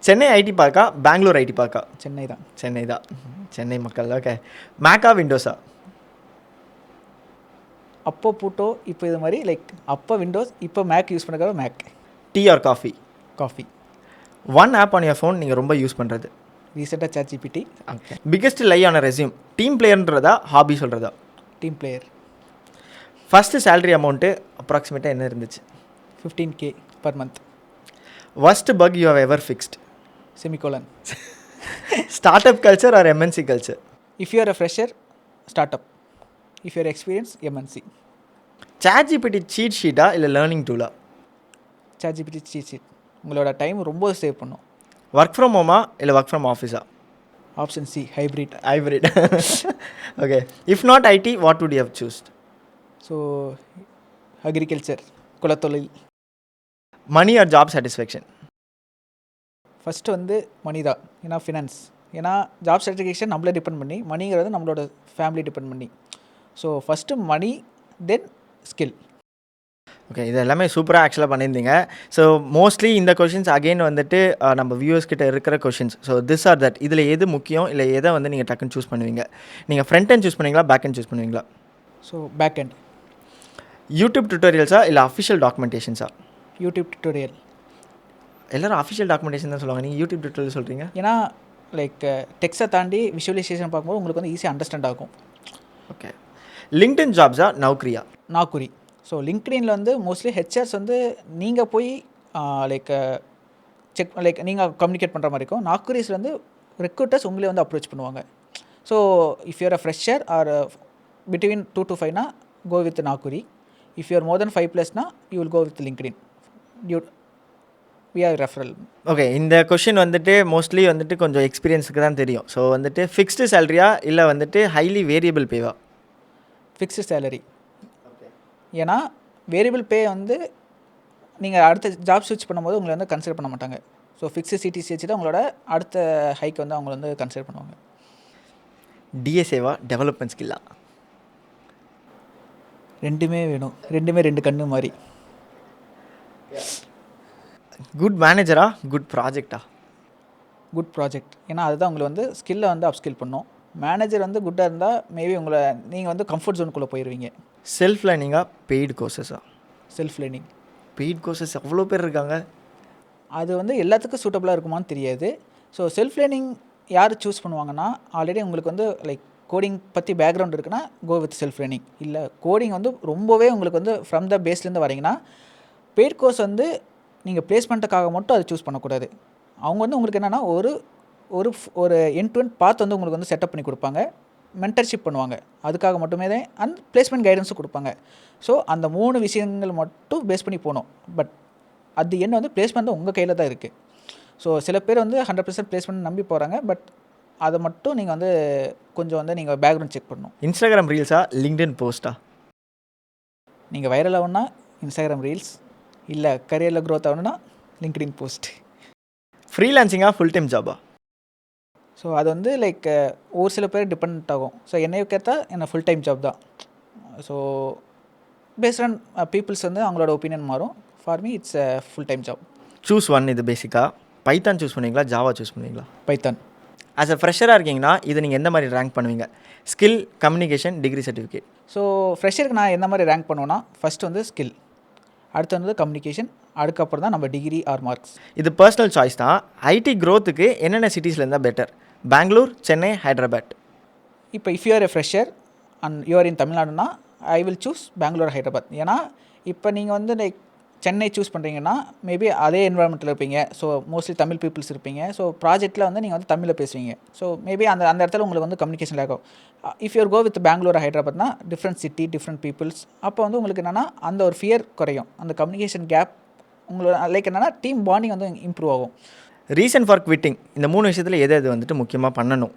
சென்னை ஐடி பார்க்கா, பெங்களூர் ஐடி பார்க்கா? சென்னை தான். சென்னை மக்கள். ஓகே, மேக்கா விண்டோஸா? அப்போ பூட்டோ, இப்போ இது மாதிரி அப்போ விண்டோஸ், இப்போ மேக் யூஸ் பண்ணுற Mac. Tea or coffee? Coffee. One app on your phone நீங்கள் ரொம்ப யூஸ் பண்ணுறது? ரீசெண்டாக ChatGPT. Okay, biggest lie on resume, team பிளேயர்ன்றதா ஹாபி சொல்கிறதா? Team player. First salary amount அப்ராக்சிமேட்டாக என்ன இருந்துச்சு? 15K per month. worst bug you have ever fixed? Semicolon. Startup culture or MNC culture? If you are a fresher, startup. If you are experienced, MNC. ChatGPT cheat sheet-ஆ இல்லை learning டூலா? ChatGPT cheat sheet. உங்களோட time ரொம்ப save பண்ணும். Work from ஹோமா இல்லை work from ஆஃபீஸா? Option C, hybrid. Okay, if not IT what would you have choosed? So agriculture, குலத்தொழில். Money or job satisfaction? First வந்து மணி தான். ஏன்னா ஃபினான்ஸ். ஏன்னா ஜாப் சாட்டிஸ்ஃபேக்ஷன் நம்மளே டிபெண்ட் பண்ணி, மணிங்கிறது நம்மளோட ஃபேமிலி டிபெண்ட் பண்ணி. So first money, then skill. Okay, இது எல்லாமே சூப்பராக ஆக்சுவலாக பண்ணியிருந்தீங்க. ஸோ மோஸ்ட்லி இந்த கொஷின்ஸ் அகெயின் வந்துட்டு நம்ம வியூவர்ஸ் கிட்ட இருக்கிற questions. So this are that, இதில் எது முக்கியம், இல்லை எதை வந்து நீங்கள் டக்குன்னு சூஸ் பண்ணுவீங்க? நீங்கள் ஃப்ரண்ட் ஹேண்ட் சூஸ் பண்ணுவீங்களா, பேக் ஹேண்ட் சூஸ் பண்ணுவீங்களா? So back hand. யூடியூப் டுட்டோரியல்ஸா இல்லை அஃபிஷியல் டாக்குமெண்டேஷன்ஸா? YouTube tutorial. எல்லோரும் அஃபிஷியல் டாக்குமெண்டேஷன் தான் சொல்லுவாங்க, நீங்கள் யூடியூப் டுட்டோரியல் சொல்கிறீங்க? ஏன்னா லைக் டெக்ஸ்ட்டை தாண்டி விஷுவலைசேஷன் பார்க்கும்போது உங்களுக்கு வந்து ஈஸியாக அண்டர்ஸ்டாண்ட் ஆகும். ஓகே. லிங்க்டின் ஜாப்ஸா நௌக்ரியா? நாக்குரி. ஸோ லிங்க்டின்ல வந்து மோஸ்ட்லி ஹெச்ஆர்ஸ் வந்து நீங்கள் போய் லைக் லைக் நீங்கள் கம்யூனிகேட் பண்ணுற மாதிரி இருக்கும். நாக்குரிஸில் வந்து ரெக்ரூட்டர்ஸ் உங்களே வந்து அப்ரோச் பண்ணுவாங்க. So if you're a fresher or between 2 to 5 go with Naukri. If you're more than 5+ you will go with LinkedIn. We are referral. Okay. இந்த கொஷின் வந்துட்டு மோஸ்ட்லி வந்துட்டு கொஞ்சம் எக்ஸ்பீரியன்ஸுக்கு தான் தெரியும். ஸோ வந்துட்டு ஃபிக்ஸ்டு சேலரியா இல்லை வந்துட்டு ஹைலி வேரியபிள் பேவா? Fixed salary. ஏன்னா வேரியபிள் பே வந்து நீங்கள் அடுத்த ஜாப் ஸ்விட்ச் பண்ணும்போது உங்களை வந்து கன்சிடர் பண்ண மாட்டாங்க. ஸோ ஃபிக்ஸ்டு சிடிசி வச்சு தான் உங்களோட அடுத்த ஹைக் வந்து அவங்க வந்து கன்சிடர் பண்ணுவாங்க. டிஎஸ்ஏவா டெவலப்மெண்ட் ஸ்கில்லா? ரெண்டுமே வேணும். ரெண்டுமே 2 கண்ணு மாதிரி. குட் மேனேஜரா குட் ப்ராஜெக்டா? Good project. ஏன்னா அதுதான் உங்களை வந்து ஸ்கில்லை வந்து அப்ஸ்கில் பண்ணும். மேனேஜர் வந்து குட்டாக இருந்தால் மேபி உங்களை நீங்கள் வந்து கம்ஃபர்ட் ஜோனுக்குள்ளே போயிடுவீங்க. செல்ஃப் லேர்னிங்கா பெய்டு கோர்சஸா? Self learning. பெய்ட் கோர்சஸ் அவ்வளோ பேர் இருக்காங்க. அது வந்து எல்லாத்துக்கும் சூட்டபுளாக இருக்குமான்னு தெரியாது. ஸோ செல்ஃப் லேர்னிங் யார் சூஸ் பண்ணுவாங்கன்னா, ஆல்ரெடி உங்களுக்கு வந்து லைக் கோடிங் பற்றி பேக்ரவுண்ட் இருக்குன்னா கோ வித் செல்ஃப் லேர்னிங். இல்லை கோடிங் வந்து ரொம்பவே உங்களுக்கு வந்து ஃப்ரம் த பேஸ்லேருந்து வரீங்கன்னா பெய்ட் கோர்ஸ் வந்து நீங்கள் பிளேஸ்மெண்ட்டுக்காக மட்டும் அதை சூஸ் பண்ணக்கூடாது. அவங்க வந்து உங்களுக்கு என்னென்னா ஒரு ஒரு ஒரு எண்ட் டு எண்ட் பார்த்து வந்து உங்களுக்கு வந்து செட்டப் பண்ணி கொடுப்பாங்க. மென்டர்ஷிப் பண்ணுவாங்க. அதுக்காக மட்டுமே தான் அண்ட் பிளேஸ்மெண்ட் கைடன்ஸும் கொடுப்பாங்க. ஸோ அந்த 3 விஷயங்கள் மட்டும் பேஸ் பண்ணி போகணும். பட் அது என்ன வந்து பிளேஸ்மெண்ட் உங்கள் கையில் தான் இருக்குது. ஸோ சில பேர் வந்து 100% பிளேஸ்மெண்ட் நம்பி போகிறாங்க. பட் அதை மட்டும் நீங்கள் வந்து கொஞ்சம் வந்து நீங்கள் பேக்ரவுண்ட் செக் பண்ணணும். இன்ஸ்டாகிராம் ரீல்ஸா லிங்க்டின் போஸ்ட்டா? நீங்கள் வைரல் ஆகணும்னா இன்ஸ்டாகிராம் ரீல்ஸ், இல்லை கரியரில் க்ரோத் ஆகணும்னா லிங்க்டின் போஸ்ட். ஃப்ரீலான்சிங்கா ஃபுல் டைம் ஜாபா? ஸோ அது வந்து லைக் ஒரு சில பேர் டிபெண்ட் ஆகும். ஸோ என்னைய கேட்டால் என்ன ஃபுல் டைம் ஜாப் தான். ஸோ பேஸ்ட் ஆன் பீப்புள்ஸ் வந்து அவங்களோட ஒப்பீனியன் மாறும். For me it's a full time job. Choose one. இது பேசிக்காக பைத்தான் சூஸ் பண்ணுவீங்களா ஜாவா சூஸ் பண்ணுவீங்களா? பைத்தான். ஆஸ் அ ஃப்ரெஷராக இருக்கீங்கன்னா இது நீங்கள் எந்த மாதிரி ரேங்க் பண்ணுவீங்க? Skill, communication, degree certificate. So ஃப்ரெஷருக்கு நான் எந்த மாதிரி ரேங்க் பண்ணுவேன்னா, ஃபஸ்ட்டு வந்து ஸ்கில், அடுத்து வந்து கம்யூனிகேஷன், அதுக்கப்புறம் தான் நம்ம டிகிரி ஆர் மார்க்ஸ். இது பர்சனல் சாய்ஸ் தான். ஐடி க்ரோத்துக்கு என்னென்ன சிட்டிஸில் இருந்தால் பெட்டர்? பெங்களூர், சென்னை, ஹைதராபாத். இப்போ if you are a fresher and you are in தமிழ்நாடுனா I will choose Bangalore, Hyderabad. ஏன்னா இப்போ நீங்கள் வந்து லைக் சென்னை சூஸ் பண்ணுறீங்கன்னா மேபி அதே என்வரான்மெண்ட்டில் இருப்பீங்க. ஸோ மோஸ்ட்லி தமிழ் பீப்புள்ஸ் இருப்பீங்க. ஸோ ப்ராஜெக்ட்டில் வந்து நீங்கள் வந்து தமிழில் பேசுவீங்க. ஸோ மேபி அந்த இடத்துல உங்களுக்கு வந்து கம்யூனிகேஷன் லேக் ஆகும். If you're go with Bangalore, ஹைதராபாத்னா டிஃப்ரெண்ட் சிட்டி, டிஃப்ரெண்ட் பீப்புள்ஸ். அப்போ வந்து உங்களுக்கு என்னென்னா அந்த ஒரு ஃபியர் குறையும். அந்த கம்யூனிகேஷன் கேப் உங்களோட லைக் என்னென்னா டீம் பாண்டிங் வந்து இம்ப்ரூவ் ஆகும். ரீசன் ஃபார் குவிட்டிங் இந்த 3 விஷயத்தில் எது வந்துட்டு முக்கியமாக பண்ணணும்?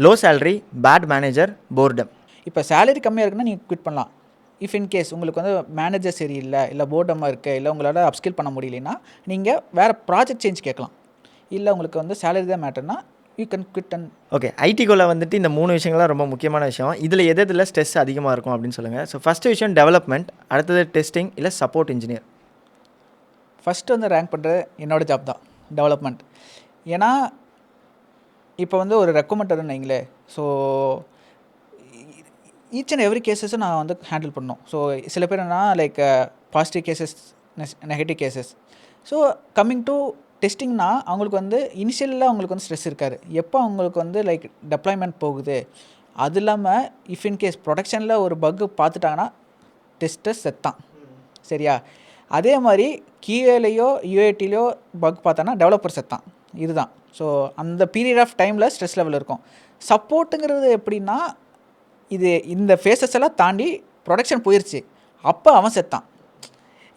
Low salary, bad manager, boredom. இப்போ சேலரி கம்மியாக இருக்குன்னா நீங்கள் குவிட் பண்ணலாம். இஃப் இன்கேஸ் உங்களுக்கு வந்து மேனேஜர் சரியில்லை, இல்லை போர்டமாக இருக்குது, இல்லை உங்களால் அப்ஸ்கில் பண்ண முடியலன்னா நீங்கள் வேறு ப்ராஜெக்ட் சேஞ்ச் கேட்கலாம். இல்லை உங்களுக்கு வந்து சேலரி தான் மேட்டர்னா you can quit. And okay, ஐடிக்குள்ளே வந்துட்டு இந்த 3 விஷயங்கள்லாம் ரொம்ப முக்கியமான விஷயம். இதில் எதில் ஸ்ட்ரெஸ் அதிகமாக இருக்கும் அப்படின்னு சொல்லுங்கள். ஸோ ஃபஸ்ட்டு விஷயம் டெவலப்மெண்ட், அடுத்தது டெஸ்டிங், இல்லை சப்போர்ட் இன்ஜினியர். ஃபஸ்ட்டு வந்து ரேங்க் பண்ணுறது என்னோடய ஜாப் தான், டெவலப்மெண்ட். ஏன்னா இப்போ வந்து ஒரு ரெக்கமெண்டர்னு வைங்களே. ஸோ ஈச் அண்ட் எவ்ரி கேஸஸும் நான் வந்து ஹேண்டில் பண்ணணும். ஸோ சில பேர் என்ன like positive cases, negative cases. So coming to டெஸ்டிங்னா அவங்களுக்கு வந்து இனிஷியலில் அவங்களுக்கு வந்து ஸ்ட்ரெஸ் இருக்காது. எப்போ அவங்களுக்கு வந்து லைக் டெப்ளாய்மெண்ட் போகுது, அது இல்லாமல் இஃப் இன்கேஸ் ப்ரொடக்ஷனில் ஒரு பக்கு பார்த்துட்டாங்கன்னா டெஸ்டர் செத்தான். சரியா? அதே மாதிரி கியூஏலையோ யூஏடிலையோ பக் பார்த்தானா டெவலப்பர் செத்தான். இதுதான். ஸோ அந்த பீரியட் ஆஃப் டைமில் ஸ்ட்ரெஸ் லெவல் இருக்கும். சப்போர்ட்டுங்கிறது எப்படின்னா இது இந்த ஃபேஸஸ் எல்லாம் தாண்டி ப்ரொடக்ஷன் போயிடுச்சு, அப்போ அவன் செத்தான்.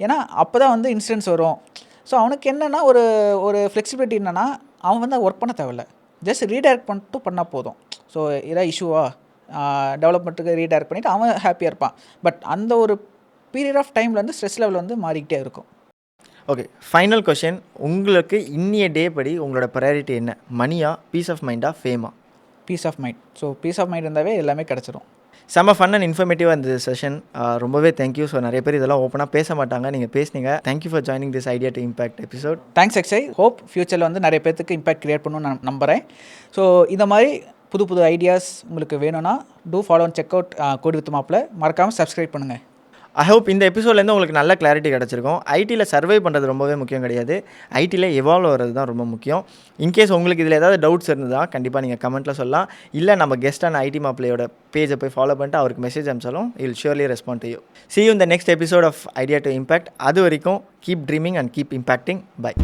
ஏன்னா அப்போ தான் வந்து இன்சிடென்ட்ஸ் வரும். ஸோ அவனுக்கு என்னென்னா ஒரு ஒரு ஃப்ளெக்சிபிலிட்டி என்னென்னா அவன் வந்து ஒர்க் பண்ண தேவையில்ல, ஜஸ்ட் ரீடைரக்ட் பண்ணிட்டு பண்ணால் போதும். ஸோ இதான் இஷ்யூவா டெவலப்மெண்ட்டுக்கு ரீடைரக்ட் பண்ணிவிட்டு அவன் ஹாப்பியாக இருப்பான். பட் அந்த ஒரு பீரியட் ஆஃப் டைமில் வந்து ஸ்ட்ரெஸ் லெவல் வந்து மாறிக்கிட்டே இருக்கும். Okay, final question. உங்களுக்கு இன்னிய டே படி உங்களோட ப்ரையாரிட்டி என்ன? மணியா, பீஸ் ஆஃப் மைண்டா, ஃபேமா? Peace of mind. So peace of mind இருந்தாவே எல்லாமே கிடச்சிரும். செம்ம ஃபன் அண்ட் இன்ஃபர்மேட்டிவாக இருந்தது செஷன். ரொம்பவே தேங்க்யூ. ஸோ நிறைய பேர் இதெல்லாம் ஓப்பனாக பேச மாட்டாங்க, நீங்கள் பேசுனீங்க. Thank you for joining this idea to impact episode. Thanks Akshay. Hope ஃப்யூச்சரில் வந்து நிறைய பேருக்கு இம்பாக்ட் கிரியேட் பண்ணணும்னு நான் நம்புகிறேன். ஸோ இந்த மாதிரி புது புது ஐடியாஸ் உங்களுக்கு வேணும்னா do follow and check out code with மாப்பில். மறக்காமல் சப்ஸ்கிரைப் பண்ணுங்கள். ஐ ஹோப் இந்த எபிசோட்லேருந்து உங்களுக்கு நல்ல கிளாரிட்டி கிடச்சிருக்கும். ஐடியில் சர்வை பண்ணுறது ரொம்பவே முக்கியம் கிடையாது, ஐடியில் எவால்வ் வர்றது தான் ரொம்ப முக்கியம். இன்கேஸ் உங்களுக்கு இதில் ஏதாவது டவுட்ஸ் இருந்ததா கண்டிப்பாக நீங்கள் கமெண்ட்டில் சொல்லலாம். இல்லை நம்ம கெஸ்டான ஐடி மாப்பிள்ளையோட பேஜை போய் ஃபாலோ பண்ணிட்டு அவருக்கு மெசேஜ் அனுப்பிச்சாலும் I'll surely respond to you. See you in the next episode of Idea to Impact. அது வரைக்கும் keep dreaming and keep impacting. By.